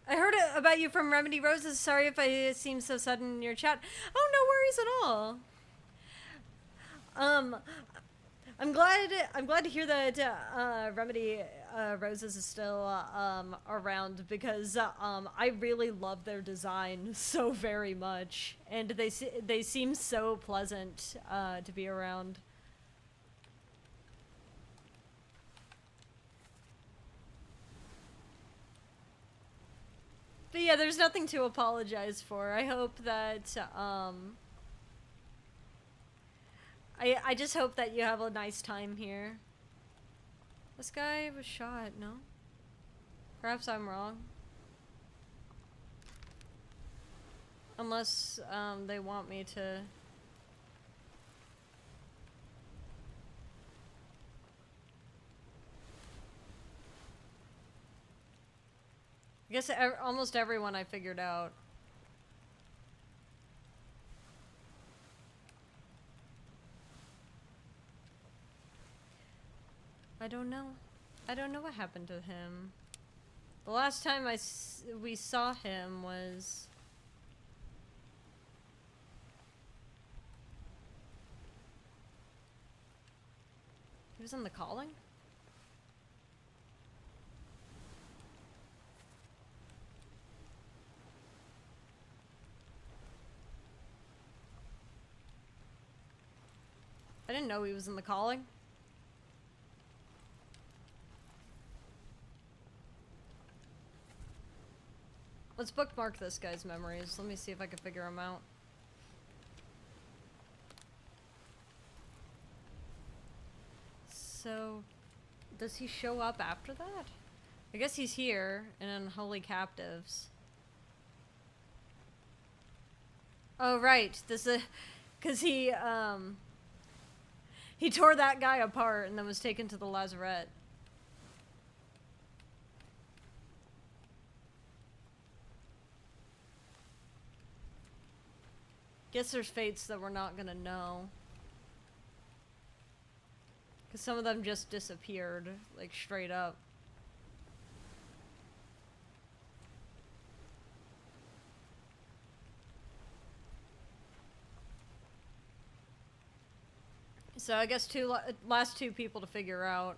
I heard about you from Remedy Roses. Sorry if I seem so sudden in your chat. Oh, no worries at all. I'm glad to hear that Remedy Roses is still around, because I really love their design so very much, and they seem so pleasant to be around. But yeah, there's nothing to apologize for. I hope that I just hope that you have a nice time here. This guy was shot, no? Perhaps I'm wrong. Unless they want me to... I guess almost everyone I figured out. I don't know. I don't know what happened to him. The last time we saw him was... He was in The Calling? I didn't know he was in The Calling. Let's bookmark this guy's memories. Let me see if I can figure him out. So, does he show up after that? I guess he's here in Unholy Captives. Oh, right. This is... Because he tore that guy apart and then was taken to the lazaret. Guess there's fates that we're not gonna know. Because some of them just disappeared, like, straight up. So I guess last two people to figure out.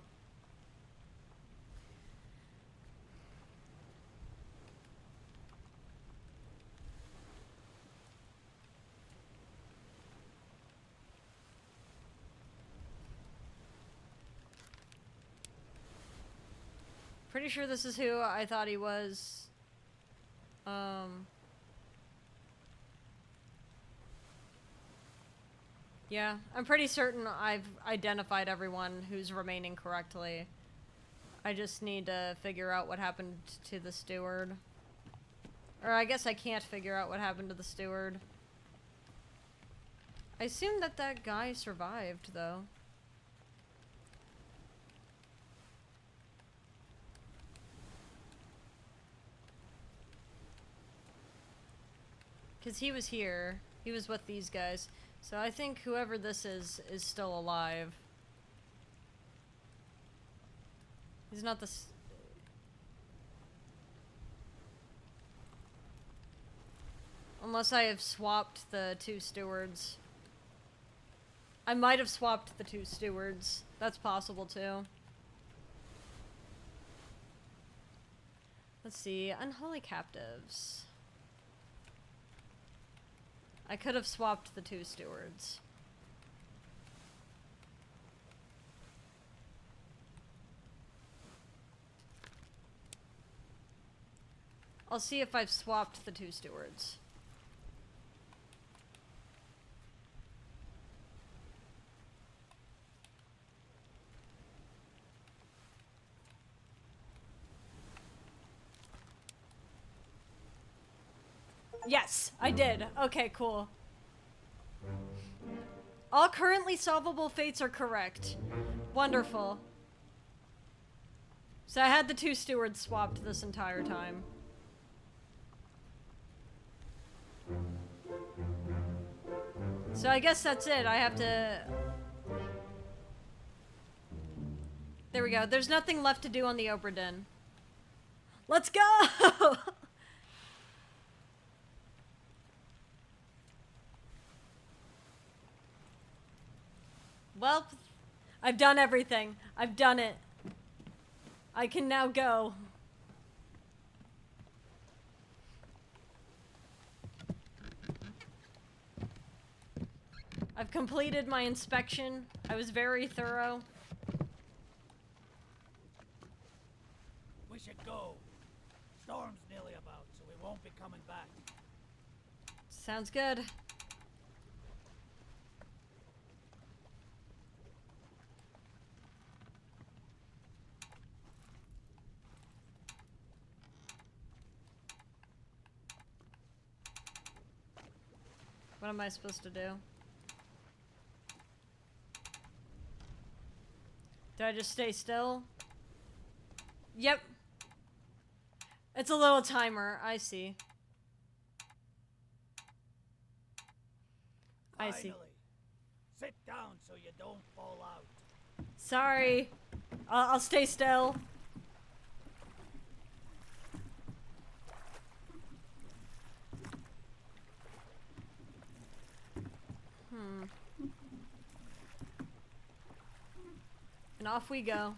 Pretty sure this is who I thought he was. Yeah, I'm pretty certain I've identified everyone who's remaining correctly. I just need to figure out what happened to the steward. Or I guess I can't figure out what happened to the steward. I assume that that guy survived, though. Because he was here. He was with these guys. So I think whoever this is still alive. He's not the... Unless I have swapped the two stewards. I might have swapped the two stewards. That's possible too. Let's see. Unholy captives. I could have swapped the two stewards. I'll see if I've swapped the two stewards. Yes, I did. Okay, cool. All currently solvable fates are correct. Wonderful. So I had the two stewards swapped this entire time. So I guess that's it. I have to... There we go. There's nothing left to do on the Obra Dinn. Let's go! Well, I've done everything. I've done it. I can now go. I've completed my inspection. I was very thorough. We should go. Storm's nearly about, so we won't be coming back. Sounds good. What am I supposed to do? Do I just stay still? Yep. It's a little timer. I see. I see. Finally. Sit down so you don't fall out. Sorry. I'll stay still. And off we go.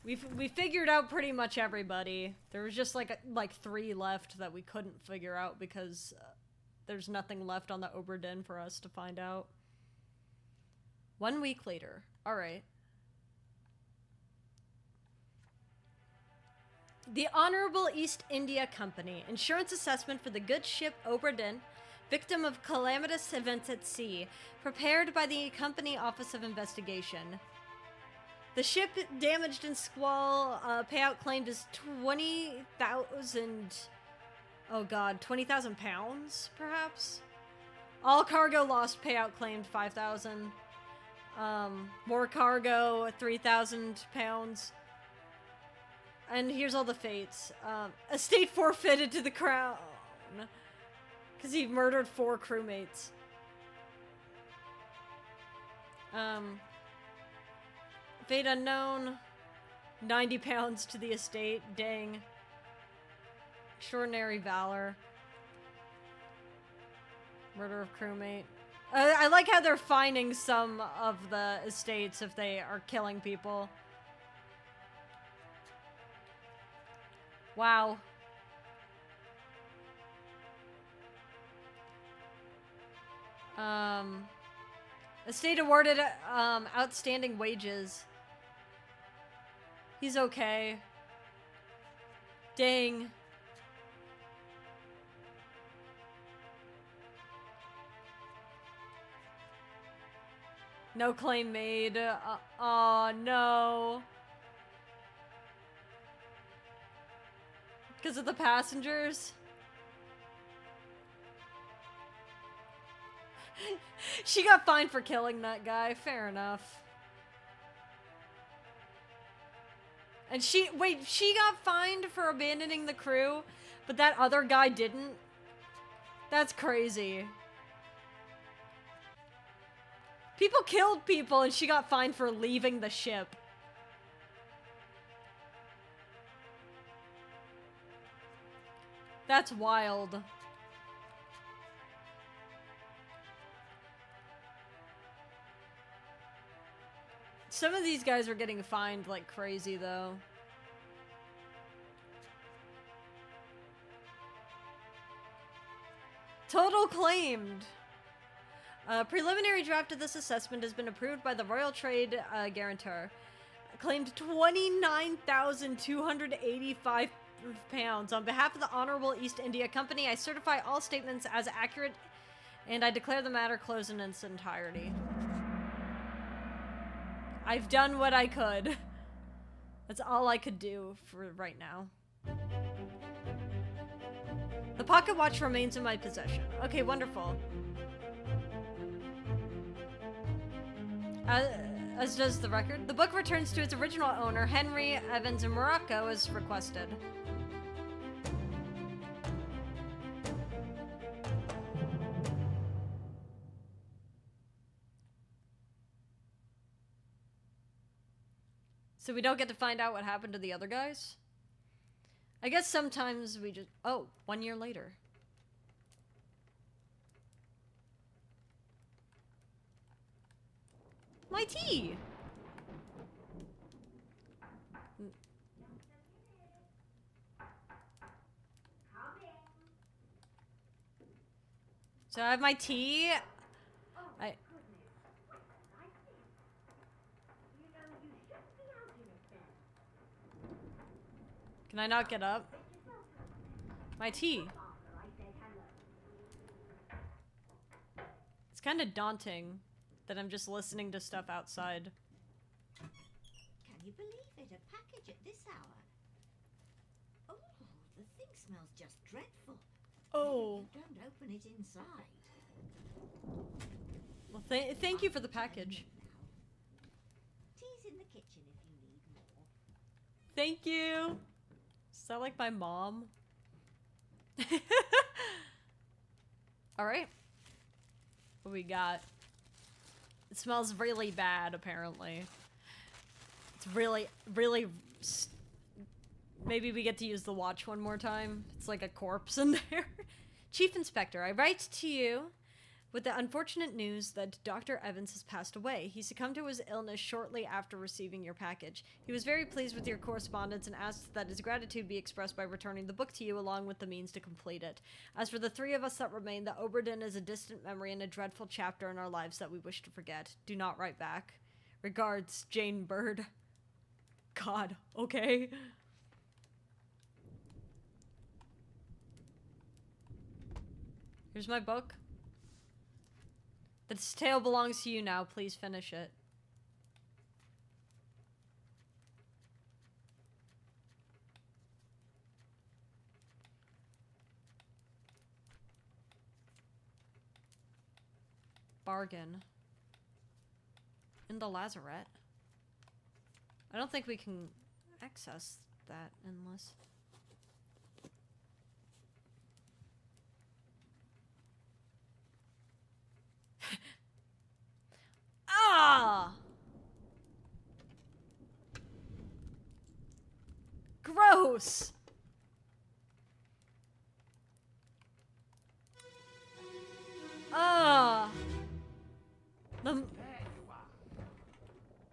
We figured out pretty much everybody. There was just like 3 left that we couldn't figure out because there's nothing left on the Obra Dinn for us to find out. 1 week later. All right. The Honorable East India Company. Insurance assessment for the good ship Obra Dinn, victim of calamitous events at sea, prepared by the Company Office of Investigation. The ship damaged in squall, payout claimed is 20,000... Oh god, 20,000 pounds, perhaps? All cargo lost, payout claimed 5,000. More cargo, 3,000 pounds. And here's all the fates. Estate forfeited to the crown. Because he murdered 4 crewmates. Fate unknown. 90 pounds to the estate. Dang. Extraordinary valor. Murder of crewmate. I like how they're finding some of the estates if they are killing people. Wow. Estate awarded outstanding wages. He's okay. Dang. No claim made. Oh no. Because of the passengers? She got fined for killing that guy. Fair enough. And she got fined for abandoning the crew, but that other guy didn't? That's crazy. People killed people and she got fined for leaving the ship. That's wild. Some of these guys are getting fined like crazy, though. Total claimed. A preliminary draft of this assessment has been approved by the Royal Trade Guarantor. Claimed 29,285 pounds. On behalf of the Honorable East India Company, I certify all statements as accurate, and I declare the matter closed in its entirety. I've done what I could. That's all I could do for right now. The pocket watch remains in my possession. Okay, wonderful. As does the record. The book returns to its original owner, Henry Evans in Morocco, as requested. So we don't get to find out what happened to the other guys? I guess sometimes we just... Oh, 1 year later. My tea! So I have my tea. Can I not get up? My tea. It's kind of daunting that I'm just listening to stuff outside. Can you believe it? A package at this hour? Oh, the thing smells just dreadful. Oh. Don't open it inside. Well, thank you for the package. Tea's in the kitchen if you need more. Thank you. Is that like my mom? Alright. What we got? It smells really bad, apparently. It's really... Maybe we get to use the watch one more time. It's like a corpse in there. Chief Inspector, I write to you with the unfortunate news that Dr. Evans has passed away. He succumbed to his illness shortly after receiving your package. He was very pleased with your correspondence and asked that his gratitude be expressed by returning the book to you along with the means to complete it. As for the three of us that remain, the Obra Dinn is a distant memory and a dreadful chapter in our lives that we wish to forget. Do not write back. Regards, Jane Bird. God, okay. Here's my book. This tale belongs to you now. Please finish it. Bargain. In the lazarette. I don't think we can access that unless... Ah! Gross! Ah! There you are.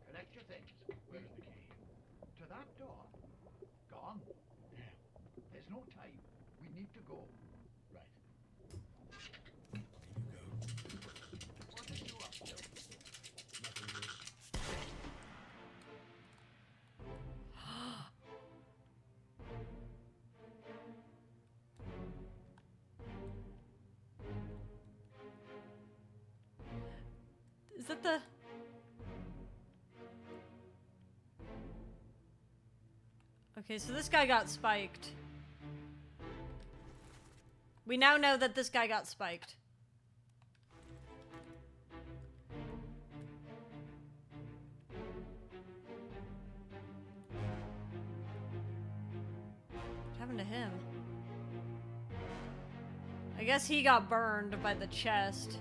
Collect your things. Where's the key? To that door. Gone. Yeah. There's no time. We need to go. Right. You go. What are you up to? Nothing good. Is that the... Okay, so this guy got spiked. We now know that this guy got spiked. What happened to him? I guess he got burned by the chest.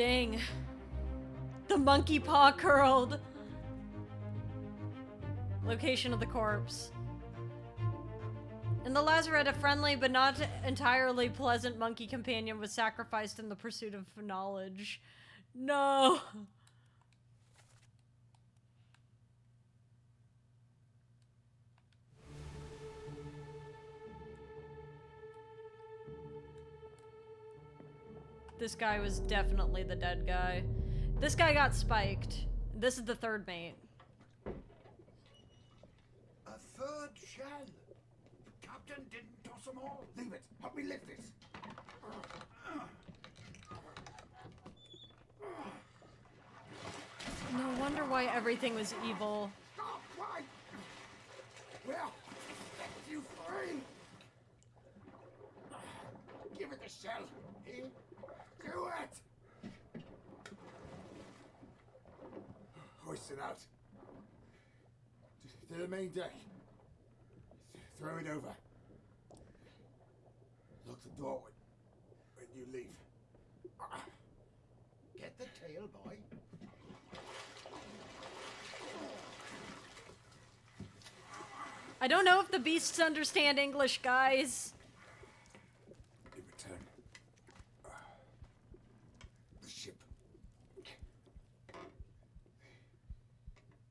Dang. The monkey paw curled. Location of the corpse. In the lazaret, a friendly but not entirely pleasant monkey companion was sacrificed in the pursuit of knowledge. No. This guy was definitely the dead guy. This guy got spiked. This is the third mate. A third shell. The captain didn't toss them all. Leave it. Help me lift this. No wonder why everything was evil. Stop! Why? Well, set you free. Give it the shell. Eh? Do it. Hoist it out. To the main deck. Throw it over. Lock the door when you leave. Get the tail, boy. I don't know if the beasts understand English, guys. In return, the ship.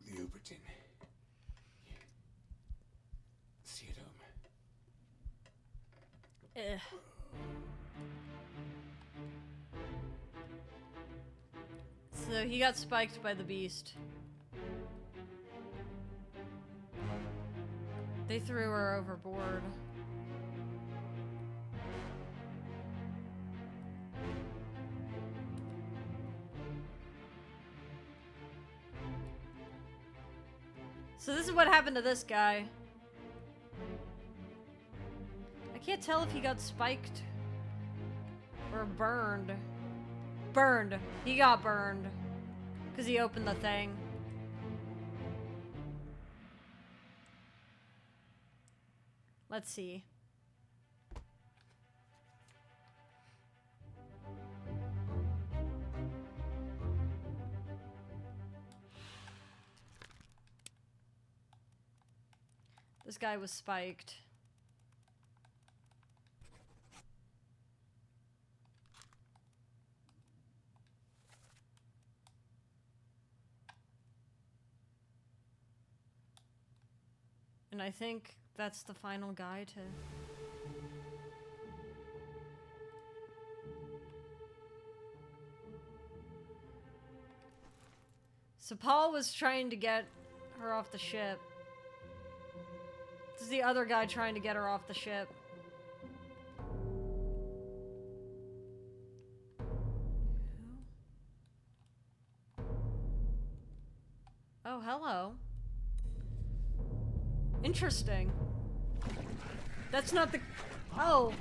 The Obra Dinn. See it home. So he got spiked by the beast. They threw her overboard. So this is what happened to this guy. I can't tell if he got spiked or burned. Burned. He got burned because he opened the thing. Let's see. This guy was spiked. And I think that's the final guy to... So Paul was trying to get her off the ship. This is the other guy trying to get her off the ship. Oh, hello. Interesting. That's not the... Oh.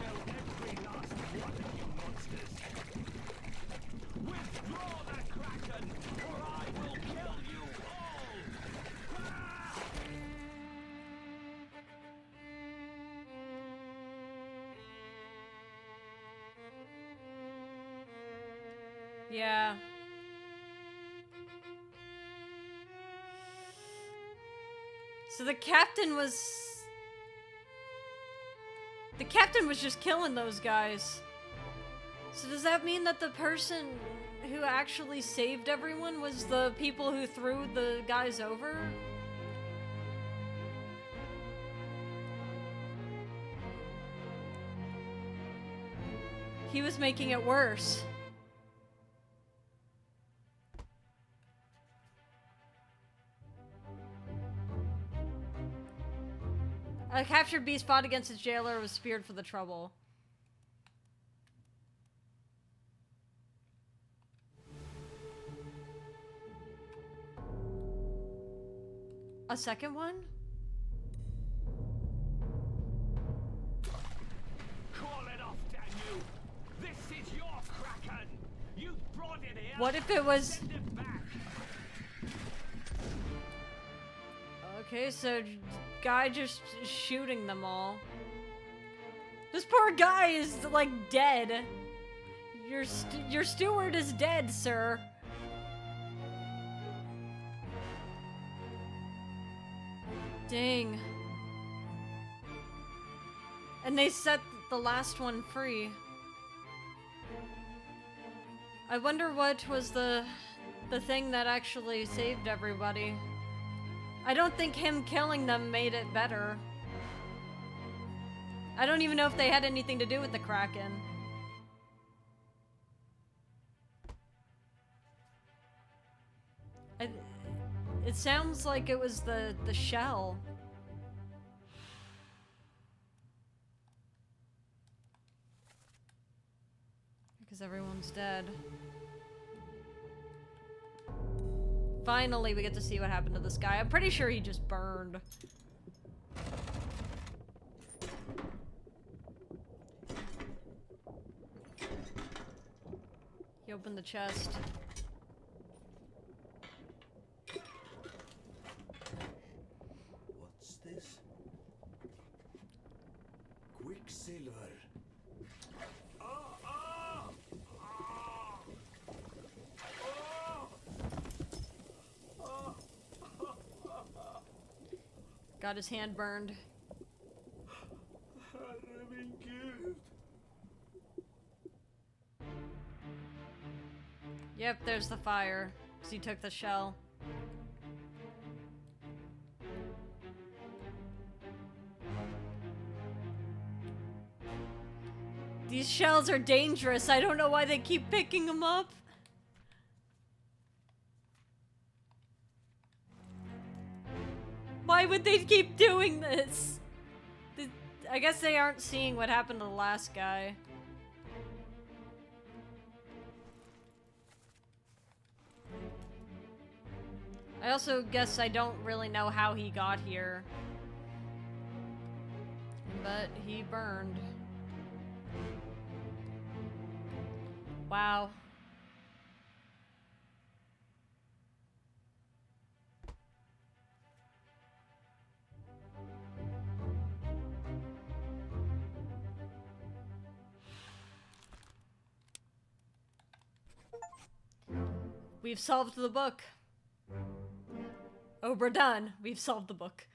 Yeah. So the captain was just killing those guys. So does that mean that the person who actually saved everyone was the people who threw the guys over? He was making it worse. A captured beast fought against its jailer and was speared for the trouble. A second one? Call it off, damn you! This is your Kraken! You brought it here! What if it was... Send it back! Okay, so guy just shooting them all. This poor guy is like dead. your steward is dead, sir. Dang. And they set the last one free. I wonder what was the thing that actually saved everybody. I don't think him killing them made it better. I don't even know if they had anything to do with the Kraken. It sounds like it was the shell. Because everyone's dead. Finally, we get to see what happened to this guy. I'm pretty sure he just burned. He opened the chest. What's this? Quicksilver. Got his hand burned. Yep, there's the fire. 'Cause he took the shell. These shells are dangerous. I don't know why they keep picking them up. Why would they keep doing this? I guess they aren't seeing what happened to the last guy. I also guess I don't really know how he got here. But he burned. Wow. We've solved the book. Obra Dinn. We've solved the book.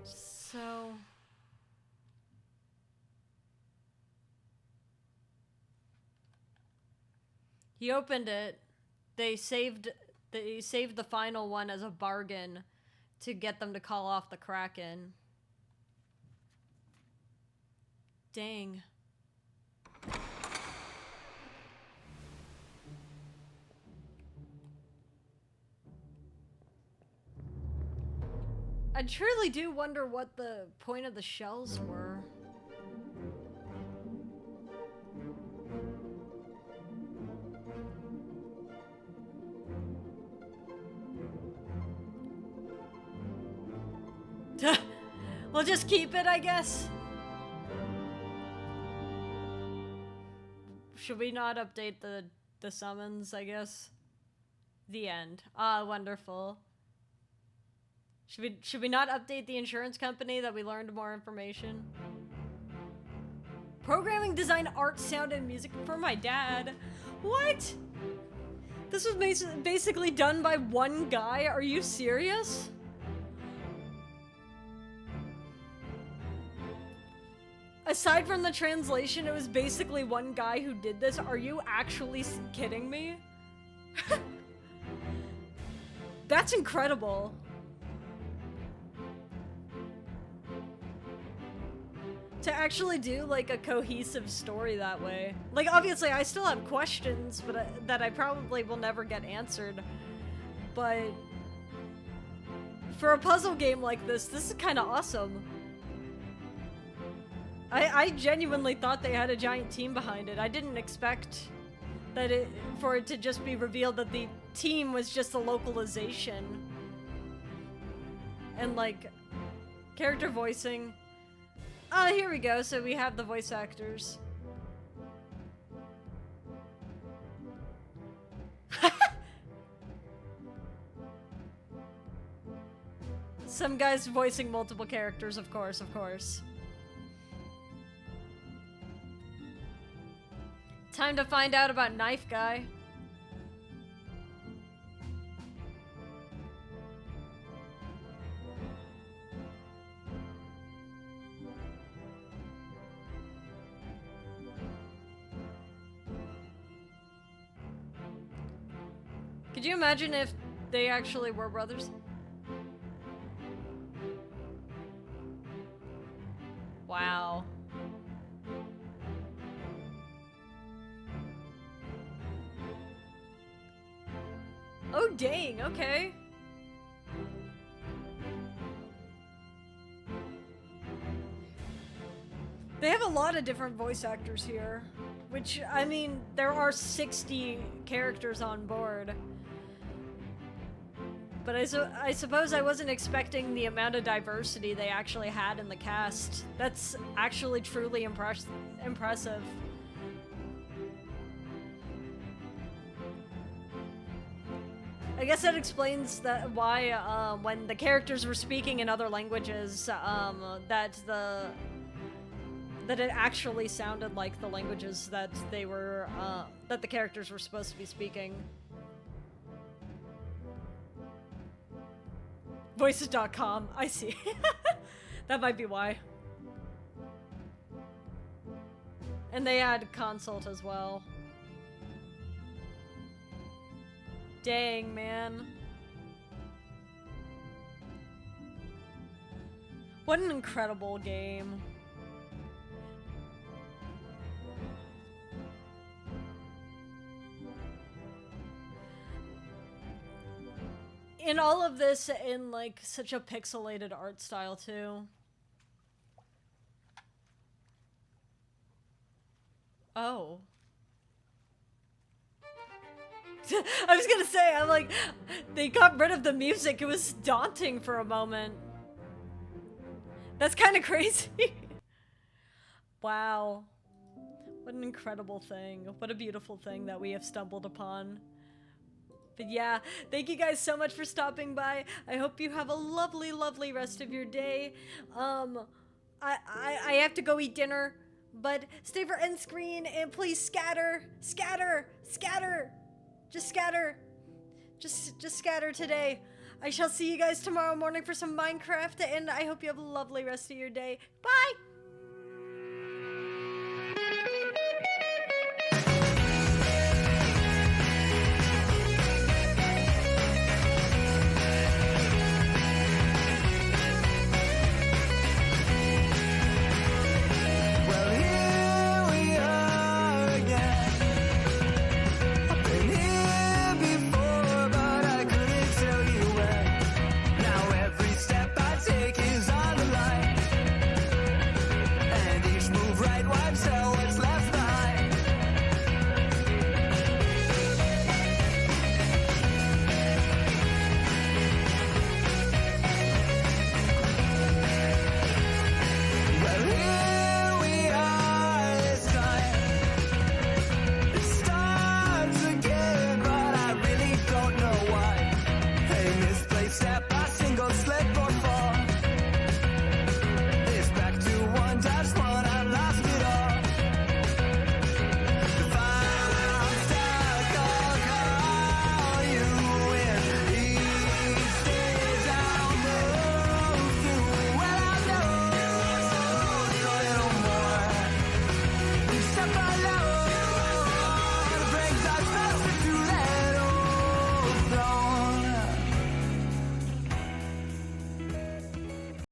So... he opened it. They saved the final one as a bargain to get them to call off the Kraken. Dang. I truly do wonder what the point of the shells were. We'll just keep it, I guess. Should we not update the summons, I guess? The end. Ah, wonderful. Should we not update the insurance company that we learned more information? Programming, design, art, sound, and music for my dad. What? This was basically done by one guy? Are you serious? Aside from the translation, it was basically one guy who did this. Are you actually kidding me? That's incredible. To actually do, like, a cohesive story that way. Like, obviously, I still have questions, but that I probably will never get answered. But for a puzzle game like this is kind of awesome. I genuinely thought they had a giant team behind it. I didn't expect that for it to just be revealed that the team was just a localization. And, like, character voicing. Oh, here we go. So we have the voice actors. Some guys voicing multiple characters, of course, of course. Time to find out about Knife Guy. Could you imagine if they actually were brothers? Wow. Oh dang, okay. They have a lot of different voice actors here, which, I mean, there are 60 characters on board. But I suppose I wasn't expecting the amount of diversity they actually had in the cast. That's actually truly impressive. I guess that explains that why when the characters were speaking in other languages, that it actually sounded like the languages that they were that the characters were supposed to be speaking. Voices.com, I see. That might be why. And they had consult as well. Dang, man. What an incredible game. In all of this, in like such a pixelated art style too. Oh. I was gonna say, I'm like, they got rid of the music. It was daunting for a moment. That's kind of crazy. Wow. What an incredible thing. What a beautiful thing that we have stumbled upon. But yeah, thank you guys so much for stopping by. I hope you have a lovely, lovely rest of your day. I have to go eat dinner, but stay for end screen and please scatter, scatter, scatter. Just scatter. Just scatter today. I shall see you guys tomorrow morning for some Minecraft, and I hope you have a lovely rest of your day. Bye!